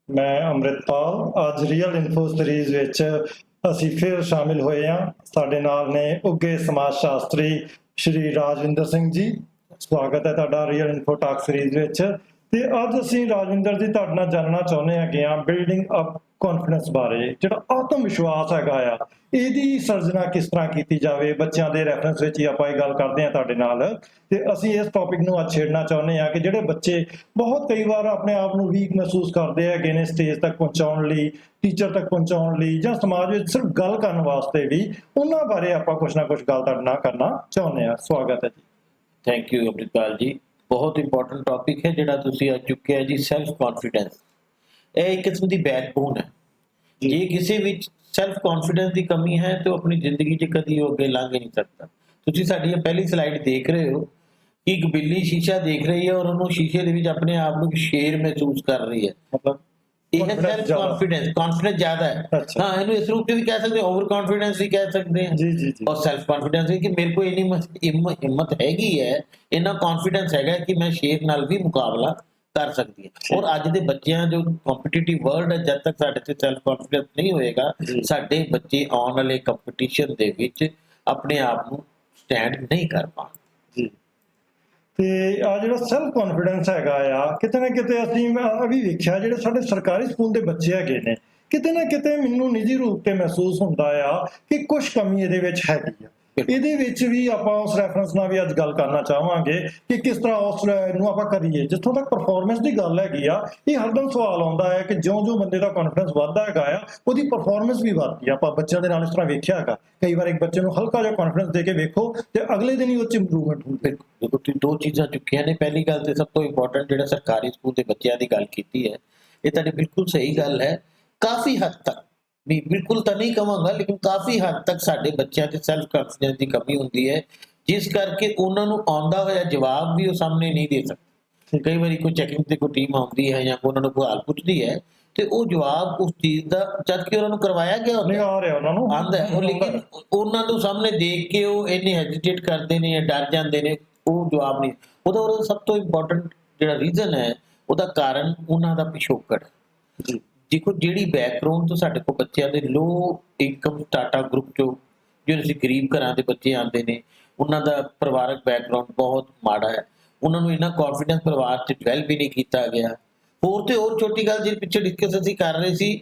ਮੈਂ ਅੰਮ੍ਰਿਤਪਾਲ। ਅੱਜ real info series ਵਿੱਚ ਅਸੀਂ ਫਿਰ ਸ਼ਾਮਿਲ ਹੋਏ ਹਾਂ। ਸਾਡੇ ਨਾਲ ਨੇ ਉੱਘੇ ਸਮਾਜ ਸ਼ਾਸਤਰੀ ਸ਼੍ਰੀ ਰਾਜਵਿੰਦਰ ਸਿੰਘ ਜੀ। ਸਵਾਗਤ ਹੈ ਤੁਹਾਡਾ ਰੀਅਲ ਇਨਫੋ ਟਾਕ ਸੀਰੀਜ਼ ਵਿੱਚ। ਤੇ ਅੱਜ ਅਸੀਂ ਰਾਜਵਿੰਦਰ ਜੀ ਤੁਹਾਡੇ ਨਾਲ ਜਾਣਨਾ ਚਾਹੁੰਦੇ ਹੈਗੇ ਆ ਬਿਲਡਿੰਗ ਅਪ ਕੌਨਫੀਡੈਂਸ ਬਾਰੇ। ਜਿਹੜਾ ਆਤਮ ਵਿਸ਼ਵਾਸ ਹੈਗਾ ਆ, ਇਹਦੀ ਸਿਰਜਣਾ ਕਿਸ ਤਰ੍ਹਾਂ ਕੀਤੀ ਜਾਵੇ, ਬੱਚਿਆਂ ਦੇ ਰੈਫਰੈਂਸ ਵਿੱਚ ਹੀ ਆਪਾਂ ਇਹ ਗੱਲ ਕਰਦੇ ਹਾਂ ਤੁਹਾਡੇ ਨਾਲ। ਤੇ ਅਸੀਂ ਇਸ ਟੌਪਿਕ ਨੂੰ ਅੱਜ ਛੇੜਨਾ ਚਾਹੁੰਦੇ ਹਾਂ ਕਿ ਜਿਹੜੇ ਬੱਚੇ ਬਹੁਤ ਕਈ ਵਾਰ ਆਪਣੇ ਆਪ ਨੂੰ ਵੀਕ ਮਹਿਸੂਸ ਕਰਦੇ ਹੈਗੇ ਨੇ ਸਟੇਜ ਤੱਕ ਪਹੁੰਚਾਉਣ ਲਈ, ਟੀਚਰ ਤੱਕ ਪਹੁੰਚਾਉਣ ਲਈ, ਜਾਂ ਸਮਾਜ ਵਿੱਚ ਸਿਰਫ ਗੱਲ ਕਰਨ ਵਾਸਤੇ ਵੀ, ਉਹਨਾਂ ਬਾਰੇ ਆਪਾਂ ਕੁਛ ਨਾ ਕੁਛ ਗੱਲ ਤੁਹਾਡੇ ਨਾਲ ਕਰਨਾ ਚਾਹੁੰਦੇ ਹਾਂ। ਸਵਾਗਤ ਹੈ ਜੀ। ਥੈਂਕ ਯੂ ਅੰਮ੍ਰਿਤਪਾਲ ਜੀ। ਬਹੁਤ ਇੰਪੋਰਟੈਂਟ ਟੌਪਿਕ ਹੈ ਜਿਹੜਾ ਤੁਸੀਂ ਅੱਜ ਚੁੱਕਿਆ ਜੀ, ਸੈਲਫ ਕੌਨਫੀਡੈਂਸ। ਇਹ ਇੱਕ ਕਿਸਮ ਦੀ ਬੈਕਬੋਨ ਹੈ। ਜੇ ਕਿਸੇ ਵਿੱਚ ਸੈਲਫ ਕੌਨਫੀਡੈਂਸ ਦੀ ਕਮੀ ਹੈ ਤਾਂ ਉਹ ਆਪਣੀ ਜ਼ਿੰਦਗੀ 'ਚ ਕਦੀ ਉਹ ਅੱਗੇ ਲੰਘ ਹੀ ਨਹੀਂ ਸਕਦਾ। ਤੁਸੀਂ ਸਾਡੀ ਇਹ ਪਹਿਲੀ ਸਲਾਈਡ ਦੇਖ ਰਹੇ ਹੋ ਕਿ ਇੱਕ ਬਿੱਲੀ ਸ਼ੀਸ਼ਾ ਦੇਖ ਰਹੀ ਹੈ ਔਰ ਉਹਨੂੰ ਸ਼ੀਸ਼ੇ ਦੇ ਵਿੱਚ ਆਪਣੇ ਆਪ ਨੂੰ ਸ਼ੇਰ ਮਹਿਸੂਸ ਕਰ ਰਹੀ ਹੈ। ਮਤਲਬ ਇਹ ਸੈਲਫ ਕੌਨਫੀਡੈਂਸ ਜ਼ਿਆਦਾ ਹੈ। ਅੱਛਾ। ਹਾਂ, ਇਹਨੂੰ ਇਸ ਰੂਪ 'ਚ ਵੀ ਕਹਿ ਸਕਦੇ, ਓਵਰ ਕੌਨਫੀਡੈਂਸ ਵੀ ਕਹਿ ਸਕਦੇ ਹਾਂ। ਜੀ ਜੀ ਜੀ। ਔਰ ਸੈਲਫ ਕੌਨਫੀਡੈਂਸ ਵੀ ਕਿ ਮੇਰੇ ਕੋਲ ਇੰਨੀ ਹਿੰਮਤ ਹੈਗੀ ਹੈ, ਇੰਨਾ ਕੌਨਫੀਡੈਂਸ ਹੈਗਾ ਕਿ ਮੈਂ ਸ਼ੇਰ ਨਾਲ ਵੀ ਮੁਕਾਬਲਾ ਕਰ ਸਕਦੀ ਹੈ। ਔਰ ਅੱਜ ਦੇ ਬੱਚਿਆਂ ਜੋ ਕੰਪੀਟੀਟਿਵ ਵਰਲਡ ਹੈ, ਜਦ ਤੱਕ ਸਾਡੇ ਤੇ ਸੈਲਫ ਕੌਨਫੀਡੈਂਸ ਨਹੀਂ ਹੋਏਗਾ, ਸਾਡੇ ਬੱਚੇ ਆਉਣ ਵਾਲੇ ਕੰਪੀਟੀਸ਼ਨ ਦੇ ਵਿੱਚ ਆਪਣੇ ਆਪ ਨੂੰ ਸਟੈਂਡ ਨਹੀਂ ਕਰ ਪਾਉਣਗੇ। ਜੀ। ਤੇ ਆ ਜਿਹੜਾ ਸੈਲਫ ਕੌਨਫੀਡੈਂਸ ਹੈਗਾ ਆ, ਕਿਤੇ ਨਾ ਕਿਤੇ ਅਸੀਂ ਵੀ ਵੇਖਿਆ ਜਿਹੜੇ ਸਾਡੇ ਸਰਕਾਰੀ ਸਕੂਲ ਦੇ ਬੱਚੇ ਹੈਗੇ ਨੇ, ਕਿਤੇ ਨਾ ਕਿਤੇ ਮੈਨੂੰ ਨਿੱਜੀ ਰੂਪ ਤੇ ਮਹਿਸੂਸ ਹੁੰਦਾ ਆ ਕਿ ਕੁਝ ਕਮੀ ਇਹਦੇ ਵਿੱਚ ਹੈਗੀ ਆ। ਇਹਦੇ ਵਿੱਚ ਵੀ ਆਪਾਂ ਉਸ ਰੈਫਰੈਂਸ ਨਾਲ ਵੀ ਅੱਜ ਗੱਲ ਕਰਨਾ ਚਾਹਾਂਗੇ ਕਿ ਕਿਸ ਤਰ੍ਹਾਂ ਉਸ ਨੂੰ ਆਪਾਂ ਕਰੀਏ। ਜਿੱਥੋਂ ਤੱਕ ਪਰਫਾਰਮੈਂਸ ਦੀ ਗੱਲ ਹੈਗੀ ਆ, ਇਹ ਹਰਦਮ ਸਵਾਲ ਆਉਂਦਾ ਹੈ ਕਿ ਜਿਉਂ-ਜਿਉਂ ਬੰਦੇ ਦਾ ਕੌਨਫੀਡੈਂਸ ਵੱਧਦਾ ਹੈਗਾ ਆ, ਉਹਦੀ ਪਰਫਾਰਮੈਂਸ ਵੀ ਵੱਧਦੀ ਆ। ਆਪਾਂ ਬੱਚਿਆਂ ਦੇ ਨਾਲ ਇਸ ਤਰ੍ਹਾਂ ਵੇਖਿਆ ਹੈਗਾ, ਕਈ ਵਾਰ ਇੱਕ ਬੱਚੇ ਨੂੰ ਹਲਕਾ ਜਿਹਾ ਕੌਨਫੀਡੈਂਸ ਦੇ ਕੇ ਵੇਖੋ ਤੇ ਅਗਲੇ ਦਿਨ ਹੀ ਉਹ 'ਚ ਇੰਪਰੂਵਮੈਂਟ ਹੁੰਦੀ ਹੈ। ਦੇਖੋ, ਤੁਸੀਂ ਦੋ ਚੀਜ਼ਾਂ ਚੁੱਕੀਆਂ ਨੇ। ਪਹਿਲੀ ਗੱਲ ਤੇ ਸਭ ਤੋਂ ਇੰਪੋਰਟੈਂਟ ਜਿਹੜਾ ਸਰਕਾਰੀ ਸਕੂਲ ਦੇ ਬੱਚਿਆਂ ਦੀ ਗੱਲ ਕੀਤੀ ਹੈ, ਇਹ ਤੁਹਾਡੀ ਬਿਲਕੁਲ ਸਹੀ ਗੱਲ ਹੈ। ਕਾਫੀ ਹੱਦ ਤੱਕ ਵੀ, ਬਿਲਕੁਲ ਤਾਂ ਨਹੀਂ ਕਹਾਂਗਾ, ਲੇਕਿਨ ਕਾਫੀ ਹੱਦ ਤੱਕ ਸਾਡੇ ਬੱਚਿਆਂ 'ਚ ਸੈਲਫ ਕੌਨਫੀਡੈਂਸ ਦੀ ਕਮੀ ਹੁੰਦੀ ਹੈ, ਜਿਸ ਕਰਕੇ ਉਹਨਾਂ ਨੂੰ ਆਉਂਦਾ ਹੋਇਆ ਜਵਾਬ ਵੀ ਉਹ ਸਾਹਮਣੇ ਨਹੀਂ ਦੇ ਸਕਦੇ। ਕਈ ਵਾਰੀ ਕੋਈ ਚੈਕਿੰਗ ਤੇ ਕੋਈ ਟੀਮ ਆਉਂਦੀ ਹੈ ਜਾਂ ਉਹਨਾਂ ਨੂੰ ਕੋਈ ਹਾਲ ਪੁੱਛਦੀ ਹੈ ਤੇ ਉਹ ਜਵਾਬ ਉਸ ਚੀਜ਼ ਦਾ, ਜਦ ਕਿ ਉਹਨਾਂ ਨੂੰ ਕਰਵਾਇਆ ਗਿਆ ਨਹੀਂ ਆ ਰਿਹਾ, ਉਹਨਾਂ ਨੂੰ ਆਉਂਦਾ ਹੈ, ਲੇਕਿਨ ਉਹਨਾਂ ਨੂੰ ਸਾਹਮਣੇ ਦੇਖ ਕੇ ਉਹ ਇੰਨੇ ਹੈਜ਼ਿਟੇਟ ਕਰਦੇ ਨੇ ਜਾਂ ਡਰ ਜਾਂਦੇ ਨੇ, ਉਹ ਜਵਾਬ ਨਹੀਂ। ਉਹਦਾ ਸਭ ਤੋਂ ਇੰਪੋਰਟੈਂਟ ਜਿਹੜਾ ਰੀਜ਼ਨ ਹੈ, ਉਹਦਾ ਕਾਰਨ ਉਹਨਾਂ ਦਾ ਪਿਛੋਕੜ ਹੈ। ਦੇਖੋ, ਜਿਹੜੀ ਬੈਕਗਰਾਉਂਡ ਤੋਂ ਸਾਡੇ ਕੋਲ ਬੱਚਿਆਂ ਦੇ ਲੋ ਇਨਕਮ ਟਾਟਾ ਗਰੁੱਪ ਚੋਂ, ਜਿਹੜੇ ਅਸੀਂ ਗਰੀਬ ਘਰਾਂ ਦੇ ਬੱਚੇ ਆਉਂਦੇ ਨੇ, ਉਹਨਾਂ ਦਾ ਪਰਿਵਾਰਕ ਬੈਕਗਰਾਉਂਡ ਬਹੁਤ ਮਾੜਾ ਹੈ। ਉਹਨਾਂ ਨੂੰ ਇੰਨਾ ਕੌਨਫੀਡੈਂਸ ਪਰਿਵਾਰ 'ਚ ਡਿਵੈਲਪ ਵੀ ਨਹੀਂ ਕੀਤਾ ਗਿਆ। ਹੋਰ ਤੇ ਹੋਰ ਛੋਟੀ ਗੱਲ ਜਿਹਦੇ ਪਿੱਛੇ ਡਿਸਕਸ ਅਸੀਂ ਕਰ ਰਹੇ ਸੀ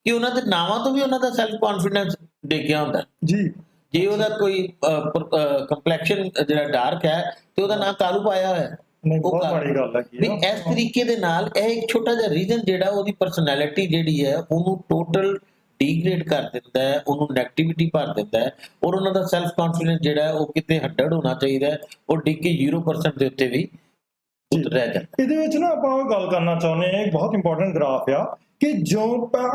ਕਿ ਉਹਨਾਂ ਦੇ ਨਾਵਾਂ ਤੋਂ ਵੀ ਉਹਨਾਂ ਦਾ ਸੈਲਫ ਕੌਨਫੀਡੈਂਸ ਡਿੱਗਿਆ ਹੁੰਦਾ ਜੀ। ਜੇ ਉਹਦਾ ਕੋਈ ਕੰਪਲੈਕਸ਼ਨ ਜਿਹੜਾ ਡਾਰਕ ਹੈ ਤੇ ਉਹਦਾ ਨਾਂ ਕਾਲੂ ਪਾਇਆ ਹੋਇਆ। ਬਹੁਤ ਮਾੜੀ ਗੱਲ ਹੈ ਵੀ ਇਸ ਤਰੀਕੇ ਦੇ ਨਾਲ ਇਹ ਇੱਕ ਛੋਟਾ ਜਿਹਾ ਰੀਜ਼ਨ ਜਿਹੜਾ ਉਹਦੀ ਪਰਸਨੈਲਿਟੀ ਜਿਹੜੀ ਹੈ ਉਹਨੂੰ ਟੋਟਲ ਡੀਗ੍ਰੇਡ ਕਰ ਦਿੰਦਾ ਹੈ, ਉਹਨੂੰ ਨੈਗੇਟਿਵਿਟੀ ਭਰ ਦਿੰਦਾ ਹੈ, ਔਰ ਉਹਨਾਂ ਦਾ ਸੈਲਫ ਕੌਨਫੀਡੈਂਸ ਜਿਹੜਾ ਉਹ ਕਿਤੇ 100 ਹੋਣਾ ਚਾਹੀਦਾ ਹੈ, ਉਹ ਡਿੱਗ ਕੇ 0% ਦੇ ਉੱਤੇ ਵੀ ਰਹਿ ਜਾਂਦਾ। ਇਹਦੇ ਵਿੱਚ ਨਾ ਆਪਾਂ ਉਹ ਗੱਲ ਕਰਨਾ ਚਾਹੁੰਦੇ ਹਾਂ, ਬਹੁਤ ਇੰਪੋਰਟੈਂਟ ਗ੍ਰਾਫ ਆ ਕਿ ਜੋ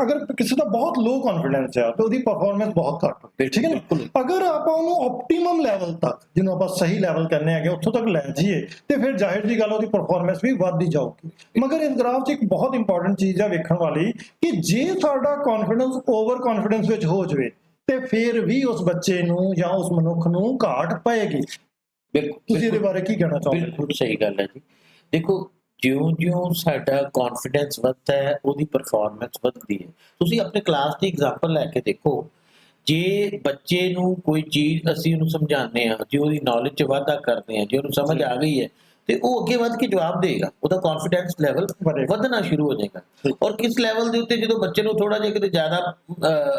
ਅਗਰ ਕਿਸੇ ਦਾ ਬਹੁਤ ਲੋ ਕੌਨਫੀਡੈਂਸ ਆ ਤੇ ਉਹਦੀ ਪਰਫਾਰਮੈਂਸ ਬਹੁਤ ਘੱਟ ਹੁੰਦੀ, ਠੀਕ ਹੈ ਨਾ। ਅਗਰ ਆਪਾਂ ਉਹਨੂੰ ਆਪਟੀਮਮ ਲੈਵਲ ਤੱਕ, ਜਿਹਨੂੰ ਆਪਾਂ ਸਹੀ ਲੈਵਲ ਕਹਿੰਦੇ ਹੈਗੇ, ਉੱਥੋਂ ਤੱਕ ਲੈ ਜਾਈਏ ਤੇ ਫਿਰ ਜ਼ਾਹਿਰ ਜੀ ਗੱਲ ਉਹਦੀ ਪਰਫਾਰਮੈਂਸ ਵੀ ਵੱਧਦੀ ਜਾਊਗੀ। ਮਗਰ ਇਸ ਗ੍ਰਾਫ 'ਚ ਇੱਕ ਬਹੁਤ ਇੰਪੋਰਟੈਂਟ ਚੀਜ਼ ਆ ਵੇਖਣ ਵਾਲੀ ਕਿ ਜੇ ਸਾਡਾ ਕੌਨਫੀਡੈਂਸ ਓਵਰ ਕੌਨਫੀਡੈਂਸ ਵਿੱਚ ਹੋ ਜਾਵੇ ਤੇ ਫਿਰ ਵੀ ਉਸ ਬੱਚੇ ਨੂੰ ਜਾਂ ਉਸ ਮਨੁੱਖ ਨੂੰ ਘਾਟ ਪਏਗੀ। ਤੁਸੀਂ ਇਹਦੇ ਬਾਰੇ ਕੀ ਕਹਿਣਾ ਚਾਹੋਗੇ? ਬਿਲਕੁਲ ਸਹੀ ਗੱਲ ਹੈ ਜੀ। ਦੇਖੋ, ਜਿਉਂ-ਜਿਉਂ ਸਾਡਾ ਕੌਨਫੀਡੈਂਸ ਵੱਧਦਾ ਹੈ, ਉਹਦੀ ਪਰਫਾਰਮੈਂਸ ਵੱਧਦੀ ਹੈ। ਤੁਸੀਂ ਆਪਣੇ ਕਲਾਸ ਦੀ ਐਗਜ਼ਾਮਪਲ ਲੈ ਕੇ ਦੇਖੋ, ਜੇ ਬੱਚੇ ਨੂੰ ਕੋਈ ਚੀਜ਼ ਅਸੀਂ ਉਹਨੂੰ ਸਮਝਾਉਂਦੇ ਹਾਂ, ਜੇ ਉਹਦੀ ਨੌਲੇਜ 'ਚ ਵਾਧਾ ਕਰਦੇ ਹਾਂ, ਜੇ ਉਹਨੂੰ ਸਮਝ ਆ ਗਈ ਹੈ ਤੇ ਉਹ ਅੱਗੇ ਵੱਧ ਕੇ ਜਵਾਬ ਦੇਗਾ, ਉਹਦਾ ਕੌਨਫੀਡੈਂਸ ਲੈਵਲ ਵਧਣਾ ਸ਼ੁਰੂ ਹੋ ਜਾਏਗਾ। ਔਰ ਕਿਸ ਲੈਵਲ ਦੇ ਉੱਤੇ ਜਦੋਂ ਬੱਚੇ ਨੂੰ ਥੋੜਾ ਜਿਹਾ ਕਿਤੇ ਜ਼ਿਆਦਾ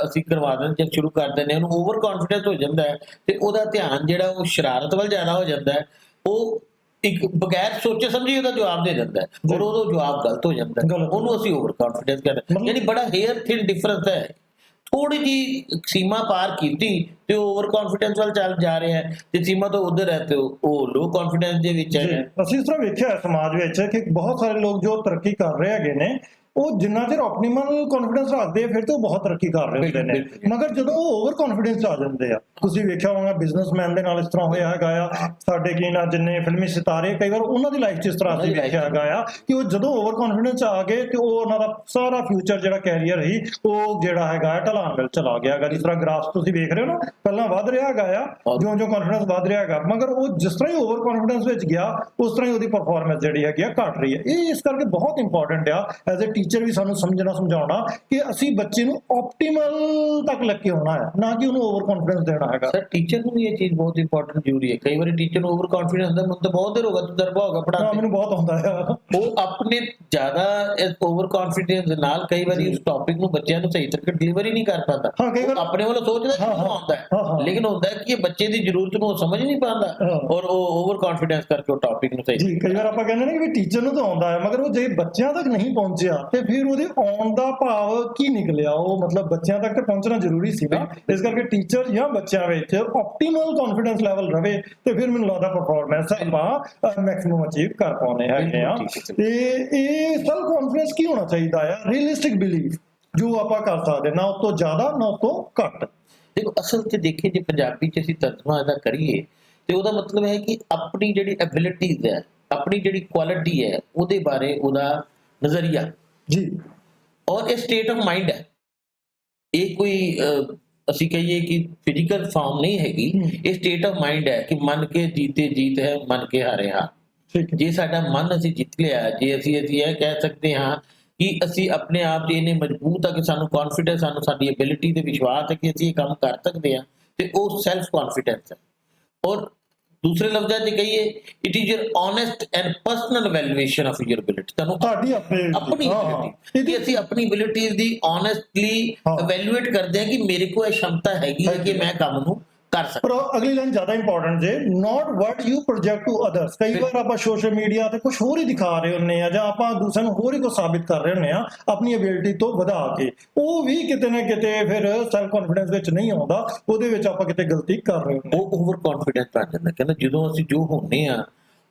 ਅਸੀਂ ਕਰਵਾ ਦਿੰਦੇ ਸ਼ੁਰੂ ਕਰ ਦਿੰਦੇ ਹਾਂ, ਉਹਨੂੰ ਓਵਰ ਕੌਨਫੀਡੈਂਸ ਹੋ ਜਾਂਦਾ ਹੈ ਤੇ ਉਹਦਾ ਧਿਆਨ ਜਿਹੜਾ ਉਹ ਸ਼ਰਾਰਤ ਵੱਲ ਜ਼ਿਆਦਾ ਹੋ ਜਾਂਦਾ ਹੈ। ਉਹ ਇੱਕ ਬਗੈਰ ਸੋਚੇ ਸਮਝੇ ਉਹਦਾ ਜਵਾਬ ਦੇ ਦਿੰਦਾ ਹੈ ਔਰ ਉਹਦਾ ਜਵਾਬ ਗਲਤ ਹੋ ਜਾਂਦਾ ਹੈ, ਉਹਨੂੰ ਅਸੀਂ ਓਵਰ ਕੌਨਫੀਡੈਂਸ ਕਹਿੰਦੇ। ਯਾਨੀ ਬੜਾ ਹੇਅਰ ਥਿਨ ਡਿਫਰੈਂਸ ਹੈ। ਥੋੜੀ ਜੀ ਸੀਮਾ ਪਾਰ ਕੀਤੀ ਤੇ ਓਵਰ ਕੌਨਫੀਡੈਂਸ ਵੱਲ ਚੱਲ ਜਾ ਰਿਹਾ ਹੈ, ਤੇ ਸੀਮਾ ਤੋਂ ਉਧਰ ਹੈ ਤੇ ਉਹ ਲੋ ਕੌਨਫੀਡੈਂਸ ਦੇ ਵਿੱਚ ਹੈ। ਅਸੀਂ ਇਸ ਤਰ੍ਹਾਂ ਵੇਖਿਆ ਸਮਾਜ ਵਿੱਚ ਕਿ ਬਹੁਤ ਸਾਰੇ ਲੋਕ ਜੋ ਤਰੱਕੀ ਕਰ ਰਹੇ ਹੈਗੇ ਨੇ, ਉਹ ਜਿੰਨਾ ਚਿਰ ਆਪਟੀਮਲ ਕੌਨਫੀਡੈਂਸ ਰੱਖਦੇ ਆ ਫਿਰ ਤੇ ਉਹ ਬਹੁਤ ਤਰੱਕੀ ਕਰ ਰਹੇ ਹੁੰਦੇ ਨੇ। ਮਗਰ ਜਦੋਂ ਉਹ ਓਵਰ ਕੌਨਫੀਡੈਂਸ ਆ ਜਾਂਦੇ ਆ, ਤੁਸੀਂ ਵੇਖਿਆ ਹੋਣਾ ਬਿਜ਼ਨਸਮੈਨ ਦੇ ਨਾਲ ਇਸ ਤਰ੍ਹਾਂ ਹੋਇਆ ਹੈਗਾ ਆ। ਸਾਡੇ ਕੀ ਨਾ ਜਿੰਨੇ ਫਿਲਮੀ ਸਿਤਾਰੇ, ਕਈ ਵਾਰ ਉਹਨਾਂ ਦੀ ਲਾਈਫ 'ਚ ਇਸ ਤਰ੍ਹਾਂ ਅਸੀਂ ਵੇਖਿਆ ਹੈਗਾ ਆ ਕਿ ਉਹ ਜਦੋਂ ਓਵਰ ਕੌਨਫੀਡੈਂਸ ਆ ਗਏ ਤੇ ਉਹ ਉਹਨਾਂ ਦਾ ਸਾਰਾ ਫਿਊਚਰ ਜਿਹੜਾ ਕੈਰੀਅਰ ਸੀ ਉਹ ਜਿਹੜਾ ਹੈਗਾ ਢਲਾਨ ਵੱਲ ਚਲਾ ਗਿਆ ਹੈਗਾ। ਜਿਸ ਤਰ੍ਹਾਂ ਗ੍ਰਾਫ ਤੁਸੀਂ ਵੇਖ ਰਹੇ ਹੋ ਨਾ, ਪਹਿਲਾਂ ਵੱਧ ਰਿਹਾ ਹੈਗਾ ਆ, ਜਿਉਂ-ਜਿਉਂ ਕੌਨਫੀਡੈਂਸ ਵੱਧ ਰਿਹਾ ਹੈਗਾ, ਮਗਰ ਉਹ ਜਿਸ ਤਰ੍ਹਾਂ ਹੀ ਓਵਰ ਕੌਨਫੀਡੈਂਸ ਵਿੱਚ ਗਿਆ ਉਸ ਤਰ੍ਹਾਂ ਹੀ ਉਹਦੀ ਪਰਫਾਰਮੈਂਸ ਜਿਹੜੀ ਹੈਗੀ ਆ ਘਟ ਰਹੀ ਹੈ। ਇਹ ਇਸ ਕਰਕੇ ਬਹੁਤ ਇੰਪੋਰਟੈਂਟ ਆ ਐਜ਼ ਏ ਟੀਚਰ ਵੀ ਸਾਨੂੰ ਸਮਝਾਉਣਾ ਕਿ ਅਸੀਂ ਬੱਚੇ ਨੂੰ ਆਪਟੀਮਲ ਤੱਕ ਲੈ ਕੇ ਆਉਣਾ ਹੈ, ਨਾ ਕਿ ਉਹਨੂੰ ਓਵਰ ਕੌਨਫੀਡੈਂਸ ਦੇਣਾ ਹੈਗਾ। ਸਰ ਟੀਚਰ ਨੂੰ ਵੀ ਇਹ ਚੀਜ਼ ਬਹੁਤ ਇੰਪੋਰਟੈਂਟ ਜ਼ਰੂਰੀ ਹੈ। ਕਈ ਵਾਰੀ ਟੀਚਰ ਨੂੰ ਓਵਰ ਕੌਨਫੀਡੈਂਸ ਹੁੰਦਾ, ਮੈਨੂੰ ਤਾਂ ਬਹੁਤ ਦੇਰ ਹੋ ਗਿਆ ਤਜਰਬਾ ਹੋਗਾ ਹਾਂ, ਪੜ੍ਹਾਉਂਦੇ, ਮੈਨੂੰ ਬਹੁਤ ਹੁੰਦਾ ਆ। ਉਹ ਆਪਣੇ ਜ਼ਿਆਦਾ ਓਵਰ ਕੌਨਫੀਡੈਂਸ ਦੇ ਨਾਲ ਕਈ ਵਾਰੀ ਉਸ ਟੌਪਿਕ ਨੂੰ ਬੱਚਿਆਂ ਨੂੰ ਸਹੀ ਤਰੀਕੇ ਡਿਲੀਵਰ ਹੀ ਨਹੀਂ ਕਰ ਪਾਉਂਦਾ। ਹਾਂ, ਕਈ ਵਾਰ ਆਪਣੇ ਵੱਲੋਂ ਸੋਚਦਾ ਕਿ ਮੈਨੂੰ ਆਉਂਦਾ ਹੈ, ਲੇਕਿਨ ਹੁੰਦਾ ਹੈ ਕਿ ਇਹ ਬੱਚੇ ਦੀ ਜ਼ਰੂਰਤ ਨੂੰ ਉਹ ਸਮਝ ਨਹੀਂ ਪਾਉਂਦਾ ਔਰ ਉਹ ਓਵਰ ਕੌਨਫੀਡੈਂਸ ਕਰਕੇ ਉਹ ਟੌਪਿਕ ਨੂੰ ਸਹੀ। ਜੀ, ਕਈ ਵਾਰ ਆਪਾਂ ਕਹਿੰਦੇ ਨੇ ਕਿ ਟੀਚਰ ਨੂੰ ਤਾਂ ਆਉਂਦਾ ਹੈ, ਮਗਰ ਉਹ ਜੇ ਬੱਚਿਆਂ ਤੱਕ ਨਹੀਂ ਪਹੁੰਚਿਆ ਤੇ ਫਿਰ ਉਹਦੇ ਆਉਣ ਦਾ ਭਾਵ ਕੀ ਨਿਕਲਿਆ, ਉਹ ਮਤਲਬ ਬੱਚਿਆਂ ਤੱਕ ਤੇ ਪਹੁੰਚਣਾ ਜ਼ਰੂਰੀ ਸੀ ਨਾ। ਇਸ ਕਰਕੇ ਟੀਚਰ ਜਾਂ ਬੱਚਿਆਂ ਵਿੱਚ ਆਪਟੀਮਲ ਕੌਨਫੀਡੈਂਸ ਲੈਵਲ ਰਵੇ ਤੇ ਫਿਰ ਮੈਨੂੰ ਲੱਗਦਾ ਪਰਫਾਰਮੈਂਸ ਆਪਾਂ ਮੈਕਸਿਮਮ ਅਚੀਵ ਕਰ ਪਾਉਂਦੇ ਹੈਗੇ ਆ। ਤੇ ਇਹ ਸੈਲਫ ਕੌਨਫੀਡੈਂਸ ਕੀ ਹੋਣਾ ਚਾਹੀਦਾ ਆ? ਰੀਅਲਿਸਟਿਕ ਬਿਲੀਫ ਜੋ ਆਪਾਂ ਕਰ ਸਕਦੇ, ਨਾ ਉਹ ਤੋਂ ਜ਼ਿਆਦਾ ਨਾ ਉਹ ਤੋਂ ਘੱਟ। ਦੇਖੋ ਅਸਲ 'ਚ ਦੇਖੀਏ ਜੇ ਪੰਜਾਬੀ 'ਚ ਅਸੀਂ ਤਰਜਮਾ ਇਹਦਾ ਕਰੀਏ ਤੇ ਉਹਦਾ ਮਤਲਬ ਹੈ ਕਿ ਆਪਣੀ ਜਿਹੜੀ ਐਬਿਲਿਟੀਜ਼ ਹੈ, ਆਪਣੀ ਜਿਹੜੀ ਕੁਆਲਿਟੀ ਹੈ, ਉਹਦੇ ਬਾਰੇ ਉਹਦਾ ਨਜ਼ਰੀਆ ਜੀ, ਔਰ ਇਹ ਸਟੇਟ ਆਫ ਮਾਈਂਡ ਹੈ। ਇਹ ਕੋਈ ਅਸੀਂ ਕਹੀਏ ਕਿ ਫਿਜ਼ੀਕਲ ਫਾਰਮ ਨਹੀਂ ਹੈਗੀ, ਇਹ ਸਟੇਟ ਆਫ ਮਾਈਂਡ ਹੈ ਕਿ ਮਨ ਕੇ ਜੀਤੇ ਜੀਤ ਹੈ, ਮਨ ਕੇ ਹਾਰੇ ਹਾਰ। ਠੀਕ ਹੈ। ਜੇ ਸਾਡਾ ਮਨ ਅਸੀਂ ਜਿੱਤ ਲਿਆ, ਜੇ ਅਸੀਂ ਇਹ ਕਹਿ ਸਕਦੇ ਹਾਂ ਕਿ ਅਸੀਂ ਆਪਣੇ ਆਪ 'ਚ ਇੰਨੇ ਮਜ਼ਬੂਤ ਆ ਕਿ ਸਾਨੂੰ ਕੌਨਫੀਡੈਂਸ, ਸਾਨੂੰ ਸਾਡੀ ਐਬਿਲਿਟੀ ਤੇ ਵਿਸ਼ਵਾਸ ਹੈ ਕਿ ਅਸੀਂ ਇਹ ਕੰਮ ਕਰ ਸਕਦੇ ਹਾਂ, ਤੇ ਉਹ ਸੈਲਫ ਕੌਨਫੀਡੈਂਸ ਹੈ। ਔਰ ਦੂਸਰੇ ਲਫ਼ਜ਼ਾਂ 'ਚ ਕਹੀਏ, it is your honest and personal valuation of your ability. ਤੁਹਾਨੂੰ ਤੁਹਾਡੀ ਆਪਣੀ ability, ਕਿ ਅਸੀਂ ਆਪਣੀ ਐਬਿਲਿਟੀਜ਼ ਦੀ ਓਨੈਸਟਲੀ ਇਵੈਲੂਏਟ ਕਰਦੇ ਹਾਂ ਕਿ ਮੇਰੇ ਕੋਲ ਇਹ ਸ਼ਮਤਾ ਹੈਗੀ ਹੈ ਕਿ ਮੈਂ ਕੰਮ ਨੂੰ ਕਰ ਸਕਦਾ। ਪਰ ਅਗਲੀ ਲਾਈਨ ਜ਼ਿਆਦਾ ਇੰਪੋਰਟੈਂਟ ਜੇ, not what you project to others. ਕਈ ਵਾਰ ਆਪਾਂ ਸੋਸ਼ਲ ਮੀਡੀਆ ਤੇ ਕੁਝ ਹੋਰ ਹੀ ਦਿਖਾ ਰਹੇ ਹੁੰਦੇ ਆ, ਜਾਂ ਆਪਾਂ ਦੂਸਰਿਆਂ ਨੂੰ ਹੋਰ ਹੀ ਕੁਝ ਸਾਬਿਤ ਕਰ ਰਹੇ ਹੁੰਦੇ ਆ ਆਪਣੀ ਐਬਿਲਿਟੀ ਤੋਂ ਵਧਾ ਕੇ। ਉਹ ਵੀ ਕਿਤੇ ਨਾ ਕਿਤੇ ਫਿਰ ਸੈਲਫ ਕੌਨਫੀਡੈਂਸ ਵਿੱਚ ਨਹੀਂ ਆਉਂਦਾ, ਉਹਦੇ ਵਿੱਚ ਆਪਾਂ ਕਿਤੇ ਗਲਤੀ ਕਰ ਰਹੇ ਹੁੰਦੇ। ਉਹ ਓਵਰ ਕੌਨਫੀਡੈਂਸ ਬਣ ਜਾਂਦਾ। ਕਹਿੰਦਾ ਜਦੋਂ ਅਸੀਂ ਜੋ ਹੁੰਦੇ ਆ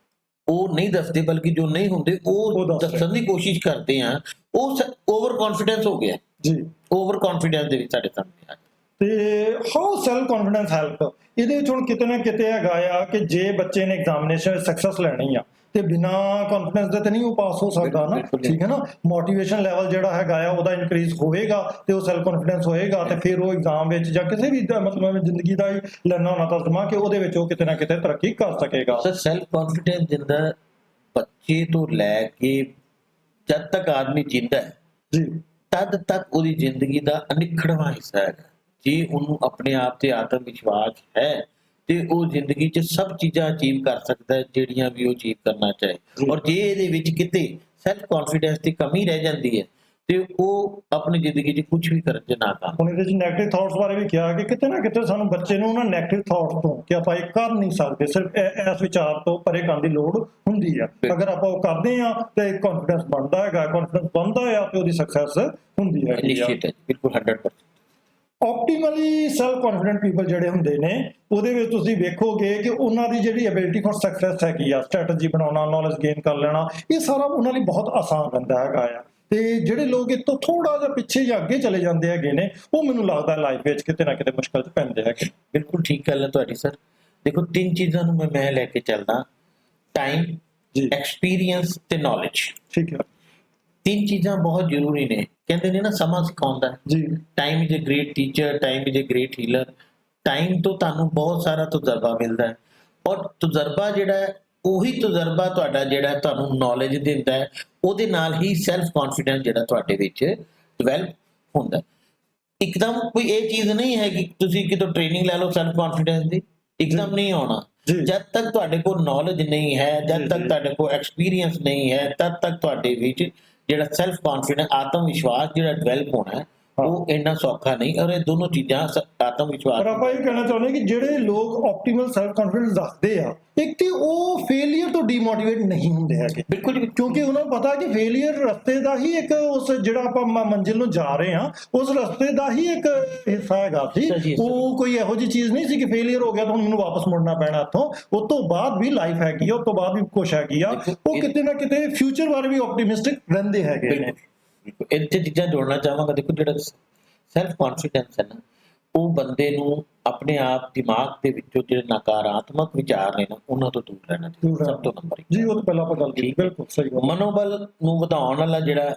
ਉਹ ਨਹੀਂ ਦੱਸਦੇ, ਬਲਕਿ ਜੋ ਨਹੀਂ ਹੁੰਦੇ ਉਹ ਦੱਸਣ ਦੀ ਕੋਸ਼ਿਸ਼ ਕਰਦੇ ਆ, ਉਹ ਓਵਰ ਕੌਨਫੀਡੈਂਸ ਹੋ ਗਿਆ ਜੀ। ਓਵਰ ਕੌਨਫੀਡੈਂਸ ਦੇ ਵਿੱਚ ਸਾਡੇ ਸਾਹਮਣੇ ਆ। ਤੇ ਹਾਊ ਸੈਲਫ ਕੌਨਫੀਡੈਂਸ ਹੈਲਪ, ਇਹਦੇ ਵਿੱਚ ਹੁਣ ਕਿਤੇ ਨਾ ਕਿਤੇ ਹੈਗਾ ਆ ਕਿ ਜੇ ਬੱਚੇ ਨੇ ਐਗਜ਼ਾਮੀਨੇਸ਼ਨ ਸਕਸੈਸ ਲੈਣੀ ਆ ਤੇ ਬਿਨਾ ਕੌਨਫੀਡੈਂਸ ਦੇ ਤੇ ਨਹੀਂ ਉਹ ਪਾਸ ਹੋ ਸਕਦਾ ਨਾ। ਠੀਕ ਹੈ ਨਾ। ਮੋਟੀਵੇਸ਼ਨ ਲੈਵਲ ਜਿਹੜਾ ਹੈਗਾ ਆ ਉਹਦਾ ਇਨਕਰੀਜ਼ ਹੋਵੇਗਾ ਤੇ ਉਹ ਸੈਲਫ ਕੌਨਫੀਡੈਂਸ ਹੋਏਗਾ, ਤੇ ਫਿਰ ਉਹ ਐਗਜ਼ਾਮ ਵਿੱਚ ਜਾਂ ਕਿਸੇ ਵੀ ਮਤਲਬ ਜ਼ਿੰਦਗੀ ਦਾ ਹੀ ਲੈਣਾ ਹੋਣਾ ਤਰਜਮਾ ਕਿ ਉਹਦੇ ਵਿੱਚ ਉਹ ਕਿਤੇ ਨਾ ਕਿਤੇ ਤਰੱਕੀ ਕਰ ਸਕੇਗਾ। ਸਰ ਸੈਲਫ ਕੌਨਫੀਡੈਂਸ ਜਿੰਦਾ ਬੱਚੇ ਤੋਂ ਲੈ ਕੇ ਜਦ ਤੱਕ ਆਦਮੀ ਜਿੰਦਾ ਹੈ ਜੀ, ਤਦ ਤੱਕ ਉਹਦੀ ਜ਼ਿੰਦਗੀ ਦਾ ਅਨਿੱਖੜਵਾਂ ਹਿੱਸਾ ਹੈ। ਜੇ ਉਹਨੂੰ ਆਪਣੇ ਆਪ ਤੇ ਆਤਮ ਵਿਸ਼ਵਾਸ ਹੈ ਤੇ ਉਹ ਜ਼ਿੰਦਗੀ 'ਚ ਸਭ ਚੀਜ਼ਾਂ ਅਚੀਵ ਕਰ ਸਕਦਾ ਹੈ ਜਿਹੜੀਆਂ ਵੀ ਉਹ ਅਚੀਵ ਕਰਨਾ ਚਾਹੇ। ਔਰ ਜੇ ਇਹਦੇ ਵਿੱਚ ਕਿਤੇ ਸੈਲਫ ਕੌਨਫੀਡੈਂਸ ਦੀ ਕਮੀ ਰਹਿ ਜਾਂਦੀ ਹੈ ਤੇ ਉਹ ਆਪਣੀ ਜ਼ਿੰਦਗੀ 'ਚ ਕੁਝ ਵੀ ਕਰਨ 'ਚ ਨਾਕਾਮ। ਹੁਣ ਇਹਦੇ ਵਿੱਚ ਨੈਗੇਟਿਵ ਥਾਟਸ ਬਾਰੇ ਵੀ ਕਿਹਾ ਕਿ ਕਿਤੇ ਨਾ ਕਿਤੇ ਸਾਨੂੰ ਬੱਚੇ ਨੂੰ ਉਹਨਾਂ ਨੈਗੇਟਿਵ ਥਾਟਸ ਤੋਂ ਕਿ ਆਪਾਂ ਇਹ ਕਰ ਨਹੀਂ ਸਕਦੇ, ਸਿਰਫ ਇਸ ਵਿਚਾਰ ਤੋਂ ਪਰੇ ਕਰਨ ਦੀ ਲੋੜ ਹੁੰਦੀ ਆ। ਅਗਰ ਆਪਾਂ ਉਹ ਕਰਦੇ ਆ ਤੇ ਕੌਨਫੀਡੈਂਸ ਬਣਦਾ ਹੈਗਾ, ਕੌਨਫੀਡੈਂਸ ਬਣਦਾ ਆ ਤੇ ਉਹਦੀ ਸਕਸੈਸ ਹੁੰਦੀ ਹੈ। ਨਿਸ਼ਚਿਤ ਹੈ, ਬਿਲਕੁਲ 100%। ਆਪਟੀਮਲੀ ਸੈਲਫ ਕੌਨਫੀਡੈਂਟ ਪੀਪਲ ਜਿਹੜੇ ਹੁੰਦੇ ਨੇ, ਉਹਦੇ ਵਿੱਚ ਤੁਸੀਂ ਵੇਖੋਗੇ ਕਿ ਉਹਨਾਂ ਦੀ ਜਿਹੜੀ ਐਬਿਲਿਟੀ ਫॉर ਸਕਸੈਸ ਹੈਗੀ ਆ, ਸਟ੍ਰੈਟਜੀ ਬਣਾਉਣਾ, ਨੌਲੇਜ ਗੇਨ ਕਰ ਲੈਣਾ, ਇਹ ਸਾਰਾ ਉਹਨਾਂ ਲਈ ਬਹੁਤ ਆਸਾਨ ਰਹਿੰਦਾ ਹੈਗਾ ਆ। ਤੇ ਜਿਹੜੇ ਲੋਕ ਇਹ ਤੋਂ ਥੋੜਾ ਜਿਹਾ ਪਿੱਛੇ ਜਾਂ ਅੱਗੇ ਚਲੇ ਜਾਂਦੇ ਹੈਗੇ ਨੇ, ਉਹ ਮੈਨੂੰ ਲੱਗਦਾ ਲਾਈਫ ਵਿੱਚ ਕਿਤੇ ਨਾ ਕਿਤੇ ਮੁਸ਼ਕਲ 'ਚ ਪੈਂਦੇ ਹੈਗੇ। ਬਿਲਕੁਲ ਠੀਕ ਗੱਲ ਹੈ ਤੁਹਾਡੀ ਸਰ। ਦੇਖੋ ਤਿੰਨ ਚੀਜ਼ਾਂ ਨੂੰ ਮੈਂ ਲੈ ਕੇ ਚੱਲਦਾ, ਟਾਈਮ ਜੀ, ਐਕਸਪੀਰੀਅੰਸ ਤੇ ਨੌਲੇਜ। ਠੀਕ ਹੈ ਤਿੰਨ ਚੀਜ਼ਾਂ ਬਹੁਤ ਜ਼ਰੂਰੀ ਨੇ। ਕਹਿੰਦੇ ਨੇ ਨਾ ਸਮਾਂ ਸਿਖਾਉਂਦਾ ਹੈ। ਜੀ, time is a great teacher, time is a great healer. Time ਤੋਂ ਤੁਹਾਨੂੰ ਬਹੁਤ ਸਾਰਾ ਤਜਰਬਾ ਮਿਲਦਾ ਹੈ, ਔਰ ਤਜਰਬਾ ਜਿਹੜਾ ਹੈ ਉਹੀ ਤਜਰਬਾ ਤੁਹਾਡਾ ਜਿਹੜਾ ਤੁਹਾਨੂੰ ਨੌਲੇਜ ਦਿੰਦਾ ਹੈ। ਉਹਦੇ ਨਾਲ ਹੀ ਸੈਲਫ ਕੌਨਫੀਡੈਂਸ ਜਿਹੜਾ ਤੁਹਾਡੇ ਵਿੱਚ ਡਿਵੈਲਪ ਹੁੰਦਾ। ਇੱਕਦਮ ਕੋਈ ਇਹ ਚੀਜ਼ ਨਹੀਂ ਹੈ ਕਿ ਤੁਸੀਂ ਕਿਤੋਂ ਟ੍ਰੇਨਿੰਗ ਲੈ ਲਓ ਸੈਲਫ ਕੌਨਫੀਡੈਂਸ ਦੀ, ਇੱਕਦਮ ਨਹੀਂ ਆਉਣਾ। ਜਦ ਤੱਕ ਤੁਹਾਡੇ ਕੋਲ ਨੌਲੇਜ ਨਹੀਂ ਹੈ, ਜਦ ਤੱਕ ਤੁਹਾਡੇ ਕੋਲ ਐਕਸਪੀਰੀਅੰਸ ਨਹੀਂ ਹੈ, ਤਦ ਤੱਕ ਤੁਹਾਡੇ ਵਿੱਚ ਜਿਹੜਾ ਸੈਲਫ ਕੌਨਫੀਡੈਂਸ, ਆਤਮ ਵਿਸ਼ਵਾਸ ਜਿਹੜਾ ਡਿਵੈਲਪ ਹੋਣਾ ਹੈ ਉਹ ਇੰਨਾ ਸੌਖਾ ਨਹੀਂ। ਔਰ ਇਹ ਦੋਨੋਂ ਚੀਜ਼ਾਂ ਆਤਮ ਵਿਸ਼ਵਾਸ। ਪਰ ਆਪਾਂ ਇਹ ਕਹਿਣਾ ਚਾਹੁੰਦੇ ਕਿ ਜਿਹੜੇ ਲੋਕ ਆਪਟੀਮਲ ਸੈਲਫ ਕੌਨਫੀਡੈਂਸ ਰੱਖਦੇ ਆ, ਇੱਕ ਤੇ ਉਹ ਫੇਲਿਅਰ ਤੋਂ ਡੀਮੋਟੀਵੇਟ ਨਹੀਂ ਹੁੰਦੇ ਹੈਗੇ। ਬਿਲਕੁਲ, ਕਿਉਂਕਿ ਉਹਨਾਂ ਨੂੰ ਪਤਾ ਕਿ ਫੇਲਿਅਰ ਰਸਤੇ ਦਾ ਹੀ ਇੱਕ, ਉਸ ਜਿਹੜਾ ਆਪਾਂ ਮੰਜ਼ਿਲ ਨੂੰ ਜਾ ਰਹੇ ਹਾਂ ਉਸ ਰਸਤੇ ਦਾ ਹੀ ਇੱਕ ਹਿੱਸਾ ਹੈਗਾ ਸੀ। ਉਹ ਕੋਈ ਇਹੋ ਜਿਹੀ ਚੀਜ਼ ਨਹੀਂ ਸੀ ਕਿ ਫੇਲਿਅਰ ਹੋ ਗਿਆ ਤਾਂ ਹੁਣ ਮੈਨੂੰ ਵਾਪਸ ਮੁੜਨਾ ਪੈਣਾ ਇੱਥੋਂ। ਉਸ ਤੋਂ ਬਾਅਦ ਵੀ ਲਾਈਫ ਹੈਗੀ ਆ, ਉਸ ਤੋਂ ਬਾਅਦ ਵੀ ਕੁਛ ਹੈਗੀ ਆ। ਉਹ ਕਿਤੇ ਨਾ ਕਿਤੇ ਫਿਊਚਰ ਬਾਰੇ ਵੀ ਆਪਟੀਮਿਸਟਿਕ ਰਹਿੰਦੇ ਹੈਗੇ ਨੇ। ਇੱਥੇ ਚੀਜ਼ਾਂ ਜੋੜਨਾ ਚਾਹਾਂਗਾ। ਦੇਖੋ ਜਿਹੜਾ ਸੈਲਫ ਕੌਨਫੀਡੈਂਸ ਹੈ ਨਾ, ਉਹ ਬੰਦੇ ਨੂੰ ਆਪਣੇ ਆਪ ਦਿਮਾਗ ਦੇ ਵਿੱਚੋਂ ਜਿਹੜੇ ਨਕਾਰਾਤਮਕ ਵਿਚਾਰ ਨੇ ਨਾ ਉਹਨਾਂ ਤੋਂ ਦੂਰ ਰਹਿਣਾ ਚਾਹੀਦਾ, ਸਭ ਤੋਂ ਨੰਬਰ 1 ਜੀ। ਉਹ ਤਾਂ ਪਹਿਲਾਂ ਆਪਾਂ ਗੱਲ ਕੀਤੀ, ਬਿਲਕੁਲ ਸਹੀ ਗੱਲ। ਮਨੋਬਲ ਨੂੰ ਵਧਾਉਣ ਵਾਲਾ ਜਿਹੜਾ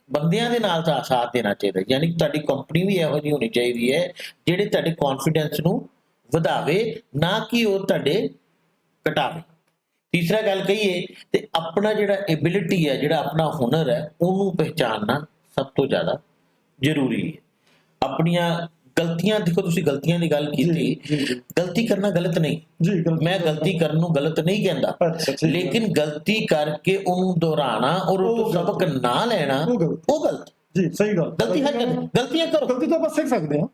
ਬੰਦਿਆਂ ਦੇ ਨਾਲ ਤਾਂ ਸਾਥ ਦੇਣਾ ਚਾਹੀਦਾ। ਯਾਨੀ ਕਿ ਤੁਹਾਡੀ ਕੰਪਨੀ ਵੀ ਇਹੋ ਜਿਹੀ ਹੋਣੀ ਚਾਹੀਦੀ ਹੈ ਜਿਹੜੇ ਤੁਹਾਡੇ ਕੌਨਫੀਡੈਂਸ ਨੂੰ ਵਧਾਵੇ, ਨਾ ਕਿ ਉਹ ਤੁਹਾਡੇ ਘਟਾਵੇ। ਤੀਸਰਾ ਗੱਲ ਕਹੀਏ ਤੇ ਆਪਣਾ ਜਿਹੜਾ ਐਬਿਲਿਟੀ ਹੈ, ਜਿਹੜਾ ਆਪਣਾ ਹੁਨਰ ਹੈ, ਉਹਨੂੰ ਪਹਿਚਾਨਣਾ ਸਭ ਤੋਂ ਜ਼ਿਆਦਾ ਜ਼ਰੂਰੀ ਹੈ। ਆਪਣੀਆਂ ਗਲਤੀਆਂ, ਦੇਖੋ ਤੁਸੀਂ ਗਲਤੀਆਂ ਦੀ ਗੱਲ ਕੀਤੀ, ਗਲਤੀ ਕਰਨਾ ਗਲਤ ਨਹੀਂ ਜੀ ਮੈਂ ਗਲਤੀ ਕਰਨ ਨੂੰ ਗਲਤ ਨਹੀਂ ਕਹਿੰਦਾ, ਅੱਛਾ, ਠੀਕ ਹੈ। ਲੇਕਿਨ ਗਲਤੀ ਕਰਕੇ ਉਹਨੂੰ ਦੁਹਰਾਣਾ ਔਰ ਉਹ ਤੋਂ ਸਬਕ ਨਾ ਲੈਣਾ ਉਹ ਗਲਤ। ਜੀ ਸਹੀ ਗੱਲ। ਗਲਤੀਆਂ ਕਰੋ, ਗਲਤੀ ਤਾਂ ਆਪਾਂ ਸਿੱਖ ਸਕਦੇ ਹਾਂ।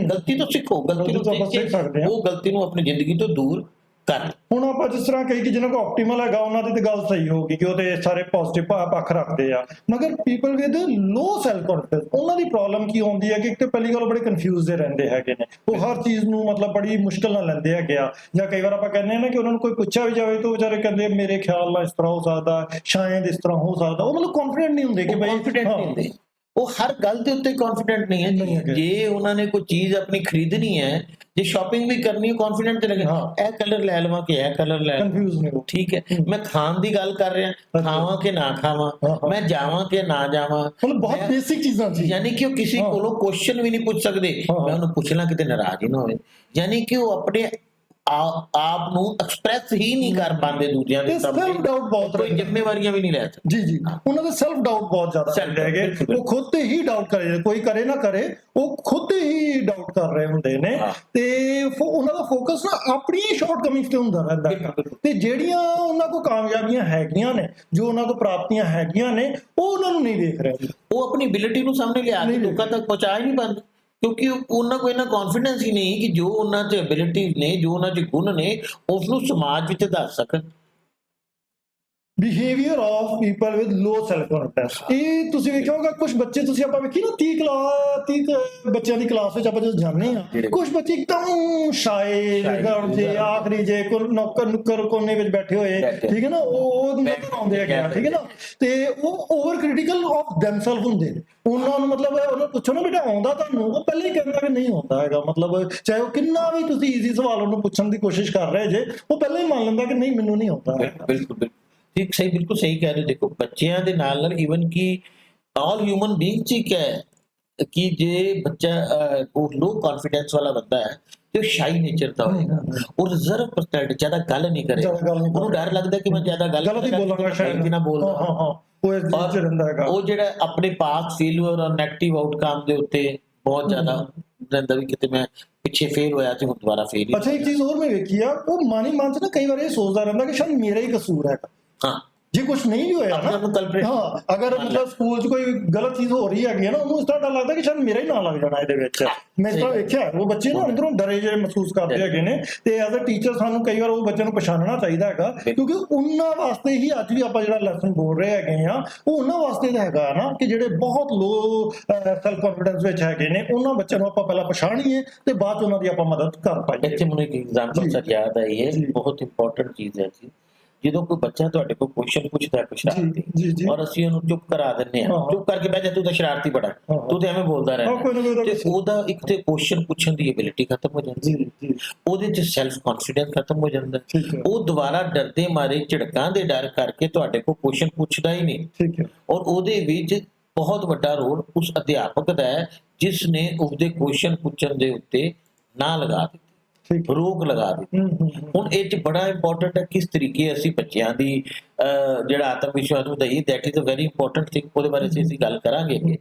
ਗਲਤੀ ਤੋਂ ਸਿੱਖੋ, ਗਲਤੀ ਨੂੰ ਆਪਾਂ ਸਿੱਖ ਸਕਦੇ ਹਾਂ। ਉਹ ਗਲਤੀ ਨੂੰ ਆਪਣੀ ਜ਼ਿੰਦਗੀ ਤੋਂ ਦੂਰ ਕਰ। ਹੁਣ ਆਪਾਂ ਜਿਸ ਤਰ੍ਹਾਂ ਕਹੀ ਕਿ ਜਿਹਨਾਂ ਕੋ ਆਪਟੀਮਲ ਹੈਗਾ ਉਹਨਾਂ ਦੀ ਤੇ ਗੱਲ ਸਹੀ ਹੋਊਗੀ ਕਿ ਉਹ ਤੇ ਸਾਰੇ ਪੋਜ਼ਿਟਿਵ ਪੱਖ ਰੱਖਦੇ ਆ, ਮਗਰ people with low self confidence ਉਹਨਾਂ ਦੀ ਪ੍ਰੋਬਲਮ ਕੀ ਆਉਂਦੀ ਹੈ ਕਿ ਇੱਕ ਤੇ ਪਹਿਲੀ ਗੱਲ ਬੜੇ ਕਨਫਿਊਜ਼ਡ ਰਹਿੰਦੇ ਹੈਗੇ ਨੇ, ਉਹ ਹਰ ਚੀਜ਼ ਨੂੰ ਮਤਲਬ ਬੜੀ ਮੁਸ਼ਕਲ ਨਾਲ ਲੈਂਦੇ ਹੈਗੇ ਆ। ਜਾਂ ਕਈ ਵਾਰ ਆਪਾਂ ਕਹਿੰਦੇ ਹਾਂ ਨਾ ਕਿ ਉਹਨਾਂ ਨੂੰ ਕੋਈ ਪੁੱਛਿਆ ਵੀ ਜਾਵੇ ਤਾਂ ਵਿਚਾਰੇ ਕਹਿੰਦੇ ਮੇਰੇ ਖਿਆਲ ਨਾਲ ਇਸ ਤਰ੍ਹਾਂ ਹੋ ਸਕਦਾ, ਸ਼ਾਇਦ ਇਸ ਤਰ੍ਹਾਂ ਹੋ ਸਕਦਾ। ਉਹ ਮਤਲਬ ਕੌਨਫੀਡੈਂਟ ਨਹੀਂ ਹੁੰਦੇ ਕਿ ਬਈ ਕੌਨਫੀਡੈਂਟ ਨਹੀਂ ਹੁੰਦੇ, ਉਹ ਹਰ ਗੱਲ ਦੇ ਉੱਤੇ ਕੌਨਫੀਡੈਂਟ ਨਹੀਂ ਹੈ। ਜੇ ਉਹਨਾਂ ਨੇ ਕੋਈ ਚੀਜ਼ ਆਪਣੀ ਖਰੀਦਣੀ ਹੈ, ਜੇ ਸ਼ਾਪਿੰਗ ਵੀ ਕਰਨੀ ਹੈ, ਕੌਨਫੀਡੈਂਟ ਤੇ ਲੱਗੇ ਇਹ ਕਲਰ ਲੈ ਲਵਾਂ ਕਿ ਇਹ ਕਲਰ ਲੈ, ਕਨਫਿਊਜ਼ ਨੇ ਉਹ। ਠੀਕ ਹੈ। ਮੈਂ ਖਾਣ ਦੀ ਗੱਲ ਕਰ ਰਿਹਾ, ਖਾਵਾਂ ਕਿ ਨਾ ਖਾਵਾਂ, ਮੈਂ ਜਾਵਾਂ ਕਿ ਨਾ ਜਾਵਾਂ, ਮਤਲਬ ਬਹੁਤ ਬੇਸਿਕ ਚੀਜ਼ਾਂ ਸੀ। ਯਾਨੀ ਕਿ ਉਹ ਕਿਸੇ ਕੋਲੋਂ ਕੁਐਸਚਨ ਵੀ ਨਹੀਂ ਪੁੱਛ ਸਕਦੇ, ਮੈਂ ਉਹਨੂੰ ਪੁੱਛ ਲਾਂ ਕਿਤੇ ਨਾਰਾਜ਼ ਹੀ ਨਾ ਹੋਵੇ। ਯਾਨੀ ਕਿ ਉਹ ਆਪਣੇ ਆਪ ਨੂੰ ਐਕਸਪ੍ਰੈਸ ਹੀ ਨਹੀਂ ਕਰ ਪਾਉਂਦੇ ਦੂਜਿਆਂ ਦੇ ਸਾਹਮਣੇ, ਸੈਲਫ ਡਾਊਟ ਬਹੁਤ ਕੋਈ ਜ਼ਿੰਮੇਵਾਰੀਆਂ ਵੀ ਨਹੀਂ ਲੈ ਸਕਦੇ। ਜੀ ਉਹਨਾਂ ਦਾ ਸੈਲਫ ਡਾਊਟ ਬਹੁਤ ਜ਼ਿਆਦਾ ਰਹਿੰਦੇ ਹੈਗੇ। ਉਹ ਖੁਦ ਤੇ ਹੀ ਡਾਊਟ ਕਰੇ, ਕੋਈ ਕਰੇ ਨਾ ਕਰੇ ਉਹ ਖੁਦ ਹੀ ਡਾਊਟ ਕਰ ਰਹੇ ਹੁੰਦੇ ਨੇ ਤੇ ਉਹਨਾਂ ਦਾ ਫੋਕਸ ਨਾ ਆਪਣੀ ਸ਼ਾਰਟ ਕਮਿੰਗਸ ਤੇ ਹੁੰਦਾ ਰਹਿੰਦਾ ਹੈ। ਤੇ ਜਿਹੜੀਆਂ ਉਹਨਾਂ ਕੋਲ ਕਾਮਯਾਬੀਆਂ ਹੈਗੀਆਂ ਨੇ, ਜੋ ਉਹਨਾਂ ਕੋਲ ਪ੍ਰਾਪਤੀਆਂ ਹੈਗੀਆਂ ਨੇ, ਉਹ ਉਹਨਾਂ ਨੂੰ ਨਹੀਂ ਦੇਖ ਰਹੇ। ਉਹ ਆਪਣੀ ਐਬਿਲਿਟੀ ਨੂੰ ਸਾਹਮਣੇ ਲਿਆ ਕੇ ਲੋਕਾਂ ਤੱਕ ਪਹੁੰਚਾ ਹੀ ਨਹੀਂ ਪਾਉਂਦੇ, ਕਿਉਂਕਿ ਉਹਨਾਂ ਕੋਲ ਇਹਨਾਂ ਕੌਨਫੀਡੈਂਸ ਹੀ ਨਹੀਂ ਕਿ ਜੋ ਉਹਨਾਂ 'ਚ ਐਬਿਲਿਟੀਜ਼ ਨੇ, ਜੋ ਉਹਨਾਂ 'ਚ ਗੁਣ ਨੇ, ਉਸ ਨੂੰ ਸਮਾਜ ਵਿੱਚ ਦੱਸ ਸਕਣ। Behaviour of people with low self confidence, ਇਹ ਤੁਸੀਂ ਵੇਖਿਆ ਹੋਗਾ ਕੁਝ ਬੱਚੇ, ਤੁਸੀਂ ਆਪਾਂ ਵੇਖੀ ਨਾ 30 ਬੱਚਿਆਂ ਦੀ ਕਲਾਸ ਵਿੱਚ ਆਪਾਂ ਜਦੋਂ ਜਾਂਦੇ ਆ, ਕੁਝ ਬੱਚੇ ਇੱਕਦਮ ਸ਼ਾਏ ਜੇ ਆਖਰੀ ਜੇ ਨੁੱਕਰ ਕੋਨੇ ਵਿੱਚ ਬੈਠੇ ਹੋਏ, ਠੀਕ ਹੈ ਨਾ, ਉਹ ਨਜ਼ਰ ਆਉਂਦੇ ਹੈਗੇ, ਠੀਕ ਹੈ ਨਾ, ਤੇ ਉਹ ਓਵਰ ਕ੍ਰਿਟੀਕਲ ਆਫ ਦੈਮਸੈਲਫ ਹੁੰਦੇ ਨੇ। ਉਹਨਾਂ ਨੂੰ ਮਤਲਬ ਉਹਨੂੰ ਪੁੱਛੋ ਨਾ ਬੇਟਾ ਆਉਂਦਾ ਤੁਹਾਨੂੰ, ਉਹ ਪਹਿਲਾਂ ਹੀ ਕਹਿੰਦਾ ਕਿ ਨਹੀਂ ਆਉਂਦਾ ਹੈਗਾ। ਮਤਲਬ ਚਾਹੇ ਉਹ ਕਿੰਨਾ ਵੀ ਤੁਸੀਂ ਈਜ਼ੀ ਸਵਾਲ ਉਹਨੂੰ ਪੁੱਛਣ ਦੀ ਕੋਸ਼ਿਸ਼ ਕਰ ਰਹੇ ਜੇ, ਉਹ ਪਹਿਲਾਂ ਹੀ ਮੰਨ ਲੈਂਦਾ ਕਿ ਨਹੀਂ ਮੈਨੂੰ ਨਹੀਂ ਆਉਂਦਾ। ਬਿਲਕੁਲ ਠੀਕ, ਸਹੀ, ਬਿਲਕੁਲ ਸਹੀ ਕਹਿ ਰਹੇ ਹੋ। ਦੇਖੋ ਬੱਚਿਆਂ ਦੇ ਨਾਲ ਈਵਨ ਕਿ ਆਲ ਹਿਊਮਨ ਬੀਇੰਗ ਚ ਹੈ ਕਿ ਜੇ ਬੱਚਾ ਉਹ ਲੋ ਕੌਨਫੀਡੈਂਸ ਵਾਲਾ ਬੰਦਾ ਹੈ ਤੇ ਉਹ ਸ਼ਾਈ ਨੇਚਰ ਦਾ ਹੋਏਗਾ, ਉਹ ਰਿਜ਼ਰਵ ਪਰਸਨੈਲਿਟੀ, ਜ਼ਿਆਦਾ ਗੱਲ ਨਹੀਂ ਕਰੇਗਾ, ਉਹਨੂੰ ਡਰ ਲੱਗਦਾ ਕਿ ਮੈਂ ਜ਼ਿਆਦਾ ਗੱਲ ਗਲਤ ਹੀ ਬੋਲਾਂਗਾ ਸ਼ਾਇਦ ਨਾ ਬੋਲਦਾ। ਉਹ ਜਿਹੜਾ ਆਪਣੇ ਪਾਸ ਫੇਲਿਅਰ ਔਰ ਨੈਗੇਟਿਵ ਆਊਟਕਮ ਦੇ ਉੱਤੇ ਬਹੁਤ ਜ਼ਿਆਦਾ ਰਹਿੰਦਾ ਵੀ ਕਿਤੇ ਮੈਂ ਪਿੱਛੇ ਫੇਲ ਹੋਇਆ ਤੇ ਹੁਣ ਦੁਬਾਰਾ ਫੇਲ। ਅੱਛਾ ਇੱਕ ਚੀਜ਼ ਹੋਰ ਮੈਂ ਵੇਖੀ ਆ, ਉਹ ਮਨ ਚ ਨਾ ਕਈ ਵਾਰ ਇਹ ਸੋਚਦਾ ਰਹਿੰਦਾ ਕਿ ਸ਼ਾਇਦ ਮੇਰਾ ਹੀ ਕਸੂਰ ਹੈਗਾ। ਹਾਂ, ਜੇ ਕੁਝ ਨਹੀਂ ਵੀ ਹੋਇਆ ਨਾ, ਹਾਂ, ਅਗਰ ਮਤਲਬ ਸਕੂਲ 'ਚ ਕੋਈ ਗਲਤ ਚੀਜ਼ ਹੋ ਰਹੀ ਹੈਗੀ ਹੈ ਨਾ, ਉਹਨੂੰ ਇਸ ਤਰ੍ਹਾਂ ਡਰ ਲੱਗਦਾ ਕਿ ਸ਼ਾਇਦ ਮੇਰਾ ਹੀ ਨਾਂ ਲੱਗ ਜਾਣਾ ਇਹਦੇ ਵਿੱਚ। ਮੈਂ ਇਸ ਤਰ੍ਹਾਂ ਵੇਖਿਆ ਉਹ ਬੱਚੇ ਨਾ ਅੰਦਰੋਂ ਡਰੇ ਜਿਹੜੇ ਮਹਿਸੂਸ ਕਰਦੇ ਹੈਗੇ ਨੇ, ਤੇ ਐਜ਼ ਅ ਟੀਚਰ ਸਾਨੂੰ ਕਈ ਵਾਰ ਉਹ ਬੱਚੇ ਨੂੰ ਪਛਾਣਨਾ ਚਾਹੀਦਾ ਹੈਗਾ, ਕਿਉਂਕਿ ਉਹਨਾਂ ਵਾਸਤੇ ਹੀ ਅੱਜ ਵੀ ਆਪਾਂ ਜਿਹੜਾ ਲੈਸਨ ਬੋਲ ਰਹੇ ਹੈਗੇ ਆ, ਉਹ ਉਹਨਾਂ ਵਾਸਤੇ ਤਾਂ ਹੈਗਾ ਨਾ ਕਿ ਜਿਹੜੇ ਬਹੁਤ ਲੋ ਸੈਲਫ ਕੌਨਫੀਡੈਂਸ ਵਿੱਚ ਹੈਗੇ ਨੇ, ਉਹਨਾਂ ਬੱਚਿਆਂ ਨੂੰ ਆਪਾਂ ਪਹਿਲਾਂ ਪਛਾਣੀਏ ਤੇ ਬਾਅਦ 'ਚ ਉਹਨਾਂ ਦੀ ਆਪਾਂ ਮਦਦ ਕਰ ਪਾਈਏ। ਇੱਥੇ ਮੈਨੂੰ ਇੱਕ ਐਗਜ਼ਾਮਪਲ ਸਰ ਯਾਦ ਆਈ ਹੈ, ਬਹੁਤ ਇੰਪੋਰਟੈਂਟ ਚੀਜ਼ ਹੈ ਜੀ। ਜਦੋਂ ਕੋਈ ਬੱਚਾ ਤੁਹਾਡੇ ਕੋਲ ਕੁਐਸਚਨ ਪੁੱਛਦਾ ਸ਼ਰਾਰਤੀ, ਔਰ ਅਸੀਂ ਉਹਨੂੰ ਚੁੱਪ ਕਰਾ ਦਿੰਦੇ ਹਾਂ, ਚੁੱਪ ਕਰਕੇ ਬਹਿ ਜਾ, ਤੂੰ ਤਾਂ ਸ਼ਰਾਰਤੀ ਬੜਾ, ਤੂੰ ਤੇ ਐਵੇਂ ਬੋਲਦਾ ਰਹਿੰਦਾ, ਤੇ ਉਹਦਾ ਇੱਕ ਤੇ ਕੁਐਸਚਨ ਪੁੱਛਣ ਦੀ ਐਬਿਲਿਟੀ ਖਤਮ ਹੋ ਜਾਂਦੀ, ਉਹਦੇ 'ਚ ਸੈਲਫ ਕੌਨਫੀਡੈਂਸ ਖਤਮ ਹੋ ਜਾਂਦਾ, ਉਹ ਦੁਬਾਰਾ ਡਰਦੇ ਮਾਰੇ ਝਿੜਕਾਂ ਦੇ ਡਰ ਕਰਕੇ ਤੁਹਾਡੇ ਕੋਲ ਕੁਐਸਚਨ ਪੁੱਛਦਾ ਹੀ ਨਹੀਂ। ਔਰ ਉਹਦੇ ਵਿੱਚ ਬਹੁਤ ਵੱਡਾ ਰੋਲ ਉਸ ਅਧਿਆਪਕ ਦਾ ਹੈ ਜਿਸ ਨੇ ਉਹਦੇ ਕੁਐਸਚਨ ਪੁੱਛਣ ਦੇ ਉੱਤੇ ਨਾ ਲਗਾ ਦਿੱਤੀ, ਰੋਕ ਲਗਾ ਦਿੱਤੀ। ਹੁਣ ਇਹ 'ਚ ਬੜਾ ਇੰਪੋਰਟੈਂਟ ਹੈ ਕਿਸ ਤਰੀਕੇ ਅਸੀਂ ਬੱਚਿਆਂ ਦੀ ਜਿਹੜਾ ਆਤਮ ਵਿਸ਼ਵਾਸ ਵਧਾਈਏ, that is a very important thing, ਉਹਦੇ ਬਾਰੇ ਅਸੀਂ ਗੱਲ ਕਰਾਂਗੇ।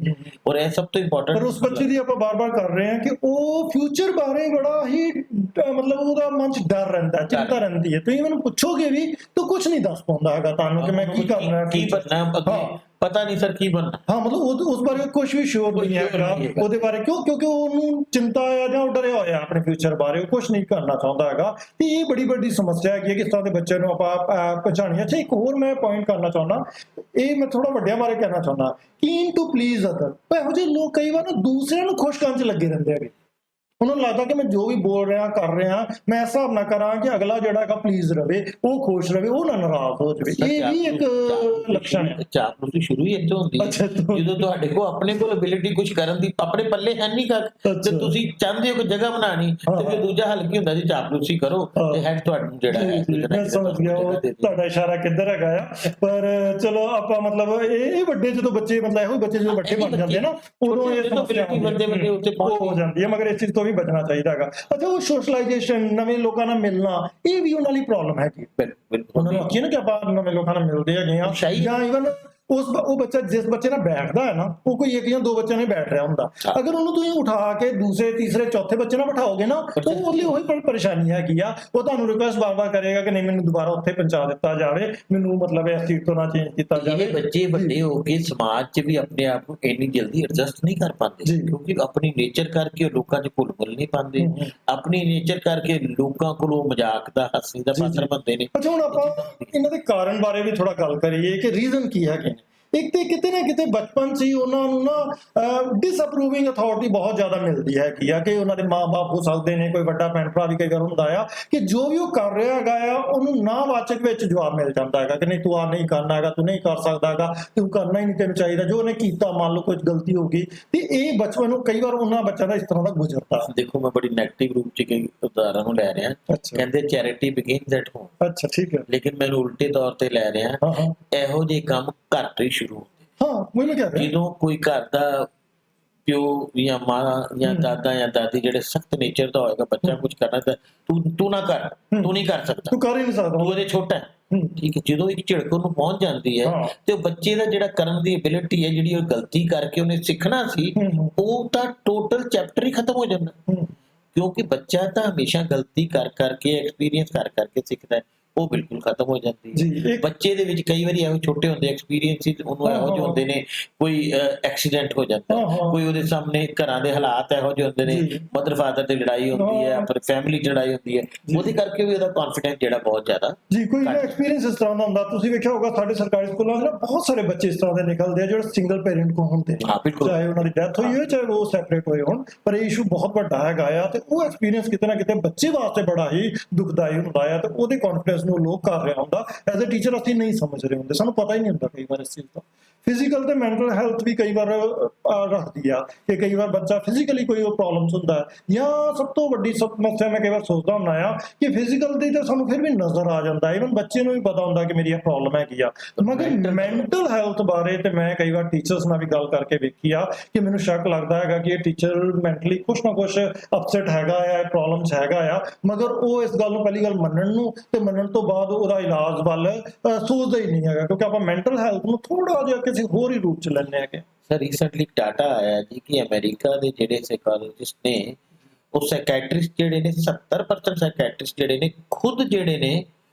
ਔਰ ਇਹ ਸਭ ਤੋਂ ਇੰਪੋਰਟੈਂਟ, ਪਰ ਉਸ ਬੱਚੇ ਦੀ ਆਪਾਂ ਬਾਰ-ਬਾਰ ਕਰ ਰਹੇ ਹਾਂ ਕਿ ਉਹ ਫਿਊਚਰ ਬਾਰੇ ਬੜਾ ਹੀ ਮਤਲਬ ਉਹਦਾ ਮਨ 'ਚ ਡਰ ਰਹਿੰਦਾ, ਚਿੰਤਾ ਰਹਿੰਦੀ ਹੈ। ਤੁਸੀਂ ਮੈਨੂੰ ਪੁੱਛੋਗੇ ਵੀ ਤਾਂ ਕੁਝ ਨਹੀਂ ਦੱਸ ਪਾਉਂਦਾ ਹੈਗਾ ਤੁਹਾਨੂੰ ਕਿ ਮੈਂ ਕੀ ਕਰਨਾ, ਕੀ ਬਣਨਾ, ਪਤਾ ਨਹੀਂ ਸਰ ਕੀ ਬਣਨਾ। ਹਾਂ, ਮਤਲਬ ਉਸ ਬਾਰੇ ਕੁਝ ਵੀ ਸ਼ੋਰ ਨਹੀਂ ਹੈਗਾ ਉਹਦੇ ਬਾਰੇ। ਕਿਉਂਕਿ ਉਹਨੂੰ ਚਿੰਤਾ ਆ ਜਾਂ ਉਹ ਡਰਿਆ ਹੋਇਆ ਆਪਣੇ ਫਿਊਚਰ ਬਾਰੇ, ਉਹ ਕੁਝ ਨਹੀਂ ਕਰਨਾ ਚਾਹੁੰਦਾ ਹੈਗਾ। ਤੇ ਇਹ ਬੜੀ ਵੱਡੀ ਸਮੱਸਿਆ ਹੈਗੀ ਹੈ ਕਿਸ ਤਰ੍ਹਾਂ ਦੇ ਬੱਚੇ ਨੂੰ ਆਪਾਂ ਪਛਾਣੀਏ। ਅੱਛਾ, ਇੱਕ ਹੋਰ ਮੈਂ ਪੁਆਇੰਟ ਕਰਨਾ ਚਾਹੁੰਦਾ, ਇਹ ਮੈਂ ਥੋੜਾ ਵੱਡਿਆਂ ਬਾਰੇ ਕਹਿਣਾ ਚਾਹੁੰਦਾ, ਕੀਨ ਟੂ ਪਲੀਜ਼ ਅਦਰ। ਇਹੋ ਜਿਹੇ ਲੋਕ ਕਈ ਵਾਰ ਨਾ ਦੂਸਰਿਆਂ ਨੂੰ ਖੁਸ਼ ਕਰਨ 'ਚ ਲੱਗੇ ਰਹਿੰਦੇ ਹੈਗੇ। ਉਹਨਾਂ ਨੂੰ ਲੱਗਦਾ ਕਿ ਮੈਂ ਜੋ ਵੀ ਬੋਲ ਰਿਹਾ ਕਰ ਰਿਹਾ ਮੈਂ ਇਸ ਹਿਸਾਬ ਨਾਲ ਕਰਾਂ ਕਿ ਅਗਲਾ ਜਿਹੜਾ ਹੈਗਾ ਪਲੀਜ਼ ਰਵੇ, ਉਹ ਖੁਸ਼ ਰਵੇ, ਉਹ ਨਾ ਨਾਰਾਜ਼ ਹੋ ਜਾਵੇ। ਇਹ ਵੀ ਇੱਕ ਲੱਛਣ ਹੈ। ਚਾਪਲੂਸੀ ਸ਼ੁਰੂ ਹੀ ਇੱਥੋਂ ਹੁੰਦੀ ਹੈ, ਜਦੋਂ ਤੁਹਾਡੇ ਕੋਲ ਆਪਣੇ ਕੋਲ ਐਬਿਲਿਟੀ ਕੁਝ ਕਰਨ ਦੀ ਆਪਣੇ ਪੱਲੇ ਹੈ ਨਹੀਂ ਕਰ, ਤੇ ਤੁਸੀਂ ਚਾਹੁੰਦੇ ਹੋ ਕੋਈ ਜਗ੍ਹਾ ਬਣਾਣੀ, ਤੇ ਫਿਰ ਦੂਜਾ ਹੱਲ ਕੀ ਹੁੰਦਾ ਜੀ, ਚਾਪਲੂਸੀ ਕਰੋ ਤੇ ਹੈਡ ਤੁਹਾਨੂੰ ਜਿਹੜਾ ਹੈ। ਮੈਂ ਸਮਝ ਗਿਆ ਉਹ ਤੁਹਾਡਾ ਇਸ਼ਾਰਾ ਕਿੱਧਰ ਹੈਗਾ ਆ। ਪਰ ਚਲੋ ਆਪਾਂ ਮਤਲਬ ਇਹ ਵੱਡੇ ਜਦੋਂ ਬੱਚੇ, ਮਤਲਬ ਇਹੋ ਬੱਚੇ ਜਦੋਂ ਵੱਡੇ ਬਣ ਜਾਂਦੇ ਨਾ, ਉਦੋਂ ਇਹ ਸਮੱਸਿਆ ਹੋ ਜਾਂਦੀ ਹੈ। ਮਗਰ ਇਸ ਚੀਜ਼ ਤੋਂ ਵੀ ਬਚਣਾ ਚਾਹੀਦਾ ਹੈਗਾ। ਅੱਛਾ, ਉਹ ਸੋਸ਼ਲਾਈਜੇਸ਼ਨ, ਨਵੇਂ ਲੋਕਾਂ ਨਾਲ ਮਿਲਣਾ, ਇਹ ਵੀ ਉਹਨਾਂ ਲਈ ਪ੍ਰੋਬਲਮ ਹੈਗੀ। ਉਹਨਾਂ ਨੂੰ ਆਖੀਏ ਨਾ ਕਿ ਆਪਾਂ ਨਵੇਂ ਲੋਕਾਂ ਨਾਲ ਮਿਲਦੇ ਹੈਗੇ ਆ, ਜਾਂ ਈਵਨ ਉਹ ਬੱਚਾ ਜਿਸ ਬੱਚੇ ਨਾਲ ਬੈਠਦਾ ਹੈ ਨਾ, ਉਹ ਕੋਈ ਇੱਕ ਜਾਂ ਦੋ ਬੱਚਿਆਂ ਨਾਲ ਬੈਠ ਰਿਹਾ ਹੁੰਦਾ, ਅਗਰ ਉਹਨੂੰ ਤੁਸੀਂ ਉਠਾ ਕੇ ਦੂਸਰੇ ਤੀਸਰੇ ਚੌਥੇ ਬੱਚੇ ਨਾਲ ਬਿਠਾਓਗੇ ਨਾ, ਉਹ ਉਹਦੇ ਲਈ ਉਹੀ ਪਰੇਸ਼ਾਨੀ ਹੈਗੀ ਆ। ਉਹ ਤੁਹਾਨੂੰ ਰਿਕੁਐਸਟ ਬਾਰ-ਬਾਰ ਕਰੇਗਾ ਕਿ ਨਹੀਂ, ਮੈਨੂੰ ਦੁਬਾਰਾ ਉੱਥੇ ਪਹੁੰਚਾ ਦਿੱਤਾ ਜਾਵੇ, ਮੈਨੂੰ ਮਤਲਬ ਇਸ ਸੀਟ ਤੋਂ ਨਾ ਚੇਂਜ ਕੀਤਾ ਜਾਵੇ। ਇਹ ਬੱਚੇ ਵੱਡੇ ਹੋ ਕੇ ਸਮਾਜ 'ਚ ਵੀ ਆਪਣੇ ਆਪ ਨੂੰ ਇੰਨੀ ਜਲਦੀ ਐਡਜਸਟ ਨਹੀਂ ਕਰ ਪਾਉਂਦੇ, ਕਿਉਂਕਿ ਆਪਣੀ ਨੇਚਰ ਕਰਕੇ ਉਹ ਲੋਕਾਂ 'ਚ ਘੁਲ ਮਿਲ ਨਹੀਂ ਪਾਉਂਦੇ, ਆਪਣੀ ਨੇਚਰ ਕਰਕੇ ਲੋਕਾਂ ਕੋਲੋਂ ਮਜ਼ਾਕ ਦਾ, ਹਾਸੇ ਦਾ ਪਾਤਰ ਬਣਦੇ ਨੇ। ਅੱਛਾ, ਹੁਣ ਆਪਾਂ ਇਹਨਾਂ ਦੇ ਕਾਰਨ ਬਾਰੇ ਵੀ ਥੋੜਾ ਗੱਲ ਕਰੀਏ ਕਿ ਰੀਜ਼ਨ ਕੀ ਹੈਗੇ ਨੇ। ਇੱਕ ਤੇ ਕਿਤੇ ਨਾ ਕਿਤੇ ਬਚਪਨ 'ਚ ਹੀ ਉਹਨਾਂ ਨੂੰ ਨਾ ਡਿਸਅਪਰੂਵਿੰਗ ਅਥਾਰਟੀ ਬਹੁਤ ਜ਼ਿਆਦਾ ਮਿਲਦੀ ਹੈਗੀ ਆ, ਕਿ ਉਹਨਾਂ ਦੇ ਮਾਂ-ਬਾਪ ਹੋ ਸਕਦੇ ਨੇ, ਕੋਈ ਵੱਡਾ ਭੈਣ ਭਰਾ ਵੀ ਕਈ ਵਾਰ ਹੁੰਦਾ ਆ, ਕਿ ਜੋ ਵੀ ਉਹ ਕਰ ਰਿਹਾ ਹੈਗਾ ਆ ਉਹਨੂੰ ਨਾਵਾਚਕ ਵਿੱਚ ਜਵਾਬ ਮਿਲ ਜਾਂਦਾ ਹੈਗਾ ਕਿ ਨਹੀਂ, ਤੂੰ ਆ ਨਹੀਂ ਕਰਨਾ ਹੈਗਾ, ਤੂੰ ਨਹੀਂ ਕਰ ਸਕਦਾ ਹੈਗਾ, ਤੂੰ ਕਰਨਾ ਹੀ ਨਹੀਂ ਤੈਨੂੰ ਚਾਹੀਦਾ। ਜੋ ਉਹਨੇ ਕੀਤਾ, ਮੰਨ ਲਓ ਕੁਝ ਗਲਤੀ ਹੋ ਗਈ, ਤੇ ਇਹ ਬਚਪਨ ਨੂੰ ਕਈ ਵਾਰ ਉਹਨਾਂ ਬੱਚਿਆਂ ਦਾ ਇਸ ਤਰ੍ਹਾਂ ਦਾ ਗੁਜ਼ਰਦਾ। ਦੇਖੋ, ਮੈਂ ਬੜੀ ਨੈਗੇਟਿਵ ਰੂਪ 'ਚ ਕਈ ਉਦਾਹਰਨ ਨੂੰ ਲੈ ਰਿਹਾ। ਕਹਿੰਦੇ ਚੈਰਿਟੀ ਬਿਗਿਨਸ ਐਟ ਹੋਮ। ਅੱਛਾ, ਠੀਕ ਹੈ। ਲੇਕਿਨ ਮੈਨੂੰ ਉਲਟੇ ਤੌਰ ਤੇ ਲੈ ਰਿਹਾ, ਇਹੋ ਜਿਹੇ ਕੰਮ ਘਰ ਤੋਂ ਹੀ ਸ਼ੁਰੂ ਹੁੰਦੇ। ਜਦੋਂ ਕੋਈ ਘਰ ਦਾ ਪਿਓ ਜਾਂ ਮਾਂ ਜਾਂ ਦਾਦਾ ਜਾਂ ਦਾਦੀ ਜਿਹੜੇ ਸਖਤ ਨੇਚਰ ਦਾ ਹੋਏਗਾ, ਬੱਚਾ ਕੁਝ ਕਰਨਾ ਤਾਂ ਤੂੰ ਨਾ ਕਰ, ਤੂੰ ਨਹੀਂ ਕਰ ਸਕਦਾ, ਤੂੰ ਕਰ ਹੀ ਨਹੀਂ ਸਕਦਾ, ਤੂੰ ਉਹਦੇ ਛੋਟਾ ਹੈ, ਠੀਕ ਹੈ। ਜਦੋਂ ਇੱਕ ਝਿੜਕ ਉਹਨੂੰ ਪਹੁੰਚ ਜਾਂਦੀ ਹੈ ਤੇ ਉਹ ਬੱਚੇ ਦਾ ਜਿਹੜਾ ਕਰਨ ਦੀ ਐਬਿਲਿਟੀ ਹੈ, ਜਿਹੜੀ ਉਹ ਗਲਤੀ ਕਰਕੇ ਉਹਨੇ ਸਿੱਖਣਾ ਸੀ, ਉਹ ਤਾਂ ਟੋਟਲ ਚੈਪਟਰ ਹੀ ਖਤਮ ਹੋ ਜਾਂਦਾ। ਕਿਉਂਕਿ ਬੱਚਾ ਤਾਂ ਹਮੇਸ਼ਾ ਗਲਤੀ ਕਰ ਕਰਕੇ, ਐਕਸਪੀਰੀਅੰਸ ਕਰ ਕਰਕੇ ਸਿੱਖਦਾ ਹੈ, ਉਹ ਬਿਲਕੁਲ ਖਤਮ ਹੋ ਜਾਂਦੀ ਹੈ। ਬੱਚੇ ਦੇ ਵਿੱਚ ਕਈ ਵਾਰੀ ਇਹੋ ਛੋਟੇ ਹੁੰਦੇ ਐਕਸਪੀਰੀਅੰਸ ਉਹਨੂੰ ਇਹੋ ਜਿਹੇ ਹੁੰਦੇ ਨੇ, ਕੋਈ ਐਕਸੀਡੈਂਟ ਹੋ ਜਾਂਦਾ, ਕੋਈ ਉਹਦੇ ਸਾਹਮਣੇ ਘਰਾਂ ਦੇ ਹਾਲਾਤ ਇਹੋ ਜਿਹੇ ਹੁੰਦੇ ਨੇ, ਮਦਰ ਫਾਦਰ ਦੀ ਲੜਾਈ ਹੁੰਦੀ ਹੈ, ਆਪਣੀ ਫੈਮਿਲੀ 'ਚ ਲੜਾਈ ਹੁੰਦੀ ਹੈ, ਉਹਦੇ ਕਰਕੇ ਵੀ ਉਹਦਾ ਕੌਨਫੀਡੈਂਸ ਜਿਹੜਾ ਬਹੁਤ ਜ਼ਿਆਦਾ ਕੋਈ ਐਕਸਪੀਰੀਅੰਸ ਇਸ ਤਰ੍ਹਾਂ ਦਾ ਹੁੰਦਾ। ਤੁਸੀਂ ਵੇਖਿਆ ਹੋਗਾ ਸਾਡੇ ਸਰਕਾਰੀ ਸਕੂਲਾਂ 'ਚ ਨਾ ਬਹੁਤ ਸਾਰੇ ਬੱਚੇ ਇਸ ਤਰ੍ਹਾਂ ਦੇ ਨਿਕਲਦੇ ਆ ਜਿਹੜੇ ਸਿੰਗਲ ਪੇਰੈਂਟ ਕੋ ਹੁੰਦੇ ਨੇ, ਚਾਹੇ ਉਹਨਾਂ ਦੀ ਡੈਥ ਹੋਈ ਹੋਵੇ, ਚਾਹੇ ਉਹ ਸੈਪਰੇਟ ਹੋਏ ਹੋਣ, ਪਰ ਇਹ ਇਸ਼ੂ ਬਹੁਤ ਵੱਡਾ ਹੈਗਾ ਆ। ਤੇ ਉਹ ਐਕਸਪੀਰੀਅੰਸ ਕਿਤੇ ਨਾ ਕਿਤੇ ਬੱਚੇ ਵਾਸਤੇ ਬੜਾ ਹੀ ਦੁਖਦਾਈ ਹੁੰਦਾ ਆ, ਤੇ ਉਹਦੇ ਕੌਨਫੀਡੈਂਸ ਨੂੰ ਲੋਕ ਕਰ ਰਿਹਾ ਹੁੰਦਾ। ਐਜ਼ ਅ ਟੀਚਰ ਅਸੀਂ ਨਹੀਂ ਸਮਝ ਰਹੇ ਹੁੰਦੇ, ਸਾਨੂੰ ਪਤਾ ਹੀ ਨਹੀਂ ਹੁੰਦਾ ਕਈ ਵਾਰ ਇਸ ਚੀਜ਼ ਦਾ। ਫਿਜ਼ੀਕਲ ਤੇ ਮੈਂਟਲ ਹੈਲਥ ਵੀ ਕਈ ਵਾਰ ਰੱਖਦੀ ਆ, ਕਿ ਕਈ ਵਾਰ ਬੱਚਾ ਫਿਜ਼ੀਕਲੀ ਕੋਈ ਪ੍ਰੋਬਲਮਸ ਹੁੰਦਾ ਹੈ, ਜਾਂ ਸਭ ਤੋਂ ਵੱਡੀ ਸਮੱਸਿਆ ਮੈਂ ਕਈ ਵਾਰ ਸੋਚਦਾ ਹੁੰਦਾ ਆ ਕਿ ਫਿਜ਼ੀਕਲ ਦੀ ਤਾਂ ਸਾਨੂੰ ਫਿਰ ਵੀ ਨਜ਼ਰ ਆ ਜਾਂਦਾ, ਇਵਨ ਬੱਚੇ ਨੂੰ ਵੀ ਪਤਾ ਹੁੰਦਾ ਕਿ ਮੇਰੀ ਇਹ ਪ੍ਰੋਬਲਮ ਹੈਗੀ ਆ, ਮਗਰ ਮੈਂਟਲ ਹੈਲਥ ਬਾਰੇ ਤੇ ਮੈਂ ਕਈ ਵਾਰ ਟੀਚਰਸ ਨਾਲ ਵੀ ਗੱਲ ਕਰਕੇ ਵੇਖੀ ਆ ਕਿ ਮੈਨੂੰ ਸ਼ੱਕ ਲੱਗਦਾ ਹੈਗਾ ਕਿ ਇਹ ਟੀਚਰ ਮੈਂਟਲੀ ਕੁਛ ਨਾ ਕੁਛ ਅਪਸੈਟ ਹੈਗਾ ਆ, ਪ੍ਰੋਬਲਮਸ ਹੈਗਾ ਆ, ਮਗਰ ਉਹ ਇਸ ਗੱਲ ਨੂੰ ਪਹਿਲੀ ਗੱਲ ਮੰਨਣ ਨੂੰ ਤੇ ਮੰਨਣ ਤੋਂ ਬਾਅਦ ਉਹਦਾ ਇਲਾਜ ਵੱਲ ਸੋਚਦਾ ਹੀ ਨਹੀਂ ਹੈਗਾ, ਕਿਉਂਕਿ ਆਪਾਂ ਮੈਂਟਲ ਹੈਲਥ ਨੂੰ ਥੋੜਾ ਜਿਹਾ ਕਿਸੇ ਹੋਰ ਹੀ ਰੂਪ ਚ ਲੈਂਦੇ ਹੈਗੇ। ਸਰ, ਰੀਸੈਂਟਲੀ ਡਾਟਾ ਆਇਆ ਜੀ ਕਿ ਅਮਰੀਕਾ ਦੇ ਜਿਹੜੇ ਸਾਈਕੋਲੋਜਿਸਟ ਨੇ, ਉਹ ਸਾਈਕੈਟ੍ਰਿਸਟ ਜਿਹੜੇ ਨੇ, 70% ਸਾਈਕੈਟ੍ਰਿਸਟ ਜਿਹੜੇ ਨੇ, ਖੁਦ ਜਿਹੜੇ ਨੇ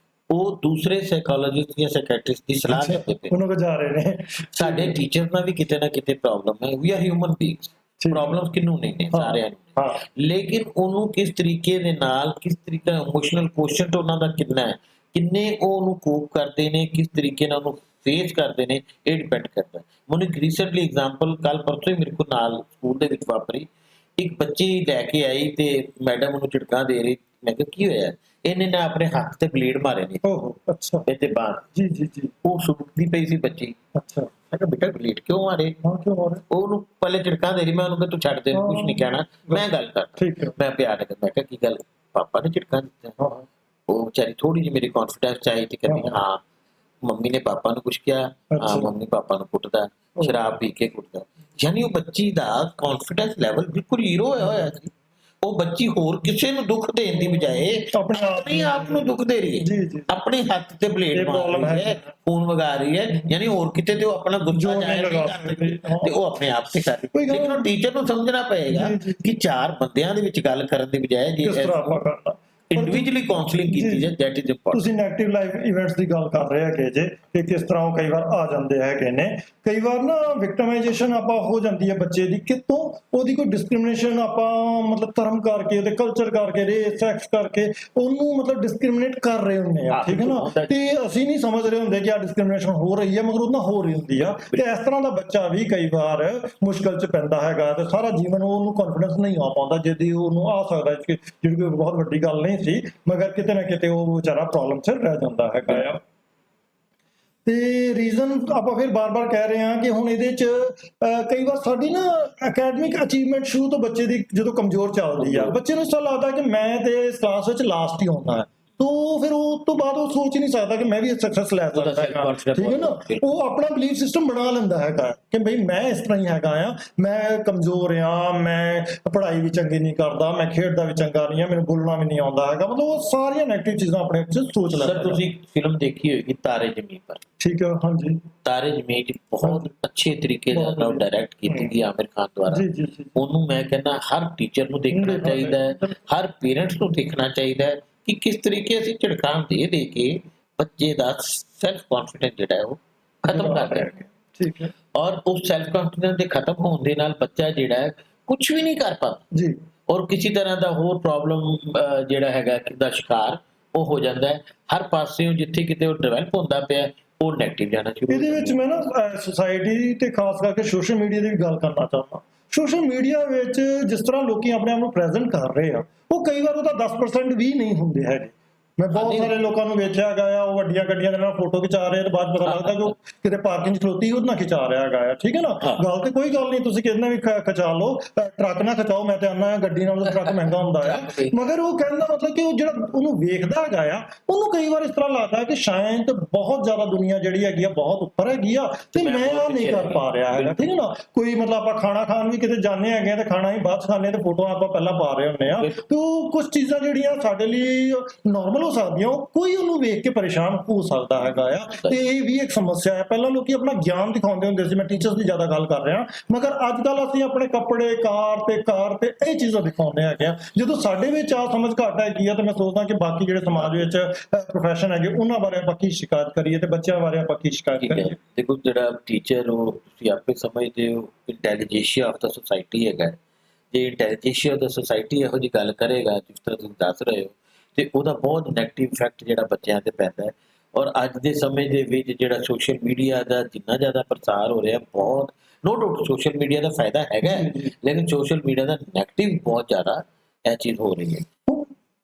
ਉਹ ਦੂਸਰੇ ਸਾਈਕੋਲੋਜਿਸਟ ਜਾਂ ਸਾਈਕੈਟ੍ਰਿਸਟ ਦੀ ਸਲਾਹ ਲੈਂਦੇ ਪਏ, ਉਹਨੂੰ ਵਜਾ ਰਹੇ ਨੇ। ਸਾਡੇ ਟੀਚਰ ਨਾਲ ਵੀ ਕਿਤੇ ਨਾ ਕਿਤੇ ਪ੍ਰੋਬਲਮ ਹੈ। We are human beings, problem ਕਿਹਨੂੰ ਨਹੀਂ ਨੇ, ਸਾਰਿਆਂ ਨੂੰ, ਲੇਕਿਨ ਉਹਨੂੰ ਕਿਸ ਤਰੀਕੇ ਦੇ ਨਾਲ, ਕਿਸ ਤਰੀਕੇ ਨਾਲ ਇਮੋਸ਼ਨਲ ਕੋਸ਼ੈਂਟ ਉਹਨਾਂ ਦਾ ਕਿੰਨਾ ਹੈ, ਕਿੰਨੇ ਉਹ ਉਹਨੂੰ ਕੋਪ ਕਰਦੇ ਨੇ, ਕਿਸ ਤਰੀਕੇ ਨਾਲ ਉਹਨੂੰ ਫੇਸ ਕਰਦੇ ਨੇ, ਇਹ ਡਿਪੈਂਡ ਕਰਦਾ। ਮੈਨੂੰ ਇੱਕ ਰੀਸੈਂਟਲੀ ਐਗਜ਼ਾਮਪਲ ਕੱਲ ਪਰਸੋਂ ਹੀ ਮੇਰੇ ਕੋਲ ਨਾਲ ਸਕੂਲ ਦੇ ਵਿੱਚ ਵਾਪਰੀ। ਇੱਕ ਬੱਚੀ ਲੈ ਕੇ ਆਈ ਤੇ ਮੈਡਮ ਉਹਨੂੰ ਝਿੜਕਾਂ ਦੇ ਰਹੀ। ਮੈਂ ਕਿਹਾ ਕੀ ਹੋਇਆ? ਇਹਨੇ ਨਾ ਆਪਣੇ ਹੱਥ ਤੇ ਬਲੇਡ ਮਾਰੇ ਨੇ। ਅੱਛਾ। ਤੇ ਬਾਹਰ ਜੀ ਉਹ ਸੁੱਕਦੀ ਪਈ ਸੀ ਬੱਚੀ। ਅੱਛਾ। ਮੈਂ ਕਿਹਾ ਬੇਟਾ ਬਲੇਡ ਕਿਉਂ ਮਾਰੇ? ਉਹਨੂੰ ਪਹਿਲੇ ਝਿੜਕਾਂ ਦੇ ਰਹੀ, ਮੈਂ ਉਹਨੂੰ ਕਿਹਾ ਤੂੰ ਛੱਡ ਦੇ, ਕੁਝ ਨਹੀਂ ਕਹਿਣਾ, ਮੈਂ ਗੱਲ ਕਰ। ਮੈਂ ਪਿਆਰ ਨਾਲ, ਮੈਂ ਕਿਹਾ ਕੀ ਗੱਲ, ਪਾਪਾ ਨੇ ਝਿੜਕਾਂ ਦਿੱਤਾ? ਉਹ ਵਿਚਾਰੀ ਥੋੜੀ ਜਿਹੀ ਮੇਰੀ ਕੌਨਫੀਡੈਂਸ ਆਈ ਤੇ ਕਹਿੰਦੀ ਹਾਂ ਮੰਮੀ ਨੇ ਪਾਪਾ ਨੂੰ ਕੁਛ ਕਿਹਾ, ਹਾਂ ਮੰਮੀ ਪਾਪਾ ਨੂੰ ਕੁੱਟਦਾ, ਸ਼ਰਾਬ ਪੀ ਕੇ ਕੁੱਟਦਾ। ਯਾਨੀ ਉਹ ਬੱਚੀ ਦਾ ਕੌਨਫੀਡੈਂਸ ਲੈਵਲ ਬਿਲਕੁਲ ਜ਼ੀਰੋ ਹੋਇਆ ਸੀ। ਉਹ ਬੱਚੀ ਹੋਰ ਕਿਸੇ ਨੂੰ ਦੁੱਖ ਦੇਣ ਦੀ ਬਜਾਏ ਆਪਣੇ ਆਪ ਨੂੰ ਦੁੱਖ ਦੇ ਰਹੀ ਹੈ, ਆਪਣੇ ਹੱਥ ਤੇ ਬਲੇਡ ਮਾਰ ਰਹੀ ਹੈ, ਖੂਨ ਵਗਾ ਰਹੀ ਹੈ। ਯਾਨੀ ਹੋਰ ਕਿਤੇ ਤੇ ਉਹ ਆਪਣਾ ਗੁੱਸਾ ਜ਼ਾਹਿਰ ਨਹੀਂ ਕਰ ਰਹੀ ਤੇ ਉਹ ਆਪਣੇ ਆਪ ਤੇ ਕਰ ਰਹੀ। ਲੇਕਿਨ ਉਹ ਟੀਚਰ ਨੂੰ ਸਮਝਣਾ ਪਏਗਾ ਕਿ ਚਾਰ ਬੰਦਿਆਂ ਦੇ ਵਿੱਚ ਗੱਲ ਕਰਨ ਦੀ ਬਜਾਏ ਜੇ ਇੰਡੀਵਿਜੂਅਲੀ ਕਾਉਂਸਲਿੰਗ ਕੀਤੀ ਜਾਏ, ਦੈਟ ਇਜ਼ ਇੰਪੋਰਟੈਂਟ। ਤੁਸੀਂ ਨੈਗੇਟਿਵ ਲਾਈਫ ਇਵੈਂਟਸ ਦੀ ਗੱਲ ਕਰ ਰਹੇ ਹੈਗੇ ਜੇ ਕਿ ਕਿਸ ਤਰ੍ਹਾਂ ਉਹ ਕਈ ਵਾਰ ਆ ਜਾਂਦੇ ਹੈਗੇ ਨੇ। ਕਈ ਵਾਰ ਨਾ ਵਿਕਟਮਾਈਜੇਸ਼ਨ ਆਪਾਂ ਹੋ ਜਾਂਦੀ ਹੈ ਬੱਚੇ ਦੀ, ਕਿਤੋਂ ਉਹਦੀ ਕੋਈ ਡਿਸਕ੍ਰਿਮੀਨੇਸ਼ਨ ਆਪਾਂ ਮਤਲਬ ਧਰਮ ਕਰਕੇ, ਉਹਦੇ ਕਲਚਰ ਕਰਕੇ, ਰੇਸ, ਸੈਕਸ ਕਰਕੇ ਉਹਨੂੰ ਮਤਲਬ ਡਿਸਕ੍ਰਿਮੀਨੇਟ ਕਰ ਰਹੇ ਹੁੰਦੇ ਆ, ਠੀਕ ਹੈ ਨਾ। ਤੇ ਅਸੀਂ ਨਹੀਂ ਸਮਝ ਰਹੇ ਹੁੰਦੇ ਕਿ ਆ ਡਿਸਕ੍ਰਿਮੀਨੇਸ਼ਨ ਹੋ ਰਹੀ ਹੈ, ਮਗਰ ਉਹਦੇ ਨਾਲ ਹੋ ਰਹੀ ਹੁੰਦੀ ਆ। ਤੇ ਇਸ ਤਰ੍ਹਾਂ ਦਾ ਬੱਚਾ ਵੀ ਕਈ ਵਾਰ ਮੁਸ਼ਕਲ 'ਚ ਪੈਂਦਾ ਹੈਗਾ ਤੇ ਸਾਰਾ ਜੀਵਨ ਉਹਨੂੰ ਕੌਨਫੀਡੈਂਸ ਨਹੀਂ ਆ ਪਾਉਂਦਾ, ਜਿਹਦੀ ਉਹਨੂੰ ਆ ਸਕਦਾ ਜਿਹੜੀ ਕੋਈ ਬਹੁਤ ਵੱਡੀ ਗੱਲ ਨਹੀਂ ਸੀ, ਮਗਰ ਕਿਤੇ ਨਾ ਕਿਤੇ ਉਹ ਵਿਚਾਰਾ ਪ੍ਰੋਬਲਮ 'ਚ ਰਹਿ ਜਾਂਦਾ ਹੈਗਾ ਆ। ਤੇ ਰੀਜ਼ਨ ਆਪਾਂ ਫਿਰ ਬਾਰ-ਬਾਰ ਕਹਿ ਰਹੇ ਹਾਂ ਕਿ ਹੁਣ ਇਹਦੇ 'ਚ ਕਈ ਵਾਰ ਸਾਡੀ ਨਾ ਅਕੈਡਮਿਕ ਅਚੀਵਮੈਂਟ ਸ਼ੁਰੂ ਤੋਂ ਬੱਚੇ ਦੀ ਜਦੋਂ ਕਮਜ਼ੋਰ ਚੱਲਦੀ ਆ, ਬੱਚੇ ਨੂੰ ਇਸ ਤਰ੍ਹਾਂ ਲੱਗਦਾ ਕਿ ਮੈਂ ਤੇ ਇਸ ਕਲਾਸ ਵਿੱਚ ਲਾਸਟ ਹੀ ਆਉਣਾ ਹੈ, तो फिर ਉਸ ਤੋਂ ਬਾਅਦ ਉਹ ਸੋਚ ਹੀ ਨਹੀਂ ਸਕਦਾ ਕਿ ਮੈਂ ਵੀ ਸਕਸੈਸ ਲੈ ਉਹਦਾ ਸਕਦਾ ਹੈਗਾ, self-confidence ਠੀਕ ਹੈ ਨਾ। ਬਿਲਕੁਲ। ਉਹ ਆਪਣਾ ਬਲੀਫ ਸਿਸਟਮ ਬਣਾ ਲੈਂਦਾ ਹੈਗਾ ਕਿ ਬਈ ਮੈਂ ਇਸ ਤਰ੍ਹਾਂ ਹੀ ਹੈਗਾ ਆ, ਮੈਂ ਕਮਜ਼ੋਰ ਆ, ਮੈਂ ਪੜ੍ਹਾਈ ਵੀ ਚੰਗੀ ਨਹੀਂ ਕਰਦਾ, ਮੈਂ ਖੇਡਦਾ ਵੀ ਚੰਗਾ ਨਹੀਂ ਆ, ਮੈਨੂੰ ਬੋਲਣਾ ਵੀ ਨਹੀਂ ਆਉਂਦਾ ਹੈਗਾ, ਮਤਲਬ ਉਹ ਸਾਰੀਆਂ ਨੈਗੇਟਿਵ ਚੀਜ਼ਾਂ ਆਪਣੇ ਵਿੱਚ ਸੋਚ ਲੈਂਦਾ ਸਰ ਹੈਗਾ। ਤੁਸੀਂ ਫਿਲਮ ਦੇਖੀ ਹੋਏਗੀ ਤਾਰੇ ਜ਼ਮੀਨ ਪਰ। ਠੀਕ ਹੈ, ਹਾਂਜੀ ਤਾਰੇ ਜ਼ਮੀਨ 'ਚ ਬਹੁਤ ਅੱਛੇ ਤਰੀਕੇ ਦੇ ਬਹੁਤ ਨਾਲ ਵਧੀਆ। ਡਾਇਰੈਕਟ ਕੀਤੀ ਗਈ ਆਮਿਰ ਖਾਨ ਦੁਆਰਾ। ਜੀ ਜੀ ਜੀ ਉਹਨੂੰ ਮੈਂ ਕਹਿੰਦਾ ਹਰ ਟੀਚਰ ਨੂੰ ਦੇਖਣਾ ਦੇਖਣਾ ਚਾਹੀਦਾ ਹੈ, ਚਾਹੀਦਾ। ਹਰ ਪੇਰੈਂਟਸ ਨੂੰ ਦੇਖਣਾ ਚਾਹੀਦਾ ਹੈ ਕਿ ਕਿਸ ਤਰੀਕੇ ਅਸੀਂ ਝਿੜਕਾਂ ਦੇ ਕੇ ਬੱਚੇ ਦਾ ਸੈਲਫ ਕੌਨਫੀਡੈਂਸ ਜਿਹੜਾ ਹੈ ਉਹ ਖਤਮ ਕਰ ਰਹੇ ਹਾਂ। ਠੀਕ ਹੈ ਔਰ ਉਸ ਸੈਲਫ ਕੌਨਫੀਡੈਂਸ ਦੇ ਖਤਮ ਹੋਣ ਦੇ ਨਾਲ ਬੱਚਾ ਜਿਹੜਾ ਹੈ ਕੁਝ ਵੀ ਨਹੀਂ ਕਰ ਪਾਉਂਦਾ ਜੀ ਔਰ ਕਿਸੇ ਤਰ੍ਹਾਂ ਦਾ ਹੋਰ ਪ੍ਰੋਬਲਮ ਜਿਹੜਾ ਹੈਗਾ ਦਾ ਸ਼ਿਕਾਰ ਉਹ ਹੋ ਜਾਂਦਾ ਹੈ। ਹਰ ਪਾਸਿਓਂ ਜਿੱਥੇ ਕਿਤੇ ਉਹ ਡਿਵੈਲਪ ਹੁੰਦਾ ਪਿਆ ਉਹ ਨੈਗੇਟਿਵ ਜਾਣਾ ਸ਼ੁਰੂ ਹੋ ਇਹਦੇ ਵਿੱਚ ਜਾਂਦਾ। ਮੈਂ ਨਾ ਸੁਸਾਇਟੀ ਤੇ ਖਾਸ ਕਰਕੇ ਸੋਸ਼ਲ ਮੀਡੀਆ ਦੀ ਵੀ ਗੱਲ ਕਰਨਾ ਚਾਹੁੰਦਾ। ਸੋਸ਼ਲ ਮੀਡੀਆ ਵਿੱਚ ਜਿਸ ਤਰ੍ਹਾਂ ਲੋਕੀ ਆਪਣੇ ਆਪ ਨੂੰ ਪ੍ਰੈਜ਼ੈਂਟ ਕਰ ਰਹੇ ਆ, ਉਹ ਕਈ ਵਾਰ ਉਹਦਾ 10% ਵੀ ਨਹੀਂ ਹੁੰਦੇ ਹੈਗੇ। ਮੈਂ ਬਹੁਤ ਹਾਂਜੀ। ਸਾਰੇ ਲੋਕਾਂ ਨੂੰ ਵੇਖਿਆ ਗਿਆ, ਉਹ ਵੱਡੀਆਂ ਗੱਡੀਆਂ ਦੇ ਨਾਲ ਫੋਟੋ ਖਿਚਾ ਰਹੇ ਤੇ ਬਾਅਦ ਪਤਾ ਲੱਗਦਾ ਕਿ ਉਹ ਕਿਤੇ ਪਾਰਕਿੰਗ 'ਚ ਖਲੋਤੀ ਉਹਦੇ ਨਾਲ ਖਿਚਾ ਰਿਹਾ ਹੈਗਾ, ਠੀਕ ਹੈ ਨਾ। ਹਾਂ। ਗੱਲ ਤੇ ਕੋਈ ਗੱਲ ਨਹੀਂ, ਤੁਸੀਂ ਕਿਹਦੇ ਵੀ ਖਿਚਾ ਲਓ, ਟਰੱਕ ਨਾਲ ਖਿਚਾਓ, ਮੈਂ ਤੇ ਆਨਾ ਗੱਡੀ ਨਾਲੋਂ ਟਰੱਕ ਮਹਿੰਗਾ ਹੁੰਦਾ ਆ। ਮਗਰ ਉਹ ਕਹਿੰਦਾ ਮਤਲਬ ਕਿ ਉਹ ਜਿਹੜਾ ਉਹਨੂੰ ਵੇਖਦਾ ਹੈਗਾ ਆ, ਉਹਨੂੰ ਕਈ ਵਾਰ ਇਸ ਤਰ੍ਹਾਂ ਲੱਗਦਾ ਕਿ ਸ਼ਾਇਦ ਬਹੁਤ ਜ਼ਿਆਦਾ ਦੁਨੀਆ ਜਿਹੜੀ ਹੈਗੀ ਆ ਬਹੁਤ ਉੱਪਰ ਹੈਗੀ ਆ ਤੇ ਮੈਂ ਮੈਂ ਆ ਬਹੁਤ ਨਹੀਂ ਪਿੱਛੇ ਕਰ ਪਾ ਰਿਹਾ ਹੈਗਾ, ਠੀਕ ਹੈ ਨਾ। ਕੋਈ ਮਤਲਬ ਆਪਾਂ ਖਾਣਾ ਖਾਣ ਵੀ ਕਿਤੇ ਜਾਂਦੇ ਹੈਗੇ ਆ ਤੇ ਖਾਣਾ ਹੀ ਬਾਅਦ 'ਚ ਖਾਂਦੇ ਤੇ ਫੋਟੋਆਂ ਆਪਾਂ ਪਹਿਲਾਂ ਪਾ ਰਹੇ ਹੁੰਦੇ ਆ। ਤੇ ਉਹ ਕੁਝ ਚੀਜ਼ਾਂ ਜਿਹੜੀਆਂ ਸਾਡੇ ਲਈ ਨਾਰਮਲ ਹੋ ਸਕਦੀਆਂ, ਕੋਈ ਉਹਨੂੰ ਵੇਖ ਕੇ ਪਰੇਸ਼ਾਨ ਹੋ ਸਕਦਾ ਹੈਗਾ ਆ। ਤੇ ਇਹ ਵੀ ਇੱਕ ਸਮੱਸਿਆ ਹੈ। ਪਹਿਲਾਂ ਲੋਕੀ ਆਪਣਾ ਗਿਆਨ ਦਿਖਾਉਂਦੇ ਹੁੰਦੇ ਸੀ, ਮੈਂ ਟੀਚਰਸ ਦੀ ਜ਼ਿਆਦਾ ਗੱਲ ਕਰ ਰਿਹਾ, ਮਗਰ ਅੱਜ ਕੱਲ ਅਸੀਂ ਆਪਣੇ ਕੱਪੜੇ ਕਾਰ ਤੇ ਇਹ ਚੀਜ਼ਾਂ ਦਿਖਾਉਂਦੇ ਹੈਗੇ ਆ। ਜਦੋਂ ਸਾਡੇ ਵਿੱਚ ਆ ਸਮਝ ਘੱਟ ਹੈਗੀ ਆ ਤੇ ਮੈਂ ਸੋਚਦਾ ਕਿ ਬਾਕੀ ਜਿਹੜੇ ਸਮਾਜ ਵਿੱਚ ਪ੍ਰੋਫੈਸ਼ਨ ਹੈਗੇ ਉਹਨਾਂ ਬਾਰੇ ਆਪਾਂ ਕੀ ਸ਼ਿਕਾਇਤ ਕਰੀਏ ਤੇ ਬੱਚਿਆਂ ਬਾਰੇ ਆਪਾਂ ਕੀ ਸ਼ਿਕਾਇਤ ਠੀਕ ਹੈ। ਕਰੀਏ। ਦੇਖੋ ਜਿਹੜਾ ਟੀਚਰ ਉਹ ਤੁਸੀਂ ਆਪੇ ਸਮਝਦੇ ਹੋ ਇੰਟੈਲੀਜੈਂਸ਼ੀਆ ਆਫ ਦਾ ਸੋਸਾਇਟੀ ਹੈਗਾ। ਜੇ ਇੰਟੈਲੀਜੈਂਸ਼ੀਆ ਆਫ ਦਾ ਸੋਸਾਇਟੀ ਇਹੋ ਜਿਹੀ ਗੱਲ ਕਰੇਗਾ ਜਿਸ ਤਰ੍ਹਾਂ ਤੁਸੀਂ ਦੱਸ ਰਹੇ ਹੋ ਤੇ ਉਹਦਾ ਬਹੁਤ ਨੈਗੇਟਿਵ ਇਫੈਕਟ ਜਿਹੜਾ ਬੱਚਿਆਂ ਤੇ ਪੈਂਦਾ ਹੈ। ਔਰ ਅੱਜ ਦੇ ਸਮੇਂ ਦੇ ਵਿੱਚ ਜਿਹੜਾ ਸੋਸ਼ਲ ਮੀਡੀਆ ਦਾ ਜਿੰਨਾ ਜ਼ਿਆਦਾ ਪ੍ਰਸਾਰ ਹੋ ਰਿਹਾ ਬਹੁਤ ਨੋ ਡਾਊਟ ਸੋਸ਼ਲ ਮੀਡੀਆ ਦਾ ਫਾਇਦਾ ਹੈਗਾ ਹੈ, ਲੇਕਿਨ ਸੋਸ਼ਲ ਮੀਡੀਆ ਦਾ ਨੈਗੇਟਿਵ ਬਹੁਤ ਜ਼ਿਆਦਾ ਇਹ ਚੀਜ਼ ਹੋ ਰਹੀ ਹੈ।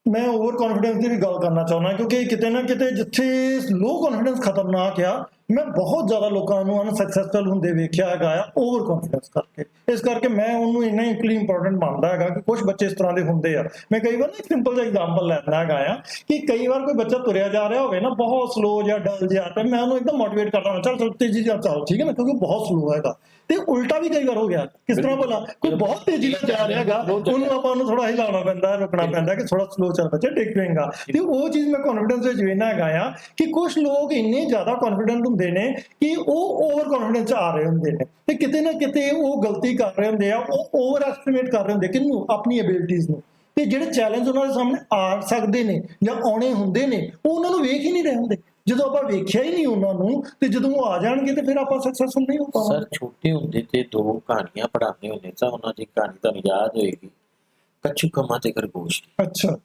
ਮੈਂ ਓਵਰ ਕੌਨਫੀਡੈਂਸ ਦੀ ਵੀ ਗੱਲ ਕਰਨਾ ਚਾਹੁੰਦਾ ਕਿਉਂਕਿ ਕਿਤੇ ਨਾ ਕਿਤੇ ਜਿੱਥੇ ਲੋ ਕੌਨਫੀਡੈਂਸ ਖਤਰਨਾਕ ਆ, ਮੈਂ ਬਹੁਤ ਜ਼ਿਆਦਾ ਲੋਕਾਂ ਨੂੰ ਅਨਸਕਸੈਸਫੁਲ ਹੁੰਦੇ ਵੇਖਿਆ ਹੈਗਾ ਆ ਓਵਰ ਕੌਨਫੀਡੈਂਸ ਕਰਕੇ। ਇਸ ਕਰਕੇ ਮੈਂ ਉਹਨੂੰ ਇੰਨਾ ਇਕਲੀ ਇੰਪੋਰਟੈਂਟ ਮੰਨਦਾ ਹੈਗਾ ਕਿ ਕੁਝ ਬੱਚੇ ਇਸ ਤਰ੍ਹਾਂ ਦੇ ਹੁੰਦੇ ਆ। ਮੈਂ ਕਈ ਵਾਰ ਨਾ ਇੱਕ ਸਿੰਪਲ ਜਿਹਾ ਐਗਜ਼ਾਮਪਲ ਲੈਂਦਾ ਹੈਗਾ ਆ ਕਿ ਕਈ ਵਾਰ ਕੋਈ ਬੱਚਾ ਤੁਰਿਆ ਜਾ ਰਿਹਾ ਹੋਵੇ ਨਾ ਬਹੁਤ ਸਲੋ ਜਾਂ ਡਲ ਜਿਹਾ, ਤੇ ਮੈਂ ਉਹਨੂੰ ਇੱਕਦਮ ਮੋਟੀਵੇਟ ਕਰਦਾ ਚੱਲ ਤੇਜ਼ੀ ਨਾਲ ਚੱਲ, ਠੀਕ ਹੈ ਨਾ, ਕਿਉਂਕਿ ਬਹੁਤ ਸਲੋ ਹੈਗਾ। ਤੇ ਉਲਟਾ ਵੀ ਕਈ ਵਾਰ ਹੋ ਗਿਆ, ਕਿਸ ਤਰ੍ਹਾਂ ਭਲਾ ਕੋਈ ਬਹੁਤ ਤੇਜ਼ੀ ਨਾਲ ਜਾ ਰਿਹਾ ਹੈਗਾ, ਉਹਨੂੰ ਆਪਾਂ ਉਹਨੂੰ ਥੋੜਾ ਹਿਲਾਉਣਾ ਪੈਂਦਾ, ਰੁਕਣਾ ਪੈਂਦਾ ਕਿ ਥੋੜਾ ਸਲੋ ਚੱਲ ਬੱਚਾ, ਡਿੱਗ ਪਏਗਾ। ਤੇ ਉਹ ਚੀਜ਼ ਮੈਂ ਕੌਨਫੀਡੈਂਸ ਵਿੱਚ ਵੇਖਣਾ ਹੈਗਾ ਆ ਕਿ ਕੁਝ ਲੋਕ ਇੰਨੇ ਜ਼ਿਆਦਾ ਕੌਨਫੀਡੈਂਟ ਹੁੰਦੇ ਨੇ ਕਿ ਉਹ ਓਵਰ ਕੌਨਫੀਡੈਂਸ 'ਚ ਆ ਰਹੇ ਹੁੰਦੇ ਨੇ ਤੇ ਕਿਤੇ ਨਾ ਕਿਤੇ ਉਹ ਗਲਤੀ ਕਰ ਰਹੇ ਹੁੰਦੇ ਆ, ਉਹ ਓਵਰ ਐਸਟੀਮੇਟ ਕਰ ਰਹੇ ਹੁੰਦੇ ਕਿਹਨੂੰ, ਆਪਣੀ ਐਬਿਲਿਟੀਜ਼ ਨੂੰ। ਤੇ ਜਿਹੜੇ ਚੈਲੰਜ ਉਹਨਾਂ ਦੇ ਸਾਹਮਣੇ ਆ ਸਕਦੇ ਨੇ ਜਾਂ ਆਉਣੇ ਹੁੰਦੇ ਨੇ, ਉਹ ਉਹਨਾਂ ਨੂੰ ਵੇਖ ਹੀ ਨਹੀਂ ਰਹੇ ਹੁੰਦੇ। ਜਦੋਂ ਆਪਾਂ ਵੇਖਿਆ ਹੀ ਨਹੀਂ ਉਹਨਾਂ ਨੂੰ ਤੇ ਜਦੋਂ ਉਹ ਆ ਜਾਣਗੇ ਤੇ ਫਿਰ ਆਪਾਂ ਸਕਸੈਸਫੁਲ ਨਹੀਂ ਹੋ ਪਾਵਾਂਗੇ। ਸਰ ਛੋਟੇ ਹੁੰਦੇ ਤੇ ਦੋ ਕਹਾਣੀਆਂ ਪੜ੍ਹਾਉਂਦੇ ਹੁੰਦੇ ਸਾਂ, ਉਹਨਾਂ ਦੀ ਕਹਾਣੀ ਤੁਹਾਨੂੰ ਯਾਦ ਹੋਏਗੀ, ਕੱਛੂ ਕੰਮਾਂ ਤੇ ਖਰਗੋਸ਼। ਅੱਛਾ।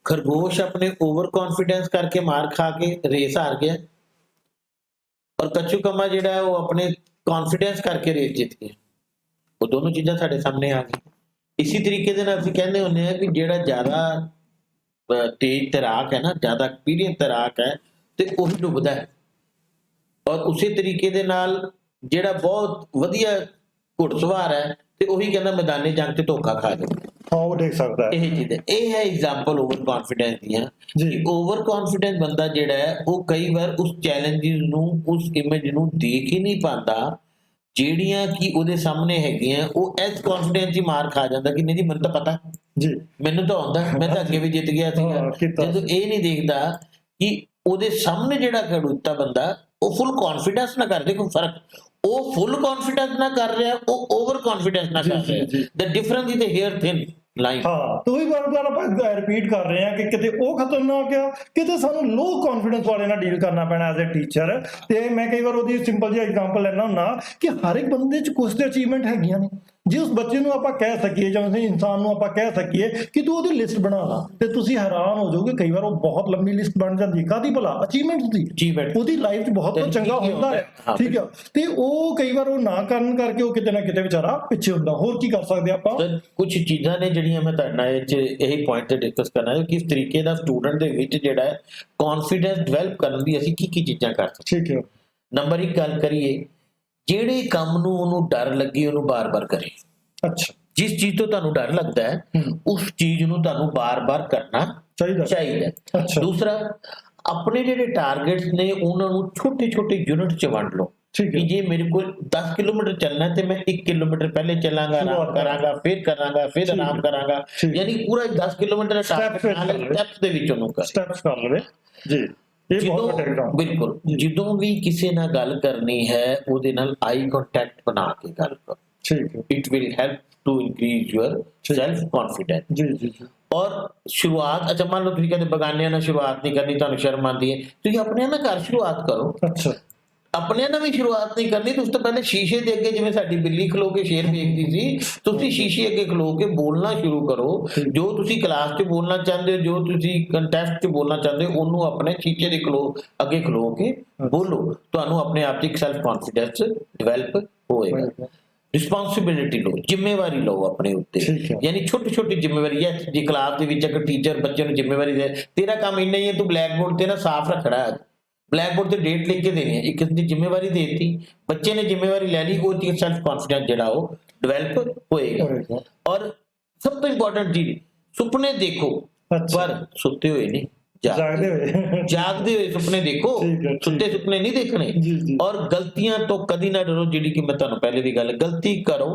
ਖਰਗੋਸ਼ ਆਪਣੇ ਓਵਰ ਕੌਨਫੀਡੈਂਸ ਕਰਕੇ ਮਾਰ ਖਾ ਕੇ ਰੇਸ ਹਾਰ ਗਿਆ ਔਰ ਕੱਛੂ ਕੰਮਾ ਜਿਹੜਾ ਹੈ ਉਹ ਆਪਣੇ ਕੌਨਫੀਡੈਂਸ ਕਰਕੇ ਰੇਸ ਜਿੱਤ ਗਿਆ। ਉਹ ਦੋਨੋਂ ਚੀਜ਼ਾਂ ਸਾਡੇ ਸਾਹਮਣੇ ਆ ਗਈਆਂ। ਇਸੇ ਤਰੀਕੇ ਦੇ ਨਾਲ ਅਸੀਂ ਕਹਿੰਦੇ ਹੁੰਦੇ ਹਾਂ ਕਿ ਜਿਹੜਾ ਜ਼ਿਆਦਾ ਤੇਜ਼ ਤੈਰਾਕ ਹੈ ਨਾ, ਜ਼ਿਆਦਾ ਐਕਸਪੀਰੀਅੰਸ ਤੈਰਾਕ ਹੈ ਤੇ ਉਹੀ ਡੁੱਬਦਾ ਹੈ। ਔਰ ਉਸੇ ਤਰੀਕੇ ਦੇ ਨਾਲ ਜਿਹੜਾ ਬਹੁਤ ਵਧੀਆ ਘੁੜਸਵਾਰ ਹੈ ਤੇ ਉਹੀ ਕਹਿੰਦਾ ਮੈਦਾਨੀ ਜੰਗ ਤੇ ਧੋਖਾ ਖਾ ਜਾਂਦਾ। ਹਾਂ, ਉਹ ਦੇਖ ਸਕਦਾ ਹੈ। ਇਹ ਚੀਜ਼ ਹੈ, ਇਹ ਹੈ ਐਗਜ਼ਾਮਪਲ ਓਵਰ ਕੌਨਫੀਡੈਂਸ ਦੀਆਂ। ਜੀ। ਓਵਰ ਕੌਨਫੀਡੈਂਸ ਬੰਦਾ ਜਿਹੜਾ ਹੈ ਉਹ ਕਈ ਵਾਰ ਉਸ ਚੈਲੰਜਸ ਨੂੰ, ਉਸ ਇਮੇਜ ਨੂੰ ਦੇਖ ਹੀ ਨਹੀਂ ਪਾਉਂਦਾ ਜਿਹੜੀਆਂ ਕਿ ਉਹਦੇ ਸਾਹਮਣੇ ਹੈਗੀਆਂ। ਉਹ ਇਸ ਕੌਨਫੀਡੈਂਸ ਹੀ ਮਾਰ ਖਾ ਜਾਂਦਾ ਕਿ ਨਹੀਂ ਜੀ ਮੈਨੂੰ ਤਾਂ ਪਤਾ, ਜੀ ਮੈਨੂੰ ਤਾਂ ਆਉਂਦਾ, ਮੈਂ ਤਾਂ ਅੱਗੇ ਵੀ ਜਿੱਤ ਗਿਆ ਸੀਗਾ। ਜਦੋਂ ਇਹ ਨਹੀਂ ਦੇਖਦਾ ਕਿ ਉਹਦੇ ਸਾਹਮਣੇ ਜਿਹੜਾ ਖੜੂਤਾ ਬੰਦਾ ਉਹ ਫੁੱਲ ਕੌਨਫੀਡੈਂਸ ਨਾ ਕਰਦੇ, ਕੋਈ ਫਰਕ, ਉਹ ਫੁੱਲ ਕੌਨਫੀਡੈਂਸ ਨਾ ਕਰ ਰਿਹਾ, ਉਹ ਓਵਰ ਕੌਨਫੀਡੈਂਸ ਨਾ ਕਰ ਰਿਹਾ। The difference is here thin line. ਹਾਂ, ਤੋਂ ਹੀ ਵਾਰ-ਵਾਰ ਆਪਾਂ ਰਿਪੀਟ ਕਰ ਰਹੇ ਹਾਂ ਕਿ ਕਿਤੇ ਉਹ ਖਤਰਨਾਕ ਆ, ਕਿਤੇ ਸਾਨੂੰ ਲੋ ਕੌਨਫੀਡੈਂਸ ਵਾਲੇ ਨਾਲ ਡੀਲ ਕਰਨਾ ਪੈਣਾ ਐਜ਼ ਅ ਟੀਚਰ। ਤੇ ਮੈਂ ਕਈ ਵਾਰ ਉਹਦੀ ਸਿੰਪਲ ਜਿਹੀ ਐਗਜ਼ਾਮਪਲ ਲੈਣਾ ਹੁੰਦਾ ਕਿ ਹਰ ਇੱਕ ਬੰਦੇ 'ਚ ਕੁਝ ਤੇ ਅਚੀਵਮੈਂਟ ਹੈਗੀਆਂ ਨੇ। ਜੇ ਉਸ ਬੱਚੇ ਨੂੰ ਆਪਾਂ ਕਹਿ ਸਕੀਏ ਜਾਂ ਉਸ ਇਨਸਾਨ ਨੂੰ ਆਪਾਂ ਕਹਿ ਸਕੀਏ ਕਿ ਤੂੰ ਉਹਦੀ ਲਿਸਟ ਬਣਾ ਲਾ, ਤੇ ਤੁਸੀਂ ਹੈਰਾਨ ਹੋ ਜਾਓਗੇ ਕਈ ਵਾਰ ਉਹ ਬਹੁਤ ਲੰਬੀ ਲਿਸਟ ਬਣ ਜਾਂਦੀ। ਕਾਹਦੀ ਭਲਾ? ਅਚੀਵਮੈਂਟਸ ਦੀ। ਉਹਦੀ ਲਾਈਫ 'ਚ ਬਹੁਤ ਕੁਝ ਚੰਗਾ ਹੁੰਦਾ ਹੈ, ਠੀਕ ਆ। ਤੇ ਉਹ ਕਈ ਵਾਰ ਉਹ ਨਾ ਕਰਨ ਕਰਕੇ ਉਹ ਕਿਤੇ ਨਾ ਕਿਤੇ ਵਿਚਾਰਾ ਪਿੱਛੇ ਹੁੰਦਾ। ਹੋਰ ਕੀ ਕਰ ਸਕਦੇ ਆਪਾਂ? ਕੁਝ ਚੀਜ਼ਾਂ ਨੇ ਜਿਹੜੀਆਂ ਮੈਂ ਤੁਹਾਡੇ ਨਾਲ ਇਹੀ ਪੁਆਇੰਟ ਤੇ ਡਿਸਕਸ ਕਰਨਾ ਹੈ ਕਿ ਕਿਸ ਤਰੀਕੇ ਦਾ ਸਟੂਡੈਂਟ ਦੇ ਵਿੱਚ ਜਿਹੜਾ ਹੈ ਕੌਨਫੀਡੈਂਸ ਡਿਵੈਲਪ ਕਰਨ ਦੀ ਅਸੀਂ ਕੀ ਚੀਜ਼ਾਂ ਕਰ ਸਕਦੇ। ਠੀਕ ਹੈ। ਨੰਬਰ 1 ਗੱਲ ਕਰੀਏ, ਜਿਹੜੇ ਕੰਮ ਨੂੰ ਉਹਨੂੰ ਡਰ ਲੱਗੇ ਉਹਨੂੰ ਬਾਰ-ਬਾਰ ਕਰੇ। ਅੱਛਾ। ਜਿਸ ਚੀਜ਼ ਤੋਂ ਤੁਹਾਨੂੰ ਡਰ ਲੱਗਦਾ ਹੈ ਉਸ ਚੀਜ਼ ਨੂੰ ਤੁਹਾਨੂੰ ਬਾਰ-ਬਾਰ ਕਰਨਾ ਚਾਹੀਦਾ ਚਾਹੀਦਾ। ਅੱਛਾ ਦੂਸਰਾ, ਆਪਣੇ ਜਿਹੜੇ ਟਾਰਗੇਟਸ ਨੇ ਉਹਨਾਂ ਨੂੰ ਛੋਟੇ-ਛੋਟੇ ਯੂਨਿਟ 'ਚ ਵੰਡ ਲਓ ਠੀਕ ਕਿ ਹੈ ਜੇ ਮੇਰੇ ਕੋਲ 10 ਕਿਲੋਮੀਟਰ ਚੱਲਣਾ ਹੈ ਤੇ ਮੈਂ 1 ਕਿਲੋਮੀਟਰ ਪਹਿਲੇ ਚੱਲਾਂਗਾ, ਆਰਾਮ ਕਰਾਂਗਾ, ਫਿਰ ਕਰਾਂਗਾ, ਫਿਰ ਠੀਕ ਆਰਾਮ ਹੈ, ਕਰਾਂਗਾ, ਠੀਕ ਹੈ। ਯਾਨੀ ਪੂਰਾ 10 ਕਿਲੋਮੀਟਰ ਦਾ Step ਟਾਰਗੇਟ ਨਾਲ ਫਿਰ ਸਟੈਪਸ ਦੇ ਵਿੱਚ ਉਹਨੂੰ ਕਰ। ਸਟੈਪਸ ਕਰ ਲਵੇ ਜੀ। ਇਹ ਬਹੁਤ ਵੱਡਾ ਐਗਜ਼ਾਮਪਲ। ਬਿਲਕੁਲ, ਜਦੋਂ ਵੀ ਕਿਸੇ ਨਾਲ ਗੱਲ ਕਰਨੀ ਹੈ ਉਹਦੇ ਨਾਲ ਆਈ ਕੰਟੈਕਟ ਬਣਾ ਕੇ ਗੱਲ ਕਰੋ। ਠੀਕ ਹੈ it will help to increase your self confidence. ਜੀ ਜੀ ਜੀ ਔਰ ਸ਼ੁਰੂਆਤ, ਅੱਛਾ ਮੰਨ ਲਓ ਤੁਸੀਂ ਕਹਿੰਦੇ ਬਗਾਨਿਆਂ ਨਾਲ ਸ਼ੁਰੂਆਤ ਨਹੀਂ ਕਰਨੀ, ਤੁਹਾਨੂੰ ਸ਼ਰਮ ਆਉਂਦੀ ਹੈ, ਤੁਸੀਂ ਆਪਣੇ ਨਾਲ ਘਰ ਸ਼ੁਰੂਆਤ ਕਰੋ। ਅੱਛਾ ਆਪਣੇ ਨਾਲ ਵੀ ਸ਼ੁਰੂਆਤ ਨਹੀਂ ਕਰਨੀ ਤਾਂ ਉਸ ਤੋਂ ਪਹਿਲੇ ਸ਼ੀਸ਼ੇ ਦੇ ਅੱਗੇ, ਜਿਵੇਂ ਸਾਡੀ ਬਿੱਲੀ ਖਲੋ ਕੇ ਸ਼ੇਰ ਵੇਖਦੀ ਸੀ, ਤੁਸੀਂ ਸ਼ੀਸ਼ੇ ਅੱਗੇ ਖਲੋ ਕੇ ਬੋਲਣਾ ਸ਼ੁਰੂ ਕਰੋ। ਜੋ ਤੁਸੀਂ ਕਲਾਸ 'ਚ ਬੋਲਣਾ ਚਾਹੁੰਦੇ ਹੋ, ਜੋ ਤੁਸੀਂ ਕੰਟੈਸਟ 'ਚ ਬੋਲਣਾ ਚਾਹੁੰਦੇ ਹੋ, ਉਹਨੂੰ ਆਪਣੇ ਸ਼ੀਸ਼ੇ ਦੇ ਅੱਗੇ ਖਲੋ ਕੇ ਬੋਲੋ। ਤੁਹਾਨੂੰ ਆਪਣੇ ਆਪ 'ਚ ਇੱਕ ਸੈਲਫ ਕੌਨਫੀਡੈਂਸ ਡਿਵੈਲਪ ਹੋਏਗਾ। ਰਿਸਪੌਂਸਿਬਿਲਿਟੀ ਲਓ, ਜ਼ਿੰਮੇਵਾਰੀ ਲਓ ਆਪਣੇ ਉੱਤੇ, ਠੀਕ ਹੈ। ਯਾਨੀ ਛੋਟੀ ਛੋਟੀ ਜ਼ਿੰਮੇਵਾਰੀ ਹੈ। ਜੇ ਕਲਾਸ ਦੇ ਵਿੱਚ ਅਗਰ ਟੀਚਰ ਬੱਚੇ ਨੂੰ ਜ਼ਿੰਮੇਵਾਰੀ ਦੇ, ਤੇਰਾ ਕੰਮ ਇੰਨਾ ਹੀ ਹੈ, ਤੂੰ ਬਲੈਕ ਬੋਰਡ ਤੇ ਨਾ ਸਾਫ਼ ਰੱਖਣਾ ਹੈ, ਬਲੈਕ ਬੋਰਡ ਤੇ ਡੇਟ ਲਿਖ ਕੇ ਦੇਣੀ ਹੈ, ਇੱਕ ਦੀ ਜ਼ਿੰਮੇਵਾਰੀ ਦੇਤੀ, ਬੱਚੇ ਨੇ ਜ਼ਿੰਮੇਵਾਰੀ ਲੈ ਲਈ, ਉਹ ਚੀਜ਼ ਸੈਲਫ ਕੌਨਫੀਡੈਂਸ ਜਿਹੜਾ ਉਹ ਡਿਵੈਲਪ ਹੋਏਗਾ। ਔਰ ਸਭ ਤੋਂ ਇੰਪੋਰਟੈਂਟ ਚੀਜ਼, ਸੁਪਨੇ ਦੇਖੋ ਅੱਛਾ। ਪਰ ਸੁੱਤੇ ਹੋਏ ਨਹੀਂ, ਜਾਗਦੇ ਹੋਏ ਜਾਗਦੇ ਹੋਏ ਸੁਪਨੇ ਦੇਖੋ, ਠੀਕ ਹੈ, ਠੀਕ। ਸੁੱਤੇ ਸੁਪਨੇ ਨਹੀਂ ਦੇਖਣੇ। ਜੀ ਜੀ ਔਰ ਗਲਤੀਆਂ ਤੋਂ ਕਦੀ ਨਾ ਡਰੋ, ਜਿਹੜੀ ਕਿ ਮੈਂ ਤੁਹਾਨੂੰ ਪਹਿਲੇ ਵੀ ਗੱਲ, ਗਲਤੀ ਕਰੋ,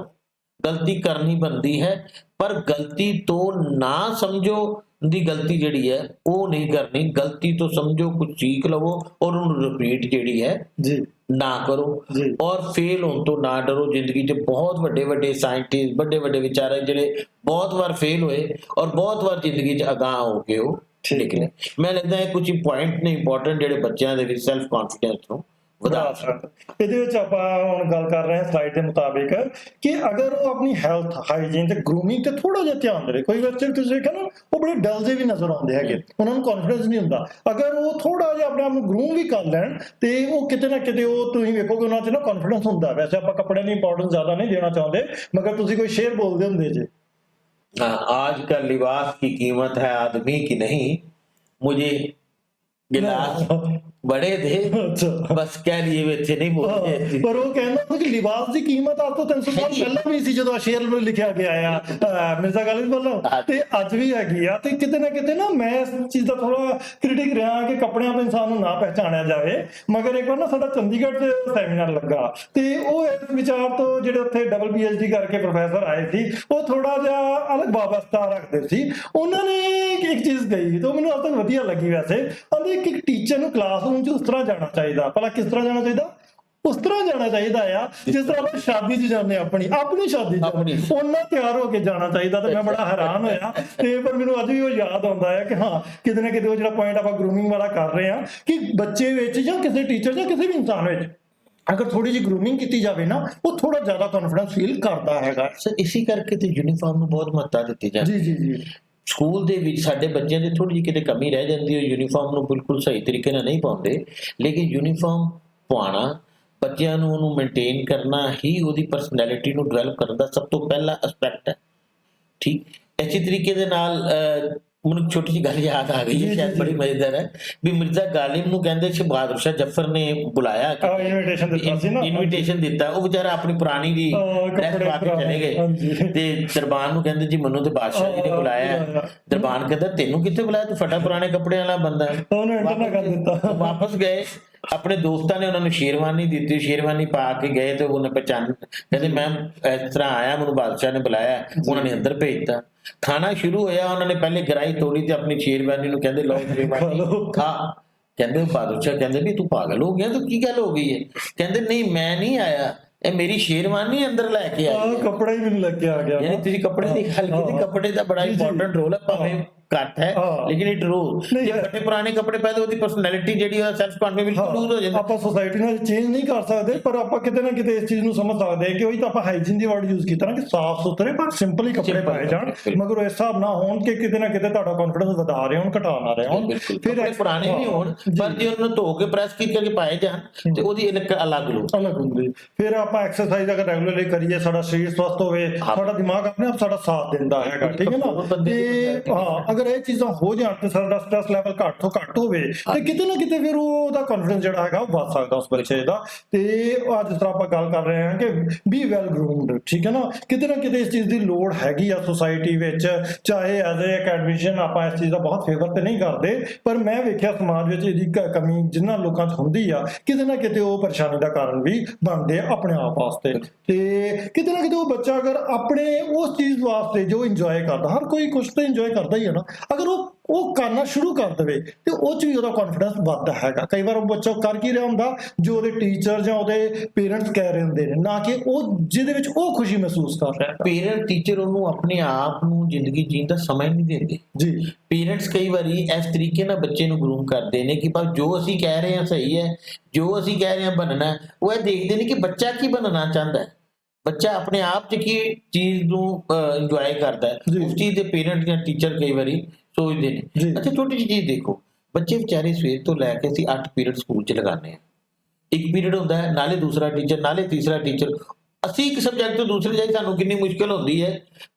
ਗਲਤੀ ਕਰਨੀ ਬਣਦੀ ਹੈ, ਪਰ ਗਲਤੀ ਤੋਂ ਨਾ ਸਮਝੋ ਦੀ ਗਲਤੀ ਜਿਹੜੀ ਹੈ ਉਹ ਨਹੀਂ ਕਰਨੀ। ਗਲਤੀ ਤੋਂ ਸਮਝੋ, ਕੁਝ ਸੀਖ ਲਵੋ ਔਰ ਉਹਨੂੰ ਰਿਪੀਟ ਜਿਹੜੀ ਹੈ ਜੀ ਨਾ ਕਰੋ। ਜੀ। ਔਰ ਫੇਲ ਹੋਣ ਤੋਂ ਨਾ ਡਰੋ। ਜ਼ਿੰਦਗੀ 'ਚ ਬਹੁਤ ਵੱਡੇ ਵੱਡੇ ਸਾਇੰਟਿਸਟ, ਵੱਡੇ ਵੱਡੇ ਵਿਚਾਰਕ ਜਿਹੜੇ ਬਹੁਤ ਵਾਰ ਫੇਲ ਹੋਏ ਔਰ ਬਹੁਤ ਵਾਰ ਜ਼ਿੰਦਗੀ 'ਚ ਅਗਾਂਹ ਹੋ ਕੇ ਉਹ ਨਿਕਲੇ। ਮੈਂ ਲੱਗਦਾ ਹੈ ਕੁਝ ਪੁਆਇੰਟ ਨੇ ਇੰਪੋਰਟੈਂਟ ਜਿਹੜੇ ਬੱਚਿਆਂ ਦੇ ਵਿੱਚ ਸੈਲਫ ਕੌਨਫੀਡੈਂਸ ਨੂੰ ਵਧਾ ਸਕਦੇ। ਇਹਦੇ ਵਿੱਚ ਆਪਾਂ ਹੁਣ ਗੱਲ ਕਰ ਰਹੇ ਹਾਂ ਸਲਾਈਡ ਦੇ ਮੁਤਾਬਿਕ ਕਿ ਅਗਰ ਉਹ ਆਪਣੀ ਹੈਲਥ, ਹਾਈਜੀਨ ਤੇ ਗਰੂਮਿੰਗ ਤੇ ਥੋੜਾ ਜਿਹਾ ਧਿਆਨ ਦੇਵੇ। ਕੋਈ ਬੱਚੇ ਤੁਸੀਂ ਦੇਖਿਆ ਨਾ, ਉਹ ਬੜੇ ਡਲ ਜਿਹੇ ਵੀ ਨਜ਼ਰ ਆਉਂਦੇ ਹੈਗੇ, ਉਹਨਾਂ ਨੂੰ ਕੌਨਫੀਡੈਂਸ ਨਹੀਂ ਹੁੰਦਾ। ਅਗਰ ਉਹ ਥੋੜਾ ਜਿਹਾ ਆਪਣੇ ਆਪ ਨੂੰ ਗਰੂਮ ਵੀ ਕਰ ਲੈਣ ਤੇ ਉਹ ਕਿਤੇ ਨਾ ਕਿਤੇ, ਉਹ ਤੁਸੀਂ ਵੇਖੋਗੇ ਉਹਨਾਂ 'ਚ ਨਾ ਕੌਨਫੀਡੈਂਸ ਹੁੰਦਾ। ਵੈਸੇ ਆਪਾਂ ਕੱਪੜਿਆਂ ਦੀ ਇੰਪੋਰਟੈਂਸ ਜ਼ਿਆਦਾ ਨਹੀਂ ਦੇਣਾ ਚਾਹੁੰਦੇ, ਮਗਰ ਤੁਸੀਂ ਕੋਈ ਸ਼ੇਅਰ ਬੋਲਦੇ ਹੁੰਦੇ ਜੇ, आज का लिबास की कीमत है आदमी की नहीं, मुझे गिलास बड़े थे ਅੱਛਾ। बस कह लिए वे थे, नहीं बोलते। ਪਰ ਉਹ ਕਹਿੰਦਾ ਹੁੰਦਾ ਕਿ ਲਿਬਾਸ ਦੀ ਕੀਮਤ ਅੱਜ ਤੋਂ 300 ਸਾਲ ਪਹਿਲਾਂ ਵੀ ਸੀ, ਜਦੋਂ ਸ਼ੇਰ ਨੂੰ ਲਿਖਿਆ ਗਿਆ ਆ ਮਿਰਜ਼ਾ ਗਾਲਿਬ ਵੱਲੋਂ, ਤੇ ਅੱਜ ਵੀ ਹੈਗੀ ਆ। ਤੇ ਕਿਤੇ ਨਾ ਕਿਤੇ ਨਾ ਮੈਂ ਇਸ ਚੀਜ਼ ਦਾ ਥੋੜਾ ਕ੍ਰਿਟਿਕ ਰਿਹਾ ਕਿ ਕੱਪੜਿਆਂ ਤੋਂ ਇਨਸਾਨ ਨੂੰ ਨਾ ਪਹਿਚਾਣਿਆ ਜਾਵੇ। ਮਗਰ ਇੱਕ ਵਾਰ ਨਾ ਸਾਡਾ ਚੰਡੀਗੜ੍ਹ 'ਚ ਸੈਮੀਨਾਰ ਲੱਗਾ ਤੇ ਉਹ ਇਸ ਵਿਚਾਰ ਤੋਂ ਜਿਹੜੇ ਉੱਥੇ ਡਬਲ PhD ਕਰਕੇ ਪ੍ਰੋਫੈਸਰ ਆਏ ਸੀ, ਉਹ ਥੋੜਾ ਜਿਹਾ ਅਲੱਗ ਵਾਬਸਤਾ ਰੱਖਦੇ ਸੀ। ਉਹਨਾਂ ਨੇ ਇੱਕ ਚੀਜ਼ ਕਹੀ ਤੇ ਉਹ ਮੈਨੂੰ ਅੱਜ ਤੱਕ ਵਧੀਆ ਲੱਗੀ। ਵੈਸੇ ਕਹਿੰਦੇ ਕਿ ਟੀਚਰ ਨੂੰ ਕਲਾਸਰੂਮ 'ਚ ਉਸ ਤਰ੍ਹਾਂ ਜਾਣਾ ਚਾਹੀਦਾ। ਭਲਾ ਕਿਸ ਤਰ੍ਹਾਂ ਜਾਣਾ ਚਾਹੀਦਾ? ਉਸ ਤਰ੍ਹਾਂ ਜਾਣਾ ਚਾਹੀਦਾ ਆ ਜਿਸ ਤਰ੍ਹਾਂ ਆਪਾਂ ਸ਼ਾਦੀ 'ਚ ਜਾਂਦੇ, ਆਪਣੀ ਸ਼ਾਦੀ 'ਚ ਉਹਨਾਂ ਤਿਆਰ ਹੋ ਕੇ ਜਾਣਾ ਚਾਹੀਦਾ। ਤੇ ਮੈਂ ਬੜਾ ਹੈਰਾਨ ਹੋਇਆ ਤੇ ਪਰ ਮੈਨੂੰ ਅੱਜ ਵੀ ਉਹ ਯਾਦ ਆਉਂਦਾ ਹੈ ਕਿ ਹਾਂ, ਕਿਤੇ ਨਾ ਕਿਤੇ ਉਹ ਜਿਹੜਾ ਪੁਆਇੰਟ ਆਪਾਂ ਗਰੂਮਿੰਗ ਵਾਲਾ ਕਰ ਰਹੇ ਹਾਂ ਕਿ ਬੱਚੇ ਵਿੱਚ ਜਾਂ ਕਿਸੇ ਟੀਚਰ ਜਾਂ ਕਿਸੇ ਵੀ ਇਨਸਾਨ ਵਿੱਚ ਅਗਰ ਥੋੜੀ ਜਿਹੀ ਗਰੂਮਿੰਗ ਕੀਤੀ ਜਾਵੇ ਨਾ, ਉਹ ਥੋੜਾ ਜ਼ਿਆਦਾ ਕੌਨਫੀਡੈਂਸ ਫੀਲ ਕਰਦਾ ਹੈਗਾ। ਸਰ ਇਸੇ ਕਰਕੇ ਤੇ ਯੂਨੀਫਾਰਮ ਨੂੰ ਬਹੁਤ ਮਹੱਤਤਾ ਦਿੱਤੀ ਜਾਂਦੀ ਜੀ ਜੀ ਜੀ। ਸਕੂਲ ਦੇ ਵਿੱਚ ਸਾਡੇ ਬੱਚਿਆਂ ਦੀ ਥੋੜੀ ਜਿਹੀ ਕਿਤੇ ਕਮੀ ਰਹਿ ਜਾਂਦੀ ਹੈ, ਯੂਨੀਫਾਰਮ ਨੂੰ ਬਿਲਕੁਲ ਸਹੀ ਤਰੀਕੇ ਨਾਲ ਨਹੀਂ ਪਾਉਂਦੇ। ਲੇਕਿਨ ਯੂਨੀਫਾਰਮ ਪਾਉਣਾ, ਬੱਚਿਆਂ ਨੂੰ ਉਹਨੂੰ ਮੇਨਟੇਨ ਕਰਨਾ ਹੀ ਉਹਦੀ ਪਰਸਨੈਲਿਟੀ ਨੂੰ ਡਿਵੈਲਪ ਕਰਨ ਦਾ ਸਭ ਤੋਂ ਪਹਿਲਾ ਐਸਪੈਕਟ ਹੈ। ਠੀਕ ਇਸੇ ਤਰੀਕੇ ਦੇ ਨਾਲ ਮੈਨੂੰ ਛੋਟੀ ਜਿਹੀ ਗੱਲ ਯਾਦ ਆ ਗਈ ਹੈ, ਸ਼ਾਇਦ ਬੜੀ ਮਜ਼ੇਦਾਰ ਹੈ ਵੀ ਮਿਰਜ਼ਾ ਗਾਲਿਬ ਨੂੰ ਕਹਿੰਦੇ ਬਹਾਦਰ ਸ਼ਾਹ ਜ਼ਫਰ ਨੇ ਬੁਲਾਇਆ, ਇਨਵੀਟੇਸ਼ਨ ਦਿੱਤਾ। ਉਹ ਵਿਚਾਰਾ ਆਪਣੀ ਪੁਰਾਣੀ ਦੀ ਡਰੈਸ ਪਾ ਕੇ ਚਲੇ ਗਏ ਤੇ ਦਰਬਾਨ ਨੂੰ ਕਹਿੰਦੇ ਜੀ ਮੈਨੂੰ ਤੇ ਬਾਦਸ਼ਾਹ ਜੀ ਨੇ ਬੁਲਾਇਆ। ਦਰਬਾਨ ਕਹਿੰਦਾ ਤੈਨੂੰ ਕਿੱਥੇ ਬੁਲਾਇਆ, ਤੂੰ ਫਟਾ ਪੁਰਾਣੇ ਕੱਪੜਿਆਂ ਵਾਲਾ ਬੰਦਾ। ਵਾਪਸ ਗਏ, ਆਪਣੇ ਦੋਸਤਾਂ ਨੇ ਉਹਨਾਂ ਨੂੰ ਸ਼ੇਰਵਾਨੀ ਦਿੱਤੀ, ਸ਼ੇਰਵਾਨੀ ਪਾ ਕੇ ਗਏ ਤੇ ਉਹਨੇ ਪਹਿਚਾਨ, ਕਹਿੰਦੇ ਮੈਂ ਇਸ ਤਰ੍ਹਾਂ ਆਇਆ, ਮੈਨੂੰ ਬਾਦਸ਼ਾਹ ਨੇ ਬੁਲਾਇਆ। ਉਹਨਾਂ ਨੇ ਅੰਦਰ ਭੇਜਤਾ। ਖਾਣਾ ਸ਼ੁਰੂ ਹੋਇਆ, ਉਹਨਾਂ ਨੇ ਪਹਿਲੇ ਗਰਾਈ ਤੋੜੀ ਤੇ ਆਪਣੀ ਸ਼ੇਰਵਾਨੀ ਨੂੰ ਕਹਿੰਦੇ ਲਓ ਸ਼ੇਰਵਾਨੀ ਖਾ। ਕਹਿੰਦੇ ਬਾਦਸ਼ਾਹ ਕਹਿੰਦੇ ਵੀ ਤੂੰ ਪਾਗਲ ਹੋ ਗਿਆ, ਤੂੰ ਕੀ ਗੱਲ ਹੋ ਗਈ ਹੈ? ਕਹਿੰਦੇ ਨਹੀਂ ਮੈਂ ਨਹੀਂ ਆਇਆ, ਇਹ ਮੇਰੀ ਸ਼ੇਰਵਾਨੀ ਅੰਦਰ ਲੈ ਕੇ ਆਈ। ਕੱਪੜਾ ਹੀ ਮੈਨੂੰ ਲੱਗ ਕੇ ਆ ਗਿਆ। ਯਾਨੀ ਤੁਸੀਂ ਕੱਪੜੇ ਦੀ ਗੱਲ ਕੀਤੀ, ਕੱਪੜੇ ਦਾ ਬੜਾ ਇੰਪੋਰਟੈਂਟ ਰੋਲ ਹੈ, ਭਾਵੇਂ ਘੱਟ ਹੈ ਲੇਕਿਨ ਇਟ ਰੋਲ। ਜੇ ਫਟੇ ਪੁਰਾਣੇ ਕੱਪੜੇ ਪਾਏ ਤਾਂ ਉਹਦੀ ਪਰਸਨੈਲਿਟੀ ਜਿਹੜੀ ਹੈ, ਸੈਲਫ ਕੌਨਫੀਡੈਂਸ ਬਿਲਕੁਲ ਲੂਜ਼ ਹੋ ਜਾਂਦਾ। ਆਪਾਂ ਸੋਸਾਇਟੀ ਨਾਲ ਚੇਂਜ ਨਹੀਂ ਕਰ ਸਕਦੇ, ਪਰ ਆਪਾਂ ਕਿਤੇ ਨਾ ਕਿਤੇ ਇਸ ਚੀਜ਼ ਨੂੰ ਸਮਝ ਸਕਦੇ ਕਿ ਉਹੀ ਤਾਂ ਆਪਾਂ ਹਾਈਜੀਨ ਦੀ ਵਰਡ ਯੂਜ਼ ਕੀਤਾ ਨਾ, ਕਿ ਸਾਫ਼ ਸੁਥਰੇ ਪਰ ਸਿੰਪਲ ਹੀ ਕੱਪੜੇ ਪਾਏ ਜਾਣ, ਮਗਰ ਇਸ ਹਿਸਾਬ ਨਾਲ ਹੋਣ ਕਿ ਕਿਤੇ ਨਾ ਕਿਤੇ ਤੁਹਾਡਾ ਕੌਨਫੀਡੈਂਸ ਵਧਾ ਰਹੇ ਹੋਣ, ਘਟਾ ਨਾ ਰਹੇ ਹੋਣ। ਫਿਰ ਪੁਰਾਣੇ ਨਹੀਂ ਹੋਣ, ਪਰ ਜੇ ਉਹਨੂੰ ਧੋ ਕੇ ਪ੍ਰੈਸ ਕਰਕੇ ਪਾਏ ਜਾਣ ਤੇ ਉਹਦੀ ਇੱਕ ਅਲੱਗ ਲੁੱਕ ਅਲੱਗ ਹੁੰਦੀ। ਫਿਰ ਆਪਾਂ ਐਕਸਰਸਾਈਜ਼ ਅਗਰ ਰੈਗੂਲਰਲੀ ਕਰੀਏ, ਸਾਡਾ ਸਰੀਰ ਸਵਸਥ ਹੋਵੇ, ਸਾਡਾ ਦਿਮਾਗ ਆਪਣੇ ਆਪ ਸਾਡਾ ਸਾਥ ਦਿੰਦਾ ਹੈਗਾ। ਠੀਕ ਹੈ ਨਾ? ਤੇ ਹਾਂ, ਅਗਰ ਇਹ ਚੀਜ਼ਾਂ ਹੋ ਜਾਣ ਤੇ ਸਾਡਾ ਸਟ੍ਰੈਸ ਲੈਵਲ ਘੱਟ ਤੋਂ ਘੱਟ ਹੋਵੇ ਤੇ ਕਿਤੇ ਨਾ ਕਿਤੇ ਫਿਰ ਉਹਦਾ ਕੌਨਫੀਡੈਂਸ ਜਿਹੜਾ ਹੈਗਾ ਉਹ ਵੱਧ ਸਕਦਾ ਉਸ ਬੱਚੇ ਦਾ। ਤੇ ਅੱਜ ਜਿਸ ਤਰ੍ਹਾਂ ਆਪਾਂ ਗੱਲ ਕਰ ਰਹੇ ਹਾਂ ਕਿ ਬੀ ਵੈਲ ਗਰੂਮਡ, ਠੀਕ ਹੈ ਨਾ, ਕਿਤੇ ਨਾ ਕਿਤੇ ਇਸ ਚੀਜ਼ ਦੀ ਲੋੜ ਹੈਗੀ ਆ ਸੋਸਾਇਟੀ ਵਿੱਚ। ਚਾਹੇ ਐਜ਼ ਏ ਅਕੈਡਮਿਸ਼ੀਅਨ ਆਪਾਂ ਇਸ ਚੀਜ਼ ਦਾ ਬਹੁਤ ਫੇਵਰ ਤੇ ਨਹੀਂ ਕਰਦੇ, ਪਰ ਮੈਂ ਵੇਖਿਆ ਸਮਾਜ ਵਿੱਚ ਇਹਦੀ ਕਮੀ ਜਿਨ੍ਹਾਂ ਲੋਕਾਂ 'ਚ ਹੁੰਦੀ ਆ ਕਿਤੇ ਨਾ ਕਿਤੇ ਉਹ ਪਰੇਸ਼ਾਨੀ ਦਾ ਕਾਰਨ ਵੀ ਬਣਦੇ ਆ ਆਪਣੇ ਆਪ ਵਾਸਤੇ। ਤੇ ਕਿਤੇ ਨਾ ਕਿਤੇ ਉਹ ਬੱਚਾ ਅਗਰ ਆਪਣੇ ਉਸ ਚੀਜ਼ ਵਾਸਤੇ ਜੋ ਇੰਜੋਏ ਕਰਦਾ, ਹਰ ਕੋਈ ਕੁਝ ਤਾਂ ਇੰਜੋਏ ਕਰਦਾ ਹੀ ਹੈ ਨਾ, ਅਗਰ ਉਹ ਕਰਨਾ ਸ਼ੁਰੂ ਕਰ ਦੇਵੇ ਤੇ ਉਹ 'ਚ ਵੀ ਉਹਦਾ ਕੌਨਫੀਡੈਂਸ ਵੱਧਦਾ ਹੈਗਾ। ਕਈ ਵਾਰ ਉਹ ਬੱਚਾ ਕਰ ਕੀ ਰਿਹਾ ਹੁੰਦਾ ਜੋ ਉਹਦੇ ਟੀਚਰ ਜਾਂ ਉਹਦੇ ਪੇਰੈਂਟਸ ਕਹਿ ਰਹੇ ਹੁੰਦੇ ਨੇ, ਨਾ ਕਿ ਉਹ ਜਿਹਦੇ ਵਿੱਚ ਉਹ ਖੁਸ਼ੀ ਮਹਿਸੂਸ ਕਰ ਰਿਹਾ। ਪੇਰੈਂਟ ਟੀਚਰ ਉਹਨੂੰ ਆਪਣੇ ਆਪ ਨੂੰ ਜ਼ਿੰਦਗੀ ਜੀਣ ਦਾ ਸਮਾਂ ਨਹੀਂ ਦਿੰਦੇ ਜੀ। ਪੇਰੈਂਟਸ ਕਈ ਵਾਰੀ ਇਸ ਤਰੀਕੇ ਨਾਲ ਬੱਚੇ ਨੂੰ ਗਰੂਮ ਕਰਦੇ ਨੇ ਕਿ ਬਸ ਜੋ ਅਸੀਂ ਕਹਿ ਰਹੇ ਹਾਂ ਸਹੀ ਹੈ, ਜੋ ਅਸੀਂ ਕਹਿ ਰਹੇ ਹਾਂ ਬਣਨਾ ਹੈ। ਉਹ ਇਹ ਦੇਖਦੇ ਨੇ ਕਿ ਬੱਚਾ ਕੀ ਬਣਨਾ ਚਾਹੁੰਦਾ ਹੈ, ਬੱਚਾ ਆਪਣੇ ਆਪ 'ਚ ਕੀ ਚੀਜ਼ ਨੂੰ ਇੰਜੋਏ ਕਰਦਾ ਹੈ, ਜੀ। ਉਸ ਚੀਜ਼ ਦੇ ਪੇਰੈਂਟ ਜਾਂ ਟੀਚਰ ਕਈ ਵਾਰੀ ਸੋਚਦੇ ਨੇ। ਜੀ। ਅੱਛਾ, ਛੋਟੀ ਜਿਹੀ ਚੀਜ਼ ਦੇਖੋ, ਬੱਚੇ ਵਿਚਾਰੇ ਸਵੇਰ ਤੋਂ ਲੈ ਕੇ ਅਸੀਂ 8 ਪੀਰੀਅਡ ਸਕੂਲ 'ਚ ਲਗਾਉਂਦੇ ਹਾਂ। ਇੱਕ ਪੀਰੀਅਡ ਹੁੰਦਾ ਹੈ ਨਾਲੇ ਦੂਸਰਾ ਟੀਚਰ ਨਾਲੇ ਤੀਸਰਾ ਟੀਚਰ, ਅਸੀਂ ਇੱਕ ਸਬਜੈਕਟ ਤੋਂ ਦੂਸਰੇ ਜਾਈ ਸਾਨੂੰ ਕਿੰਨੀ ਮੁਸ਼ਕਿਲ ਹੁੰਦੀ ਹੈ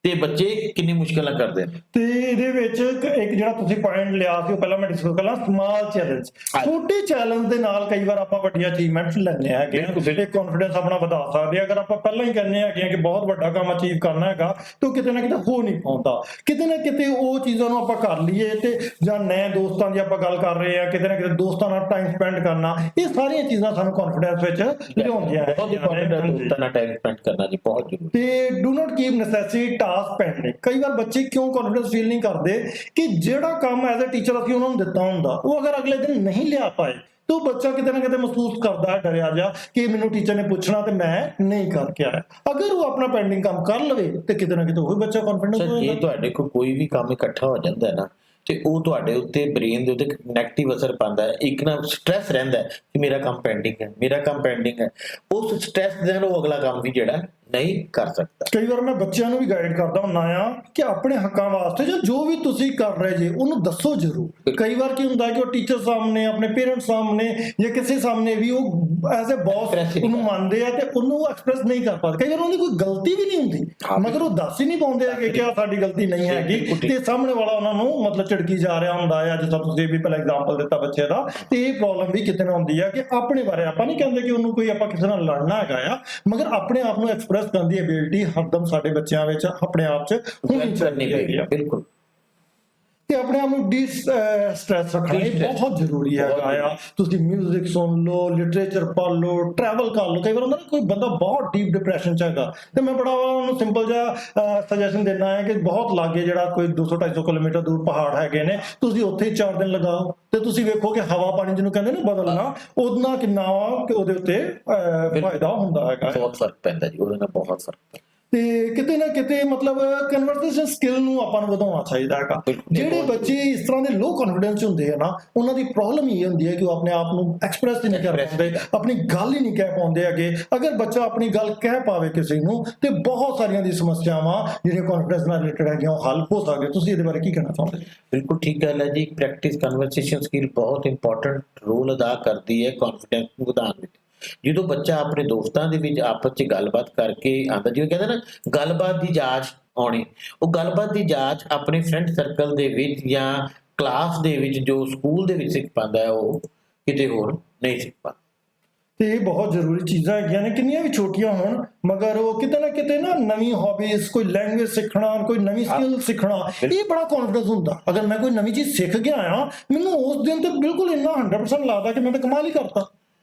ਤੇ ਬੱਚੇ ਕਿੰਨੀ ਮੁਸ਼ਕਿਲਾਂ ਕਰਦੇ ਨੇ। ਤੇ ਇਹਦੇ ਵਿੱਚ ਇੱਕ ਜਿਹੜਾ ਤੁਸੀਂ ਪੁਆਇੰਟ ਲਿਆ ਸੀ ਉਹ ਪਹਿਲਾਂ ਮੈਂ ਡਿਸਕਸ ਕਰਾਂ, ਸਮਾਲ ਚੈਲੰਜ। ਛੋਟੇ ਚੈਲੰਜ ਦੇ ਨਾਲ ਕਈ ਵਾਰ ਆਪਾਂ ਵੱਡੀਆਂ ਅਚੀਵਮੈਂਟਸ ਲੈਣੇ ਹੈਗੇ ਆ ਤੇ ਕੌਨਫੀਡੈਂਸ ਆਪਣਾ ਵਧਾ ਸਕਦੇ ਆ। ਅਗਰ ਆਪਾਂ ਪਹਿਲਾਂ ਹੀ ਕਹਿੰਦੇ ਹੈਗੇ ਕਿ ਬਹੁਤ ਵੱਡਾ ਕੰਮ ਅਚੀਵ ਕਰਨਾ ਹੈਗਾ ਤਾਂ ਕਿਤੇ ਨਾ ਕਿਤੇ ਹੋ ਨਹੀਂ ਪਾਉਂਦਾ। ਕਿਤੇ ਨਾ ਕਿਤੇ ਉਹ ਚੀਜ਼ਾਂ ਨੂੰ ਆਪਾਂ ਕਰ ਲਈਏ ਤੇ ਜਾਂ ਨਵੇਂ ਦੋਸਤਾਂ ਦੀ ਆਪਾਂ ਗੱਲ ਕਰ ਰਹੇ ਆ, ਕਿਤੇ ਨਾ ਕਿਤੇ ਦੋਸਤਾਂ ਨਾਲ ਟਾਈਮ ਸਪੈਂਡ ਕਰਨਾ, ਇਹ ਸਾਰੀਆਂ ਚੀਜ਼ਾਂ ਸਾਨੂੰ ਕੌਨਫੀਡੈਂਸ ਵਿੱਚ ਲਿਆਉਂਦੀਆਂ ਬਹੁਤ ਇੰਪੋਰਟੈਂਟ ਹੈ ਦੋਸਤਾਂ ਨਾਲ ਟਾਈਮ ਸਪੈਂਡ ਕਰਨਾ ਜੀ, ਬਹੁਤ ਜ਼ਰੂਰੀ। ਤੇ do not keep necessity task pending. ਕਈ ਵਾਰ ਬੱਚੇ ਕਿਉਂ ਕੌਨਫੀਡੈਂਸ ਫੀਲ ਨਹੀਂ ਕਰਦੇ ਕਿ ਜਿਹੜਾ ਕੰਮ ਐਜ਼ ਅ ਟੀਚਰ ਅਸੀਂ ਉਹਨਾਂ ਨੂੰ ਦਿੱਤਾ ਹੁੰਦਾ ਉਹ ਅਗਰ ਅਗਲੇ ਦਿਨ ਨਹੀਂ ਲਿਆ ਪਾਏ ਤੇ ਉਹ ਬੱਚਾ ਕਿਤੇ ਨਾ ਕਿਤੇ ਮਹਿਸੂਸ ਕਰਦਾ ਹੈ ਡਰਿਆ ਜਾ ਕਿ ਮੈਨੂੰ ਟੀਚਰ ਨੇ ਪੁੱਛਣਾ ਤੇ ਮੈਂ ਨਹੀਂ ਕਰਕੇ ਆਇਆ। ਅਗਰ ਉਹ ਆਪਣਾ ਪੈਂਡਿੰਗ ਕੰਮ ਕਰ ਲਵੇ ਤੇ ਕਿਤੇ ਨਾ ਕਿਤੇ ਉਹ ਬੱਚਾ ਕੌਨਫੀਡੈਂਸ ਹੋ ਜੇ ਜਾਂਦਾ। ਤੁਹਾਡੇ ਕੋਲ ਕੋਈ ਵੀ ਕੰਮ ਇਕੱਠਾ ਹੋ ਜਾਂਦਾ ਹੈ ਨਾ ਤੇ ਉਹ ਤੁਹਾਡੇ ਉੱਤੇ ਬ੍ਰੇਨ ਦੇ ਉੱਤੇ ਨੈਗੇਟਿਵ ਅਸਰ ਪਾਉਂਦਾ ਹੈ। ਇੱਕ ਨਾ ਸਟ੍ਰੈਸ ਰਹਿੰਦਾ ਹੈ ਕਿ ਮੇਰਾ ਕੰਮ ਪੈਂਡਿੰਗ ਹੈ, ਮੇਰਾ ਕੰਮ ਪੈਂਡਿੰਗ ਹੈ। ਉਸ ਸਟ੍ਰੈਸ ਦੇ ਨਾਲ ਉਹ ਅਗਲਾ ਕੰਮ ਵੀ ਜਿਹੜਾ ਨਹੀਂ ਕਰ ਸਕਦਾ। ਕਈ ਵਾਰ ਮੈਂ ਬੱਚਿਆਂ ਨੂੰ ਵੀ ਗਾਈਡ ਕਰਦਾ ਹੁੰਦਾ ਆ ਕਿ ਆਪਣੇ ਹੱਕਾਂ ਵਾਸਤੇ ਜਾਂ ਜੋ ਵੀ ਤੁਸੀਂ ਕਰ ਰਹੇ ਜੇ ਉਹਨੂੰ ਦੱਸੋ ਜ਼ਰੂਰ। ਕਈ ਵਾਰ ਕੀ ਹੁੰਦਾ ਕਿ ਉਹ ਟੀਚਰ ਸਾਹਮਣੇ, ਆਪਣੇ ਪੇਰੈਂਟਸ ਸਾਹਮਣੇ ਜਾਂ ਕਿਸੇ ਸਾਹਮਣੇ ਵੀ ਉਹ ਐਜ਼ ਅ ਬੌਸ ਉਹਨੂੰ ਮੰਨਦੇ ਆ ਤੇ ਉਹਨੂੰ ਐਕਸਪ੍ਰੈਸ ਨਹੀਂ ਕਰ ਪਾਉਂਦੇ। ਕਈ ਵਾਰ ਉਹਦੀ ਕੋਈ ਗਲਤੀ ਵੀ ਨਹੀਂ ਹੁੰਦੀ ਮਗਰ ਉਹ ਦੱਸ ਹੀ ਨਹੀਂ ਪਾਉਂਦੇ ਹੈਗੇ ਕਿ ਆਹ ਸਾਡੀ ਗਲਤੀ ਨਹੀਂ ਹੈਗੀ ਤੇ ਸਾਹਮਣੇ ਵਾਲਾ ਉਹਨਾਂ ਨੂੰ ਮਤਲਬ ਝਿੜਕੀ ਜਾ ਰਿਹਾ ਹੁੰਦਾ ਆ। ਜਿੱਦਾਂ ਤੁਸੀਂ ਵੀ ਪਹਿਲਾਂ ਐਗਜ਼ਾਮਪਲ ਦਿੱਤਾ ਬੱਚੇ ਦਾ, ਤੇ ਇਹ ਪ੍ਰੋਬਲਮ ਵੀ ਕਿਤੇ ਨਾ ਹੁੰਦੀ ਆ ਕਿ ਆਪਣੇ ਬਾਰੇ ਆਪਾਂ ਨਹੀਂ ਕਹਿੰਦੇ ਕਿ ਉਹਨੂੰ ਕੋਈ ਆਪਾਂ ਕਿਸੇ ਨਾਲ ਲੜਨਾ ਹੈਗਾ ਆ, ਮਗਰ ਆਪਣੇ ਆਪ ਨੂੰ ਐਕਸਪ੍ਰੈਸ ਕਰਨ ਦੀ ਐਬਿਲਿਟੀ ਹਰਦਮ ਸਾਡੇ ਬੱਚਿਆਂ ਵਿੱਚ ਆਪਣੇ ਆਪ 'ਚ ਹੋਣੀ ਚਾਹੀਦੀ ਹੈ। ਬਿਲਕੁਲ। ਤੇ ਆਪਣੇ ਆਪ ਨੂੰ ਸਟ੍ਰੈਸ ਰੱਖਣਾ ਬਹੁਤ ਜ਼ਰੂਰੀ ਹੈਗਾ ਆ। ਤੁਸੀਂ ਮਿਊਜ਼ਿਕ ਸੁਣ ਲਓ, ਲਿਟਰੇਚਰ ਪੜ੍ਹ ਲਓ, ਟਰੈਵਲ ਕਰ ਲਓ। ਕਈ ਵਾਰ ਹੁੰਦਾ ਨਾ ਕੋਈ ਬੰਦਾ ਬਹੁਤ ਡੀਪ ਡਿਪਰੈਸ਼ਨ 'ਚ ਹੈਗਾ ਤੇ ਮੈਂ ਬੜਾ ਉਹਨੂੰ ਸਿੰਪਲ ਜਿਹਾ ਸੁਜੈਸ਼ਨ ਦਿੰਦਾ ਹੈ ਕਿ ਬਹੁਤ ਲਾਗੇ ਜਿਹੜਾ ਕੋਈ 200-250 ਕਿਲੋਮੀਟਰ ਦੂਰ ਪਹਾੜ ਹੈਗੇ ਨੇ, ਤੁਸੀਂ ਉੱਥੇ ਹੀ 4 ਦਿਨ ਲਗਾਓ ਤੇ ਤੁਸੀਂ ਵੇਖੋ ਕਿ ਹਵਾ ਪਾਣੀ ਜਿਹਨੂੰ ਕਹਿੰਦੇ ਨੇ ਬਦਲਣਾ, ਉਹਦੇ ਨਾਲ ਕਿੰਨਾ ਕਿ ਉਹਦੇ ਉੱਤੇ ਫਾਇਦਾ ਹੁੰਦਾ ਹੈਗਾ। ਬਹੁਤ ਫਰਕ ਪੈਂਦਾ ਜੀ, ਉਹਦੇ ਨਾਲ ਬਹੁਤ ਫਰਕ ਪੈਂਦਾ। ਤੇ ਕਿਤੇ ਨਾ ਕਿਤੇ ਮਤਲਬ ਕਨਵਰਸੇਸ਼ਨ ਸਕਿੱਲ ਨੂੰ ਆਪਾਂ ਨੂੰ ਵਧਾਉਣਾ ਚਾਹੀਦਾ ਹੈਗਾ। ਜਿਹੜੇ ਬੱਚੇ ਇਸ ਤਰ੍ਹਾਂ ਦੇ ਲੋ ਕੌਨਫੀਡੈਂਸ ਹੁੰਦੇ ਆ ਨਾ, ਉਹਨਾਂ ਦੀ ਪ੍ਰੋਬਲਮ ਇਹ ਹੁੰਦੀ ਹੈ ਕਿ ਉਹ ਆਪਣੇ ਆਪ ਨੂੰ ਐਕਸਪ੍ਰੈਸ ਨਹੀਂ ਕਰ ਪਾਉਂਦੇ, ਆਪਣੀ ਗੱਲ ਹੀ ਨਹੀਂ ਕਹਿ ਪਾਉਂਦੇ ਹੈਗੇ। ਅਗਰ ਬੱਚਾ ਆਪਣੀ ਗੱਲ ਕਹਿ ਪਾਵੇ ਕਿਸੇ ਨੂੰ ਤੇ ਬਹੁਤ ਸਾਰੀਆਂ ਦੀ ਸਮੱਸਿਆਵਾਂ ਜਿਹੜੀਆਂ ਕੌਨਫੀਡੈਂਸ ਨਾਲ ਰਿਲੇਟਡ ਹੈਗੀਆਂ ਉਹ ਹੱਲ ਹੋ ਸਕਦੇ। ਤੁਸੀਂ ਇਹਦੇ ਬਾਰੇ ਕੀ ਕਹਿਣਾ ਚਾਹੁੰਦੇ? ਬਿਲਕੁਲ ਠੀਕ ਗੱਲ ਹੈ ਜੀ। ਪ੍ਰੈਕਟਿਸ ਕਨਵਰਸੇਸ਼ਨ ਸਕਿੱਲ ਬਹੁਤ ਇੰਪੋਰਟੈਂਟ ਰੋਲ ਅਦਾ ਕਰਦੀ ਹੈ ਕੌਨਫੀਡੈਂਸ ਨੂੰ ਵਧਾਉਣ ਵਿੱਚ। ਜਦੋਂ ਬੱਚਾ ਆਪਣੇ ਦੋਸਤਾਂ ਦੇ ਵਿੱਚ ਆਪਸ 'ਚ ਗੱਲਬਾਤ ਕਰਕੇ ਆਉਂਦਾ, ਜਿਵੇਂ ਕਹਿੰਦੇ ਨਾ ਗੱਲਬਾਤ ਦੀ ਜਾਂਚ ਆਉਣੀ, ਉਹ ਗੱਲਬਾਤ ਦੀ ਜਾਂਚ ਆਪਣੇ ਫਰੈਂਡ ਸਰਕਲ ਦੇ ਵਿੱਚ ਜਾਂ ਕਲਾਸ ਦੇ ਵਿੱਚ ਜੋ ਸਕੂਲ ਦੇ ਵਿੱਚ ਸਿੱਖ ਪਾਉਂਦਾ ਹੈ ਉਹ ਕਿਤੇ ਹੋਰ ਨਹੀਂ ਸਿੱਖ ਪਾਉਂਦਾ। ਤੇ ਇਹ ਬਹੁਤ ਜ਼ਰੂਰੀ ਚੀਜ਼ਾਂ ਹੈਗੀਆਂ ਨੇ, ਕਿੰਨੀਆਂ ਵੀ ਛੋਟੀਆਂ ਹੋਣ ਮਗਰ ਉਹ ਕਿਤੇ ਨਾ ਕਿਤੇ ਨਾ ਨਵੀਂ ਹੌਬੀਜ਼, ਕੋਈ ਲੈਂਗੁਏਜ ਸਿੱਖਣਾ, ਕੋਈ ਨਵੀਂ ਸਕਿੱਲ ਸਿੱਖਣਾ, ਇਹ ਬੜਾ ਕੌਨਫੀਡੈਂਸ ਹੁੰਦਾ। ਅਗਰ ਮੈਂ ਕੋਈ ਨਵੀਂ ਚੀਜ਼ ਸਿੱਖ ਗਿਆ ਆ, ਮੈਨੂੰ ਉਸ ਦਿਨ ਤੇ ਬਿਲਕੁਲ ਇੰਨਾ 100% ਲੱਗਦਾ ਕਿ ਮੈਂ ਤਾਂ ਕਮਾਲ ਹੀ ਕਰਤਾ।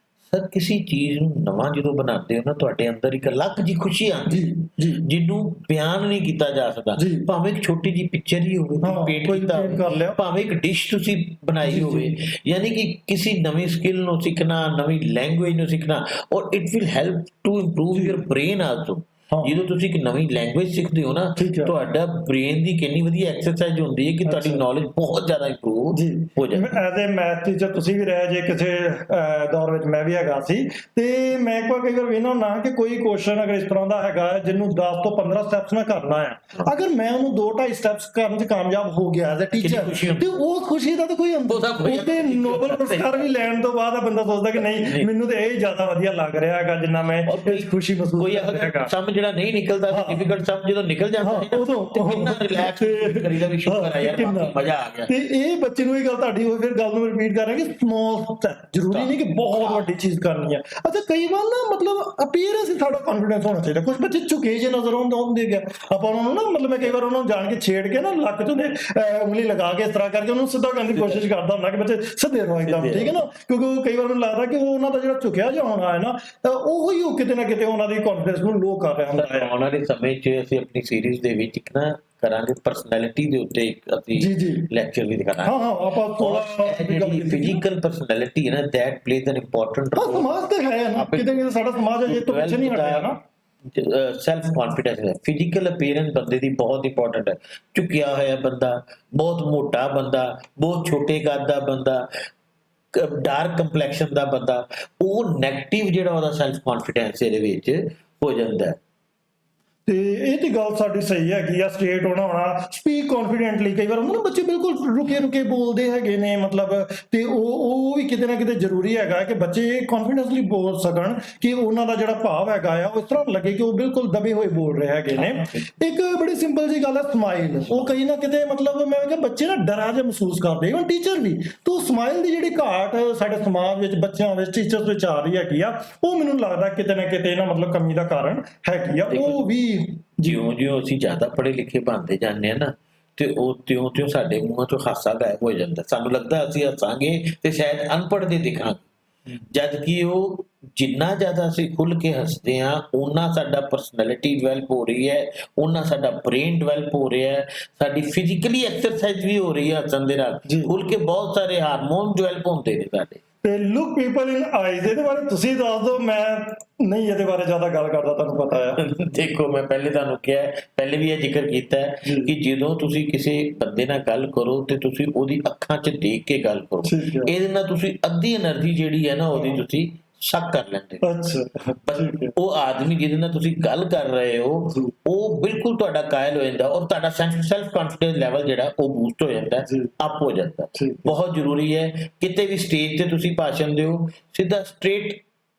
ਸਰ ਕਿਸੇ ਚੀਜ਼ ਨੂੰ ਨਵਾਂ ਜਦੋਂ ਬਣਾਉਂਦੇ ਹੋ ਨਾ, ਤੁਹਾਡੇ ਅੰਦਰ ਇੱਕ ਅਲੱਗ ਜੀ ਖੁਸ਼ੀ ਆਉਂਦੀ ਜੀ ਜਿਹਨੂੰ ਬਿਆਨ ਨਹੀਂ ਕੀਤਾ ਜਾ ਸਕਦਾ। ਭਾਵੇਂ ਇੱਕ ਛੋਟੀ ਜੀ ਪਿਕਚਰ ਹੀ ਹੋਵੇ, ਪੇਂਟ ਕੀਤਾ ਹੋਵੇ, ਭਾਵੇਂ ਇੱਕ ਡਿਸ਼ ਤੁਸੀਂ ਬਣਾਈ ਹੋਵੇ, ਯਾਨੀ ਕਿ ਕਿਸੇ ਨਵੀਂ ਸਕਿੱਲ ਨੂੰ ਸਿੱਖਣਾ, ਨਵੀਂ ਲੈਂਗੁਏਜ ਨੂੰ ਸਿੱਖਣਾ, ਔਰ it will help to improve your brain also. ਜਦੋਂ ਤੁਸੀਂ ਇੱਕ ਨਵੀਂ ਲੈਂਗੁਏਜ ਸਿੱਖਦੇ ਹੋ ਨਾ, ਤੁਹਾਡਾ ਬ੍ਰੇਨ ਦੀ ਕਿੰਨੀ ਵਧੀਆ ਐਕਸਰਸਾਈਜ਼ ਹੁੰਦੀ ਹੈ ਕਿ ਤੁਹਾਡੀ ਨੌਲੇਜ ਬਹੁਤ ਜ਼ਿਆਦਾ ਇੰਪਰੂਵ ਹੋ ਜਾਂਦੀ ਹੈ। ਐਜ਼ ਏ ਮੈਥ ਟੀਚਰ ਤੁਸੀਂ ਵੀ ਰਹੇ ਜੇ ਕਿਸੇ ਦੌਰ ਵਿੱਚ, ਮੈਂ ਵੀ ਹੈਗਾ ਸੀ, ਤੇ ਮੈਂ ਕਈ ਵਾਰ ਵੇਖਣਾ ਹੁੰਦਾ ਕਿ ਕੋਈ ਕੁਐਸਚਨ ਅਗਰ ਇਸ ਤਰ੍ਹਾਂ ਦਾ ਹੈਗਾ ਜਿਹਨੂੰ 10 ਤੋਂ 15 ਸਟੈਪਸ ਮੈਂ ਕਰਨਾ ਹੈ, ਅਗਰ ਮੈਂ ਉਹਨੂੰ 2-2.5 ਸਟੈਪਸ ਕਰਨ 'ਚ ਕਾਮਯਾਬ ਹੋ ਗਿਆ ਐਜ਼ ਏ ਟੀਚਰ, ਤੇ ਉਹ ਖੁਸ਼ੀ ਦਾ ਤਾਂ ਕੋਈ ਉਹਦੇ ਨੋਬਲ ਪੁਰਸਕਾਰ ਵੀ ਲੈਣ ਤੋਂ ਬਾਅਦ ਬੰਦਾ ਸੋਚਦਾ ਕਿ ਨਹੀਂ, ਮੈਨੂੰ ਤਾਂ ਇਹ ਜ਼ਿਆਦਾ ਵਧੀਆ ਲੱਗ ਰਿਹਾ ਹੈਗਾ ਜਿੰਨਾ ਮੈਂ ਖੁਸ਼ੀ ਮਹਿਸੂਸ ਕਰ ਰਿਹਾ ਹੈਗਾ। ਜਿਹੜਾ ਨਹੀਂ ਨਿਕਲਦਾ ਡਿਫਿਕਲਟ ਸਮ ਜਦੋਂ ਨਿਕਲ ਜਾਂਦਾ ਹੈ ਉਦੋਂ ਤੇ ਕਿੰਨਾ ਰਿਲੈਕਸ ਕਰੀਦਾ ਵੀ ਸ਼ੁਕਰ ਆ ਯਾਰ ਮਜ਼ਾ ਆ ਗਿਆ। ਤੇ ਇਹ ਬੱਚੇ ਨੂੰ ਇਹ ਗੱਲ ਤੁਹਾਡੀ ਹੋਈ, ਫਿਰ ਗੱਲ ਨੂੰ ਰਿਪੀਟ ਕਰ ਰਹੇ ਕਿ ਸਮਾਲ ਸਟੈਪ, ਜ਼ਰੂਰੀ ਨਹੀਂ ਕਿ ਬਹੁਤ ਵੱਡੀ ਚੀਜ਼ ਕਰਨੀ ਹੈ। ਅੱਛਾ ਕਈ ਵਾਰ ਨਾ ਮਤਲਬ ਅਪੀਅਰੈਂਸ ਸਾਡਾ ਕੌਨਫੀਡੈਂਸ ਹੋਣਾ ਚਾਹੀਦਾ। ਕੁਝ ਬੱਚੇ ਝੁਕੇ ਜੇ ਨਜ਼ਰ ਆਉਂਦੇ ਗਿਆ, ਆਪਾਂ ਉਹਨਾਂ ਨੂੰ ਨਾ ਮਤਲਬ ਮੈਂ ਕਈ ਵਾਰ ਉਹਨਾਂ ਨੂੰ ਜਾਣ ਕੇ ਛੇੜ ਕੇ ਨਾ ਲੱਕ ਤੋਂ ਉਂਗਲੀ ਲਗਾ ਕੇ ਇਸ ਤਰ੍ਹਾਂ ਕਰਕੇ ਉਹਨੂੰ ਸਿੱਧਾ ਕਰਨ ਦੀ ਕੋਸ਼ਿਸ਼ ਕਰਦਾ ਹੁੰਦਾ ਕਿ ਬੱਚੇ ਸਿੱਧੇ ਰਹੋ ਇੱਕਦਮ, ਠੀਕ ਹੈ ਨਾ, ਕਿਉਂਕਿ ਕਈ ਵਾਰ ਮੈਨੂੰ ਲੱਗਦਾ ਕਿ ਉਹ ਉਹਨਾਂ ਦਾ ਜਿਹੜਾ ਝੁਕਿਆ ਜਿਹਾ ਹੋਣਾ ਹੈ ਨਾ, ਉਹ ਹੀ ਉਹ ਕਿਤੇ ਨਾ ਕਿਤੇ ਉਹਨਾਂ ਦੀ ਕੌਨਫੀਡੈਂਸ ਨੂੰ ਲੋ ਕਰ ਰਿਹਾ ਹੁੰਦਾ ਹੈ। ਆਉਣ ਵਾਲੇ ਸਮੇਂ 'ਚ ਅਸੀਂ ਆਪਣੀ ਸੀਰੀਜ਼ ਦੇ ਵਿੱਚ ਇੱਕ ਨਾ ਕਰਾਂਗੇ ਪਰਸਨੈਲਿਟੀ ਦੇ ਉੱਤੇ ਇੱਕ ਅਸੀਂ ਲੈਕਚਰ ਵੀ ਦਿਖਾਣਾ। ਹਾਂ ਆਪਾਂ ਥੋੜਾ ਫਿਜ਼ੀਕਲ ਪਰਸਨੈਲਿਟੀ ਹੈ ਨਾ, that plays an important role. ਸਮਾਜ ਤੇ ਹੈ ਨਾ, ਕਿਤੇ ਸਾਡਾ ਸਮਾਜ ਅਜੇ ਤੋਂ ਪਿੱਛੇ ਨਹੀਂ ਹਟਿਆ ਨਾ। ਸੈਲਫ ਕੌਨਫੀਡੈਂਸ ਹੈ, ਫਿਜ਼ੀਕਲ ਅਪੀਅਰੈਂਸ ਬੰਦੇ ਦੀ ਬਹੁਤ ਇੰਪੋਰਟੈਂਟ ਹੈ। ਝੁਕਿਆ ਹੋਇਆ ਬੰਦਾ, ਬਹੁਤ ਮੋਟਾ ਬੰਦਾ, ਬਹੁਤ ਛੋਟੇ ਕੱਦ ਦਾ ਬੰਦਾ, ਡਾਰਕ ਕੰਪਲੈਕਸ਼ਨ ਦਾ ਬੰਦਾ, ਉਹ ਨੈਗੇਟਿਵ ਜਿਹੜਾ ਉਹਦਾ ਸੈਲਫ ਕੌਨਫੀਡੈਂਸ ਇਹਦੇ ਵਿੱਚ ਹੋ ਜਾਂਦਾ ਹੈ। ਤੇ ਇਹ ਤੇ ਗੱਲ ਸਾਡੀ ਸਹੀ ਹੈਗੀ ਆ, ਸਟੇਟ ਹੋਣਾ ਸਪੀਕ ਕੌਨਫੀਡੈਂਟਲੀ। ਕਈ ਵਾਰ ਹੁੰਦਾ ਨਾ ਬੱਚੇ ਬਿਲਕੁਲ ਰੁਕੇ ਬੋਲਦੇ ਹੈਗੇ ਨੇ ਮਤਲਬ, ਤੇ ਉਹ ਵੀ ਕਿਤੇ ਨਾ ਕਿਤੇ ਜ਼ਰੂਰੀ ਹੈਗਾ ਕਿ ਬੱਚੇ ਕੌਨਫੀਡੈਂਸਲੀ ਬੋਲ ਸਕਣ, ਕਿ ਉਹਨਾਂ ਦਾ ਜਿਹੜਾ ਭਾਵ ਹੈਗਾ ਆ ਉਹ ਇਸ ਤਰ੍ਹਾਂ ਲੱਗੇ ਕਿ ਉਹ ਬਿਲਕੁਲ ਦਬੇ ਹੋਏ ਬੋਲ ਰਹੇ ਹੈਗੇ ਨੇ। ਇੱਕ ਬੜੀ ਸਿੰਪਲ ਜੀ ਗੱਲ ਹੈ ਸਮਾਈਲ, ਉਹ ਕਈ ਨਾ ਕਿਤੇ ਮਤਲਬ ਮੈਂ ਕਿਹਾ ਬੱਚੇ ਨਾ ਡਰਾ ਜਿਹਾ ਮਹਿਸੂਸ ਕਰਦੇ, ਇਵਨ ਟੀਚਰ ਵੀ। ਤਾਂ ਸਮਾਈਲ ਦੀ ਜਿਹੜੀ ਘਾਟ ਸਾਡੇ ਸਮਾਜ ਵਿੱਚ ਬੱਚਿਆਂ ਵਿੱਚ ਟੀਚਰਸ ਵਿੱਚ ਆ ਰਹੀ ਹੈਗੀ ਆ, ਉਹ ਮੈਨੂੰ ਲੱਗਦਾ ਕਿਤੇ ਨਾ ਕਿਤੇ ਨਾ ਮਤਲਬ ਕਮੀ ਦਾ ਕਾਰਨ ਹੈਗੀ ਆ। ਉਹ ਵੀ ਜਿਉਂ ਅਸੀਂ ਜ਼ਿਆਦਾ ਪੜ੍ਹੇ ਲਿਖੇ ਬਣਦੇ ਜਾਂਦੇ ਆ ਨਾ, ਤੇ ਉਹ ਤਿਉਂ ਸਾਡੇ ਮੂੰਹਾਂ ਚੋਂ ਹਾਸਾ ਗਾਇਬ ਹੋ ਜਾਂਦਾ। ਸਾਨੂੰ ਲੱਗਦਾ ਅਸੀਂ ਹੱਸਾਂਗੇ ਤੇ ਸ਼ਾਇਦ ਅਨਪੜ੍ਹ ਦੇ ਦਿਖਾਂਗੇ, ਜਦ ਕਿ ਉਹ ਜਿੰਨਾ ਜ਼ਿਆਦਾ ਅਸੀਂ ਖੁੱਲ ਕੇ ਹੱਸਦੇ ਹਾਂ ਓਨਾ ਸਾਡਾ ਪਰਸਨੈਲਿਟੀ ਡਿਵੈਲਪ ਹੋ ਰਹੀ ਹੈ, ਓਨਾ ਸਾਡਾ ਬ੍ਰੇਨ ਡਿਵੈਲਪ ਹੋ ਰਿਹਾ ਹੈ, ਸਾਡੀ ਫਿਜ਼ੀਕਲੀ ਐਕਸਰਸਾਈਜ਼ ਵੀ ਹੋ ਰਹੀ ਹੈ ਹੱਸਣ ਦੇ ਨਾਲ। ਖੁੱਲ ਕੇ ਬਹੁਤ ਸਾਰੇ ਹਾਰਮੋਨ ਡਿਵੈਲਪ ਹੁੰਦੇ ਨੇ ਸਾਡੇ। ਤੇ ਲੁੱਕ ਪੀਪਲ ਇਨ ਆਈਜ਼, ਇਹਦੇ ਬਾਰੇ ਤੁਸੀਂ ਦੱਸ ਦਿਓ, ਮੈਂ ਨਹੀਂ ਇਹਦੇ ਬਾਰੇ ਜ਼ਿਆਦਾ ਗੱਲ ਕਰਦਾ, ਤੁਹਾਨੂੰ ਪਤਾ ਆ। ਦੇਖੋ ਮੈਂ ਪਹਿਲੇ ਤੁਹਾਨੂੰ ਕਿਹਾ, ਪਹਿਲੇ ਵੀ ਇਹ ਜ਼ਿਕਰ ਕੀਤਾ ਹੈ ਕਿ ਜਦੋਂ ਤੁਸੀਂ ਕਿਸੇ ਬੰਦੇ ਨਾਲ ਗੱਲ ਕਰੋ ਤੇ ਤੁਸੀਂ ਉਹਦੀ ਅੱਖਾਂ 'ਚ ਦੇਖ ਕੇ ਗੱਲ ਕਰੋ। ਇਹਦੇ ਨਾਲ ਤੁਸੀਂ ਅੱਧੀ એનર્ਜੀ ਜਿਹੜੀ ਹੈ ਨਾ ਉਹਦੀ ਤੁਸੀਂ ਸ਼ੱਕ ਕਰ ਲੈਂਦੇ। ਅੱਛਾ, ਉਹ ਆਦਮੀ ਜਿਹਦੇ ਨਾਲ ਤੁਸੀਂ ਗੱਲ ਕਰ ਰਹੇ ਹੋ ਉਹ ਬਿਲਕੁਲ ਤੁਹਾਡਾ ਕਾਇਲ ਹੋ ਜਾਂਦਾ, ਔਰ ਤੁਹਾਡਾ ਸੈਲਫ ਕੌਨਫੀਡੈਂਸ ਲੈਵਲ ਜਿਹੜਾ ਉਹ ਬੂਸਟ ਹੋ ਜਾਂਦਾ, ਅਪ ਹੋ ਜਾਂਦਾ। ਬਹੁਤ ਜ਼ਰੂਰੀ ਹੈ ਕਿਤੇ ਵੀ ਸਟੇਜ ਤੇ ਤੁਸੀਂ ਭਾਸ਼ਣ ਦਿਓ, ਸਿੱਧਾ ਸਟ੍ਰੇਟ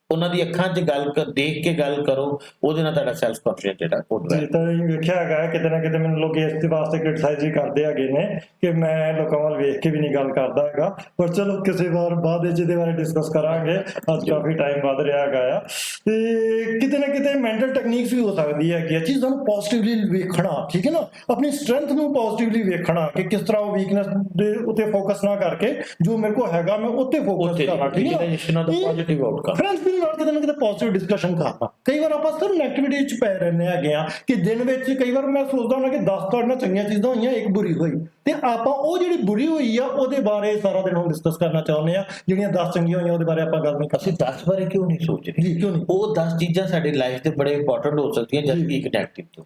ਉਹਨਾਂ ਦੀ ਅੱਖਾਂ 'ਚ ਗੱਲ ਦੇਖ ਕੇ ਗੱਲ ਕਰੋ, ਉਹਦੇ ਨਾਲ ਤੁਹਾਡਾ ਸੈਲਫ ਕੌਨਫੀਡੈਂਸ ਜਿਹੜਾ ਉਹ ਤਾਂ ਵੇਖਿਆ ਹੈਗਾ ਕਿਤੇ ਨਾ ਕਿਤੇ ਮੈਨੂੰ ਲੋਕ ਇਸ ਵਾਸਤੇ ਕ੍ਰਿਟਿਸਾਈਜ਼ ਵੀ ਕਰਦੇ ਹੈਗੇ ਨੇ ਕਿ ਮੈਂ ਲੋਕਾਂ ਵੱਲ ਵੇਖ ਕੇ ਵੀ ਨਹੀਂ ਗੱਲ ਕਰਦਾ ਹੈਗਾ। ਪਰ ਚਲੋ ਕਿਸੇ ਵਾਰ ਬਾਅਦ ਵਿੱਚ ਇਹਦੇ ਬਾਰੇ ਡਿਸਕਸ ਕਰਾਂਗੇ, ਅੱਜ ਕਾਫੀ ਟਾਈਮ ਵੱਧ ਰਿਹਾ ਹੈਗਾ ਆ। ਤੇ ਕਿਤੇ ਨਾ ਕਿਤੇ ਮੈਂਟਲ ਟੈਕਨੀਕਸ ਵੀ ਹੋ ਸਕਦੀ ਹੈ ਕਿ ਚੀਜ਼ਾਂ ਨੂੰ ਪੋਜ਼ਿਟਿਵਲੀ ਵੇਖਣਾ, ਠੀਕ ਹੈ ਨਾ, ਆਪਣੀ ਸਟਰੈਂਥ ਨੂੰ ਪੋਜ਼ਿਟਿਵਲੀ ਵੇਖਣਾ ਕਿ ਕਿਸ ਤਰ੍ਹਾਂ ਉਹ ਵੀਕਨੈਸ ਦੇ ਉੱਤੇ ਫੋਕਸ ਨਾ ਕਰਕੇ ਜੋ ਮੇਰੇ ਕੋਲ ਹੈਗਾ ਮੈਂ ਉੱਤੇ ਫੋਕਸ ਕਰਾਂ, ਠੀਕ ਹੈ ਨਾ। ਫਰੈਂਡਸ ਵੀ ਨਾਲ ਕਿਤੇ ਨਾ ਕਿਤੇ ਪੋਜ਼ਿਟਿਵ ਡਿਸਕਸ਼ਨ ਕਰਨਾ। ਕਈ ਵਾਰ ਆਪਾਂ ਸਿਰਫ ਨੈਗੇਟਿਵਿਟੀ ਵਿੱਚ ਪੈ ਰਹਿੰਦੇ ਹੈਗੇ ਆ ਕਿ ਦਿਨ ਵਿੱਚ ਕਈ ਵਾਰ ਮੈਂ ਸੋਚਦਾ ਹੁੰਦਾ ਕਿ 10 ਤੁਹਾਡੇ ਨਾਲ ਚੰਗੀਆਂ ਚੀਜ਼ਾਂ ਹੋਈਆਂ, ਇੱਕ ਬੁਰੀ ਹੋਈ, ਤੇ ਆਪਾਂ ਉਹ ਜਿਹੜੀ ਬੁਰੀ ਹੋਈ ਆ ਉਹਦੇ ਬਾਰੇ ਸਾਰਾ ਦਿਨ ਹੁਣ ਡਿਸਕਸ ਕਰਨਾ ਚਾਹੁੰਦੇ ਆ। ਜਿਹੜੀਆਂ 10 ਚੰਗੀਆਂ ਹੋਈਆਂ ਉਹਦੇ ਬਾਰੇ ਆਪਾਂ ਗੱਲ ਨਹੀਂ ਕਰਦੇ। 10 ਬਾਰੇ ਕਿਉਂ ਨਹੀਂ ਸੋਚ ਰਹੇ? ਕਿਉਂ ਨਹੀਂ? ਉਹ 10 ਚੀਜ਼ਾਂ ਸਾਡੇ ਲਾਈਫ ਤੇ ਬੜੇ ਇੰਪੋਰਟੈਂਟ ਹੋ ਸਕਦੀਆਂ ਜਦ ਕਿ ਇੱਕ ਨੈਗੇਟਿਵ ਤੋਂ।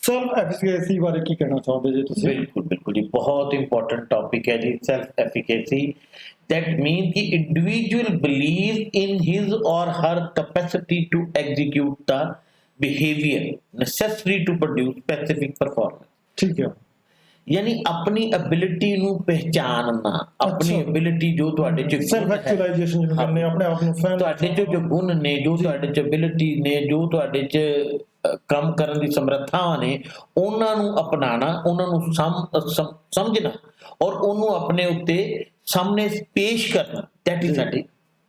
ਸੈਲਫ ਐਫੀਕੇਸੀ ਬਾਰੇ ਕੀ ਕਹਿਣਾ ਚਾਹੁੰਦੇ ਜੀ ਤੁਸੀਂ? ਬਿਲਕੁਲ ਜੀ, ਬਹੁਤ ਇੰਪੋਰਟੈਂਟ ਟੌਪਿਕ ਹੈ ਜੀ self ਐਫੀਕੇਸੀ। That means the individual believes in his or her capacity to execute the behavior necessary to produce specific performance. ਠੀਕ ਹੈ, ਯਾਨੀ ਆਪਣੀ ਐਬਿਲਿਟੀ ਨੂੰ ਪਹਿਚਾਨਣਾ, ਆਪਣੀ ਐਬਿਲਿਟੀ ਜੋ ਤੁਹਾਡੇ ਚ ਸੈਲਫ ਐਕਚੁਅਲਾਈਜੇਸ਼ਨ ਜਿਹਨੂੰ ਕਹਿੰਦੇ ਆਪਣੇ ਆਪ ਨੂੰ ਤੁਹਾਡੇ ਚ ਜੋ ਗੁਣ ਨੇ, ਜੋ ਤੁਹਾਡੇ ਚ ਐਬਿਲਿਟੀ ਨੇ, ਜੋ ਤੁਹਾਡੇ ਚ ਕੰਮ ਕਰਨ ਦੀ ਸਮਰੱਥਾਵਾਂ ਨੇ, ਉਹਨਾਂ ਨੂੰ ਅਪਣਾਉਣਾ, ਉਹਨਾਂ ਨੂੰ ਸਮਝਣਾ ਔਰ ਉਹਨੂੰ ਆਪਣੇ ਉੱਤੇ ਸਾਹਮਣੇ ਪੇਸ਼ ਕਰਨਾ, ਦੈਟ ਇਜ਼ ਸਾਡੀ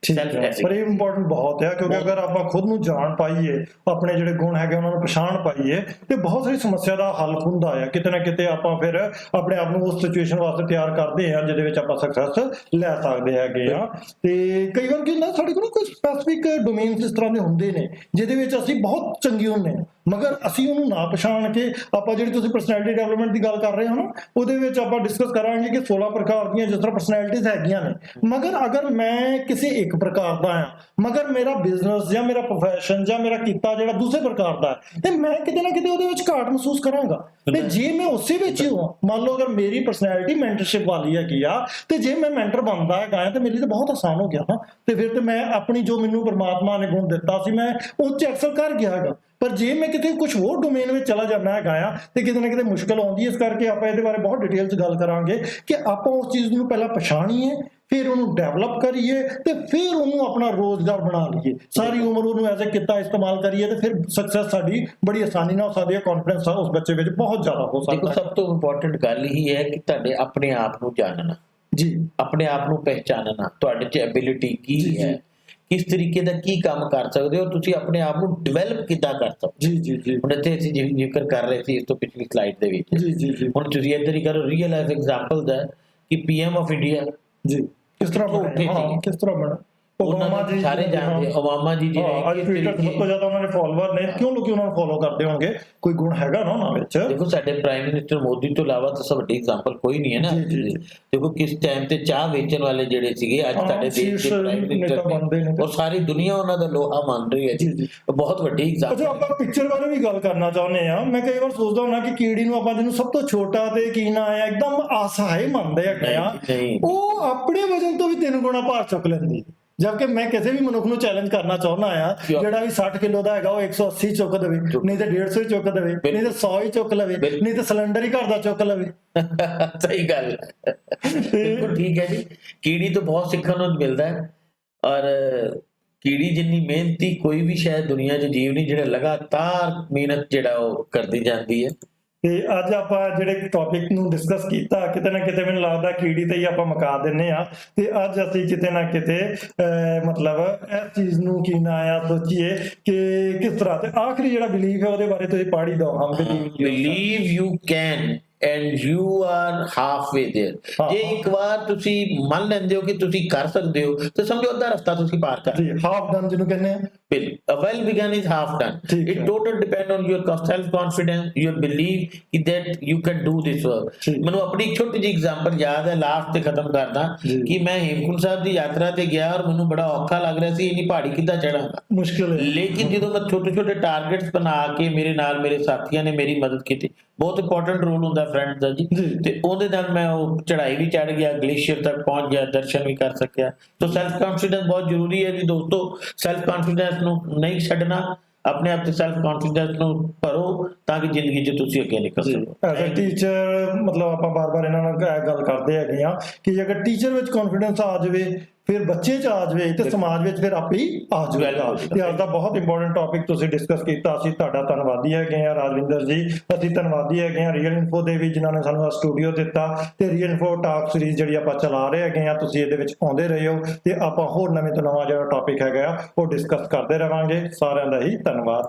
ਸੈਲਫ ਐਫੀਕੇਸੀ। ਪਰ ਇਹ ਇੰਪੋਰਟੈਂਟ ਬਹੁਤ ਹੈ ਕਿਉਂਕਿ ਅਗਰ ਆਪਾਂ ਖੁਦ ਨੂੰ ਜਾਣ ਪਾਈਏ, ਆਪਣੇ ਜਿਹੜੇ ਗੁਣ ਹੈਗੇ ਉਹਨਾਂ ਨੂੰ ਪਛਾਣ ਪਾਈਏ, ਤੇ ਬਹੁਤ ਸਾਰੀ ਸਮੱਸਿਆ ਦਾ ਹੱਲ ਹੁੰਦਾ ਹੈ। ਕਿਤੇ ਨਾ ਕਿਤੇ ਆਪਾਂ ਫਿਰ ਆਪਣੇ ਆਪ ਨੂੰ ਉਸ ਸਿਚੁਏਸ਼ਨ ਵਾਸਤੇ ਤਿਆਰ ਕਰਦੇ ਹਾਂ ਜਿਹਦੇ ਵਿੱਚ ਆਪਾਂ ਸਕਸੈਸ ਲੈ ਸਕਦੇ ਹੈਗੇ ਆ। ਤੇ ਕਈ ਵਾਰ ਕੀ ਹੁੰਦਾ ਸਾਡੇ ਕੋਲ ਕੋਈ ਸਪੈਸੀਫਿਕ ਡੋਮੇਨਸ ਇਸ ਤਰ੍ਹਾਂ ਦੇ ਹੁੰਦੇ ਨੇ ਜਿਹਦੇ ਵਿੱਚ ਅਸੀਂ ਬਹੁਤ ਚੰਗੇ ਹੁੰਦੇ ਹਾਂ, ਮਗਰ ਅਸੀਂ ਉਹਨੂੰ ਨਾ ਪਛਾਣ ਕੇ ਆਪਾਂ ਜਿਹੜੀ ਤੁਸੀਂ ਪਰਸਨੈਲਿਟੀ ਡਿਵੈਲਪਮੈਂਟ ਦੀ ਗੱਲ ਕਰ ਰਹੇ ਹੋ ਨਾ, ਉਹਦੇ ਵਿੱਚ ਆਪਾਂ ਡਿਸਕਸ ਕਰਾਂਗੇ ਕਿ 16 ਪ੍ਰਕਾਰ ਦੀਆਂ ਜਿਸ ਤਰ੍ਹਾਂ ਪਰਸਨੈਲਿਟੀਜ਼ ਹੈਗੀਆਂ ਨੇ। ਮਗਰ ਅਗਰ ਮੈਂ ਕਿਸੇ ਇੱਕ ਪ੍ਰਕਾਰ ਦਾ ਆ, ਮਗਰ ਮੇਰਾ ਬਿਜ਼ਨਸ ਜਾਂ ਮੇਰਾ ਪ੍ਰੋਫੈਸ਼ਨ ਜਾਂ ਮੇਰਾ ਕੀਤਾ ਜਿਹੜਾ ਦੂਸਰੇ ਪ੍ਰਕਾਰ ਦਾ ਹੈ, ਤੇ ਮੈਂ ਕਿਤੇ ਨਾ ਕਿਤੇ ਉਹਦੇ ਵਿੱਚ ਘਾਟ ਮਹਿਸੂਸ ਕਰਾਂਗਾ। ਤੇ ਜੇ ਮੈਂ ਉਸੇ ਵਿੱਚ ਹੀ ਹਾਂ, ਮੰਨ ਲਓ ਅਗਰ ਮੇਰੀ ਪਰਸਨੈਲਿਟੀ ਮੈਂਟਰਸ਼ਿਪ ਵਾਲੀ ਹੈਗੀ ਆ, ਤੇ ਜੇ ਮੈਂ ਮੈਂਟਰ ਬਣਦਾ ਹੈਗਾ ਤੇ ਮੇਰੇ ਲਈ ਤਾਂ ਬਹੁਤ ਆਸਾਨ ਹੋ ਗਿਆ ਨਾ। ਤੇ ਫਿਰ ਤੇ ਮੈਂ ਆਪਣੀ ਜੋ ਮੈਨੂੰ ਪਰਮਾਤਮਾ ਨੇ ਗੁਣ ਦਿੱਤਾ ਸੀ ਮੈਂ ਉਹ 'ਚ ਐਕਸਲ ਕਰ ਗਿਆ ਹੈਗਾ। ਪਰ ਜੇ ਮੈਂ ਕਿਤੇ ਕੁਝ ਹੋਰ ਡੋਮੇਨ ਵਿੱਚ ਚਲਾ ਜਾਂਦਾ ਹੈਗਾ ਆ ਤੇ ਕਿਤੇ ਨਾ ਕਿਤੇ ਮੁਸ਼ਕਲ ਆਉਂਦੀ ਹੈ। ਇਸ ਕਰਕੇ ਆਪਾਂ ਇਹਦੇ ਬਾਰੇ ਬਹੁਤ ਡਿਟੇਲ 'ਚ ਗੱਲ ਕਰਾਂਗੇ ਕਿ ਆਪਾਂ ਉਸ ਚੀਜ਼ ਨੂੰ ਪਹਿਲਾਂ ਪਛਾਣੀਏ, ਫਿਰ ਉਹਨੂੰ ਡਿਵੈਲਪ ਕਰੀਏ ਤੇ ਫਿਰ ਉਹਨੂੰ ਆਪਣਾ ਰੋਜ਼ਗਾਰ ਬਣਾ ਲਈਏ। ਸਾਰੀ ਉਮਰ ਉਹਨੂੰ ਐਜ਼ ਅ ਕਿੱਤਾ ਇਸਤੇਮਾਲ ਕਰੀਏ ਤੇ ਫਿਰ ਸਕਸੈਸ ਸਾਡੀ ਬੜੀ ਆਸਾਨੀ ਨਾਲ ਹੋ ਸਕਦੀ ਹੈ। ਕੌਨਫੀਡੈਂਸ ਉਸ ਬੱਚੇ ਵਿੱਚ ਬਹੁਤ ਜ਼ਿਆਦਾ ਹੋ ਦੇਖੋ ਸਕਦਾ ਹੈ। ਸਭ ਤੋਂ ਇੰਪੋਰਟੈਂਟ ਗੱਲ ਹੀ ਹੈ ਕਿ ਤੁਹਾਡੇ ਆਪਣੇ ਆਪ ਨੂੰ ਜਾਣਨਾ, ਜੀ ਆਪਣੇ ਆਪ ਨੂੰ ਪਹਿਚਾਨਣਾ, ਤੁਹਾਡੇ 'ਚ ਐਬਿਲਿਟੀ ਕੀ ਜੀ, ਹੈ, ਕਿਸ ਤਰੀਕੇ ਦਾ ਕੀ ਕੰਮ ਕਰ ਸਕਦੇ ਹੋ, ਤੁਸੀਂ ਆਪਣੇ ਆਪ ਨੂੰ ਡਿਵੈਲਪ ਕਿੱਦਾਂ ਕਰ ਸਕਦੇ ਜੀ ਜੀ ਜੀ ਹੋ। ਹੁਣ ਇੱਥੇ ਅਸੀਂ ਜ਼ਿਕਰ ਕਰ ਰਹੇ ਸੀ ਇਸ ਤੋਂ ਪਿਛਲੀ ਸਲਾਈਡ ਦੇ ਵਿੱਚ, ਜੀ ਜੀ ਜੀ ਹੁਣ ਤੁਸੀਂ ਇੱਧਰ ਹੀ ਕਰੋ ਰੀਅਲ ਲਾਈਫ ਐਗਜ਼ਾਮਪਲ ਦਾ ਕਿ ਪੀਐਮ ਆਫ ਇੰਡੀਆ ਜੀ ਕਿਸ ਤਰ੍ਹਾਂ ਕਿੱਥੋਂ ਬਣੇ, ਉੱਠੇ ਹਾਂ ਸੀ? ਕਿਸ ਤਰ੍ਹਾਂ ਬਣਾ ਉਹਨਾਂ ਓਬਾਮਾ ਨੂੰ ਸਾਰੇ ਜਾਣਦੇ, ਓਬਾਮਾ ਜੀ ਹਾਂ, ਅੱਜ ਜਿਹੜੇ ਟਵਿੱਟਰ ਸਭ ਤੋਂ ਜ਼ਿਆਦਾ ਉਹਨਾਂ ਦੇ ਫਾਲੋਅਰ ਨੇ। ਕਿਉਂ ਲੋਕੀ ਉਹਨਾਂ ਨੂੰ ਫੋਲੋ ਕਰਦੇ ਹੋਣਗੇ? ਕੋਈ ਗੁਣ ਹੈਗਾ ਨਾ ਉਹਨਾਂ ਵਿੱਚ। ਦੇਖੋ ਸਾਡੇ ਪ੍ਰਾਈਮ ਮਿਨਿਸਟਰ ਮੋਦੀ ਤੋਂ ਇਲਾਵਾ ਤਾਂ ਸਭ ਵੱਡੀ ਐਗਜ਼ਾਮਪਲ ਕੋਈ ਨਹੀਂ ਹੈ ਨਾ। ਜੀ, ਜੀ, ਜੀ। ਦੇਖੋ ਕਿਸ ਟਾਈਮ ਤੇ ਚਾਹ ਵੇਚਣ ਵਾਲੇ ਜਿਹੜੇ ਸੀਗੇ ਅੱਜ ਹਾਂ, ਸਾਡੇ ਦੇਸ਼ ਸ਼ੀਰਸ਼ ਦੇ ਪ੍ਰਾਈਮ ਨੇਤਾ ਬਣਦੇ ਨੇ। ਮਿਨਿਸਟਰ ਔਰ ਸਾਰੀ ਦੁਨੀਆ ਉਹਨਾਂ ਦਾ ਲੋਹਾ ਮੰਨ ਰਹੀ ਹੈ ਜੀ, ਜੀ। ਜੀ। ਬਹੁਤ ਵੱਡੀ ਅੱਛਾ, ਐਗਜ਼ਾਮਪਲ। ਆਪਾਂ ਪਿਕਚਰ ਬਾਰੇ ਵੀ ਗੱਲ ਕਰਨਾ ਚਾਹੁੰਦੇ ਆ। ਮੈਂ ਕਈ ਵਾਰ ਸੋਚਦਾ ਹੁੰਦਾ ਕਿ ਕੀੜੀ ਨੂੰ ਆਪਾਂ ਜਿਹਨੂੰ ਸਭ ਤੋਂ ਛੋਟਾ ਤੇ ਕੀ ਨਾ ਆਇਆ ਇੱਕਦਮ ਅਸਹਾਏ ਮੰਨਦੇ ਹੈਗੇ ਆ, ਨਹੀਂ। ਉਹ ਆਪਣੇ ਵਜਨ ਤੋਂ ਵੀ 3 ਗੁਣਾ ਭਾਰ ਚੁੱਕ ਲੈਂਦੀ। ਜਦਕਿ ਮੈਂ ਕਿਸੇ ਵੀ ਮਨੁੱਖ ਨੂੰ ਚੈਲੰਜ ਕਰਨਾ ਚਾਹੁੰਦਾ ਆ, ਜਿਹੜਾ ਵੀ 60 ਕਿਲੋ ਦਾ ਹੈਗਾ ਉਹ 180 ਚੁੱਕ ਦੇਵੇ, ਨਹੀਂ ਤੇ 150 ਹੀ ਚੁੱਕ ਦੇਵੇ, ਨਹੀਂ ਤੇ 100 ਹੀ ਚੁੱਕ ਲਵੇ, ਨਹੀਂ ਤੇ ਸਿਲੰਡਰ ਹੀ ਘਰ ਦਾ ਚੁੱਕ ਲਵੇ। ਸਹੀ ਗੱਲ ਹੈ। ਬਿਲਕੁਲ ਠੀਕ ਹੈ ਜੀ। ਕੀੜੀ ਤੋਂ ਬਹੁਤ ਸਿੱਖਣ ਨੂੰ ਮਿਲਦਾ ਹੈ ਔਰ ਕੀੜੀ ਜਿੰਨੀ ਮਿਹਨਤੀ ਕੋਈ ਵੀ ਸ਼ਾਇਦ ਦੁਨੀਆ 'ਚ ਜੀਵ ਨਹੀਂ ਜਿਹੜਾ ਲਗਾਤਾਰ ਮਿਹਨਤ ਜਿਹੜਾ ਉਹ ਕਰਦੀ ਜਾਂਦੀ ਹੈ। ਤੇ ਅੱਜ ਆਪਾਂ ਜਿਹੜੇ ਟੌਪਿਕ ਨੂੰ ਡਿਸਕਸ ਕੀਤਾ, ਕਿਤੇ ਨਾ ਕਿਤੇ ਮੈਨੂੰ ਲੱਗਦਾ ਕੀੜੀ ਤੇ ਹੀ ਆਪਾਂ ਮੁਕਾ ਦਿੰਨੇ ਆ। ਤੇ ਅੱਜ ਅਸੀਂ ਕਿਤੇ ਨਾ ਕਿਤੇ ਮਤਲਬ ਇਸ ਚੀਜ਼ ਨੂੰ ਕੀ ਨਾ ਆਇਆ ਸੋਚੀਏ ਕਿ ਕਿਸ ਤਰ੍ਹਾਂ। ਤੇ ਆਖਰੀ ਜਿਹੜਾ ਬਿਲੀਫ ਹੈ ਉਹਦੇ ਬਾਰੇ ਤੁਸੀਂ ਪੜ੍ਹ ਹੀ ਦਿਓ। ਹਮ believe you can and you are halfway there। ਜੇ ਇੱਕ ਵਾਰ ਤੁਸੀਂ ਮੰਨ ਲੈਂਦੇ ਹੋ ਕਿ ਤੁਸੀਂ ਕਰ ਸਕਦੇ ਹੋ ਤਾਂ ਸਮਝੋ ਅੱਧਾ ਰਸਤਾ ਤੁਸੀਂ ਪਾਰ ਕਰ ਜੀ, ਹਾਫ ਡਨ ਜਿਹਨੂੰ ਕਹਿੰਦੇ ਆ। well begun is half done। ਠੀਕ It ਹੈ। total depend on your self confidence, your belief that you can do this work। ਠੀਕ। ਮੈਨੂੰ ਆਪਣੀ ਛੋਟੀ ਜਿਹੀ ਐਗਜ਼ਾਮਪਲ ਯਾਦ ਹੈ, ਲਾਸਟ ਤੇ ਖਤਮ ਕਰਦਾ ਜੀ। ਕਿ ਮੈਂ ਹੇਮਕੁੰਟ ਸਾਹਿਬ ਦੀ ਯਾਤਰਾ ਤੇ ਗਿਆ ਔਰ ਮੈਨੂੰ ਬੜਾ ਔਖਾ ਲੱਗ ਰਿਹਾ ਸੀ, ਇੰਨੀ ਪਹਾੜੀ ਕਿੱਦਾਂ ਚੜਾਂਗਾ। ਮੁਸ਼ਕਿਲ ਹੈ। ਲੇਕਿਨ ਜਦੋਂ ਮੈਂ ਛੋਟੇ ਛੋਟੇ ਟਾਰਗੇਟਸ ਬਣਾ ਕੇ ਮੇਰੇ ਨਾਲ ਮੇਰੇ ਸਾਥੀਆਂ ਨੇ ਮੇਰੀ ਮਦਦ ਕੀਤੀ। ਬਹੁਤ ਇੰਪੋਰਟੈਂਟ ਰੋਲ ਹੁੰਦਾ ਫਰੈਂਡ ਦਾ ਜੀ। ਜੀ। ਤੇ ਉਹਦੇ ਨਾਲ ਮੈਂ ਉਹ ਚੜ੍ਹਾਈ ਵੀ ਚੜ੍ਹ ਗਿਆ, ਗਲੇਸ਼ੀਅਰ ਤੱਕ ਪਹੁੰਚ ਗਿਆ, ਦਰਸ਼ਨ ਵੀ ਕਰ ਸਕਿਆ। ਤਾਂ ਸੈਲਫ ਕੌਨਫੀਡੈਂਸ ਬਹੁਤ ਜ਼ਰੂਰੀ ਹੈ ਜੀ ਦੋਸਤੋ। ਸੈਲਫ ਕੌਨਫੀਡੈਂਸ ਨੂੰ ਨਹੀਂ ਛੱਡਣਾ, ਆਪਣੇ ਆਪ ਤੇ ਸੈਲਫ ਕੌਨਫੀਡੈਂਸ ਨੂੰ ਭਰੋ ਤਾਂ ਕਿ ਜ਼ਿੰਦਗੀ 'ਚ ਤੁਸੀਂ ਅੱਗੇ ਨਿਕਲ ਸਕੋ। ਐਜ਼ ਅ ਟੀਚਰ ਮਤਲਬ ਆਪਾਂ ਬਾਰ-ਬਾਰ ਇਹਨਾਂ ਨਾਲ ਇਹ ਗੱਲ ਕਰਦੇ ਹੈਗੇ ਆ ਕਿ ਅਗਰ ਟੀਚਰ ਵਿੱਚ ਕੌਨਫੀਡੈਂਸ ਆ ਜਾਵੇ, ਫਿਰ ਬੱਚੇ 'ਚ ਆ ਜਾਵੇ ਤੇ ਸਮਾਜ ਵਿੱਚ ਫਿਰ ਆਪੇ ਹੀ ਆ ਜਾਵੇਗਾ। ਤੇ ਅੱਜ ਦਾ ਬਹੁਤ ਇੰਪੋਰਟੈਂਟ ਟੌਪਿਕ ਤੁਸੀਂ ਡਿਸਕਸ ਕੀਤਾ। ਅਸੀਂ ਤੁਹਾਡਾ ਧੰਨਵਾਦੀ ਹੈਗੇ ਆ ਰਾਜਵਿੰਦਰ ਜੀ। ਅਸੀਂ ਧੰਨਵਾਦੀ ਹੈਗੇ ਆ ਰੀਅਲ ਇਨਫੋ ਦੇ ਵੀ, ਜਿਨ੍ਹਾਂ ਨੇ ਸਾਨੂੰ ਸਟੂਡੀਓ ਦਿੱਤਾ। ਤੇ ਰੀਅਲ ਇਨਫੋ ਟਾਕ ਸੀਰੀਜ਼ ਜਿਹੜੀ ਆਪਾਂ ਚਲਾ ਰਹੇ ਹੈਗੇ ਆ, ਤੁਸੀਂ ਇਹਦੇ ਵਿੱਚ ਆਉਂਦੇ ਰਹੋ ਤੇ ਆਪਾਂ ਹੋਰ ਨਵੇਂ ਤੋਂ ਨਵਾਂ ਜਿਹੜਾ ਟੌਪਿਕ ਹੈਗਾ ਆ ਉਹ ਡਿਸਕਸ ਕਰਦੇ ਰਵਾਂਗੇ। ਸਾਰਿਆਂ ਦਾ ਹੀ ਧੰਨਵਾਦ।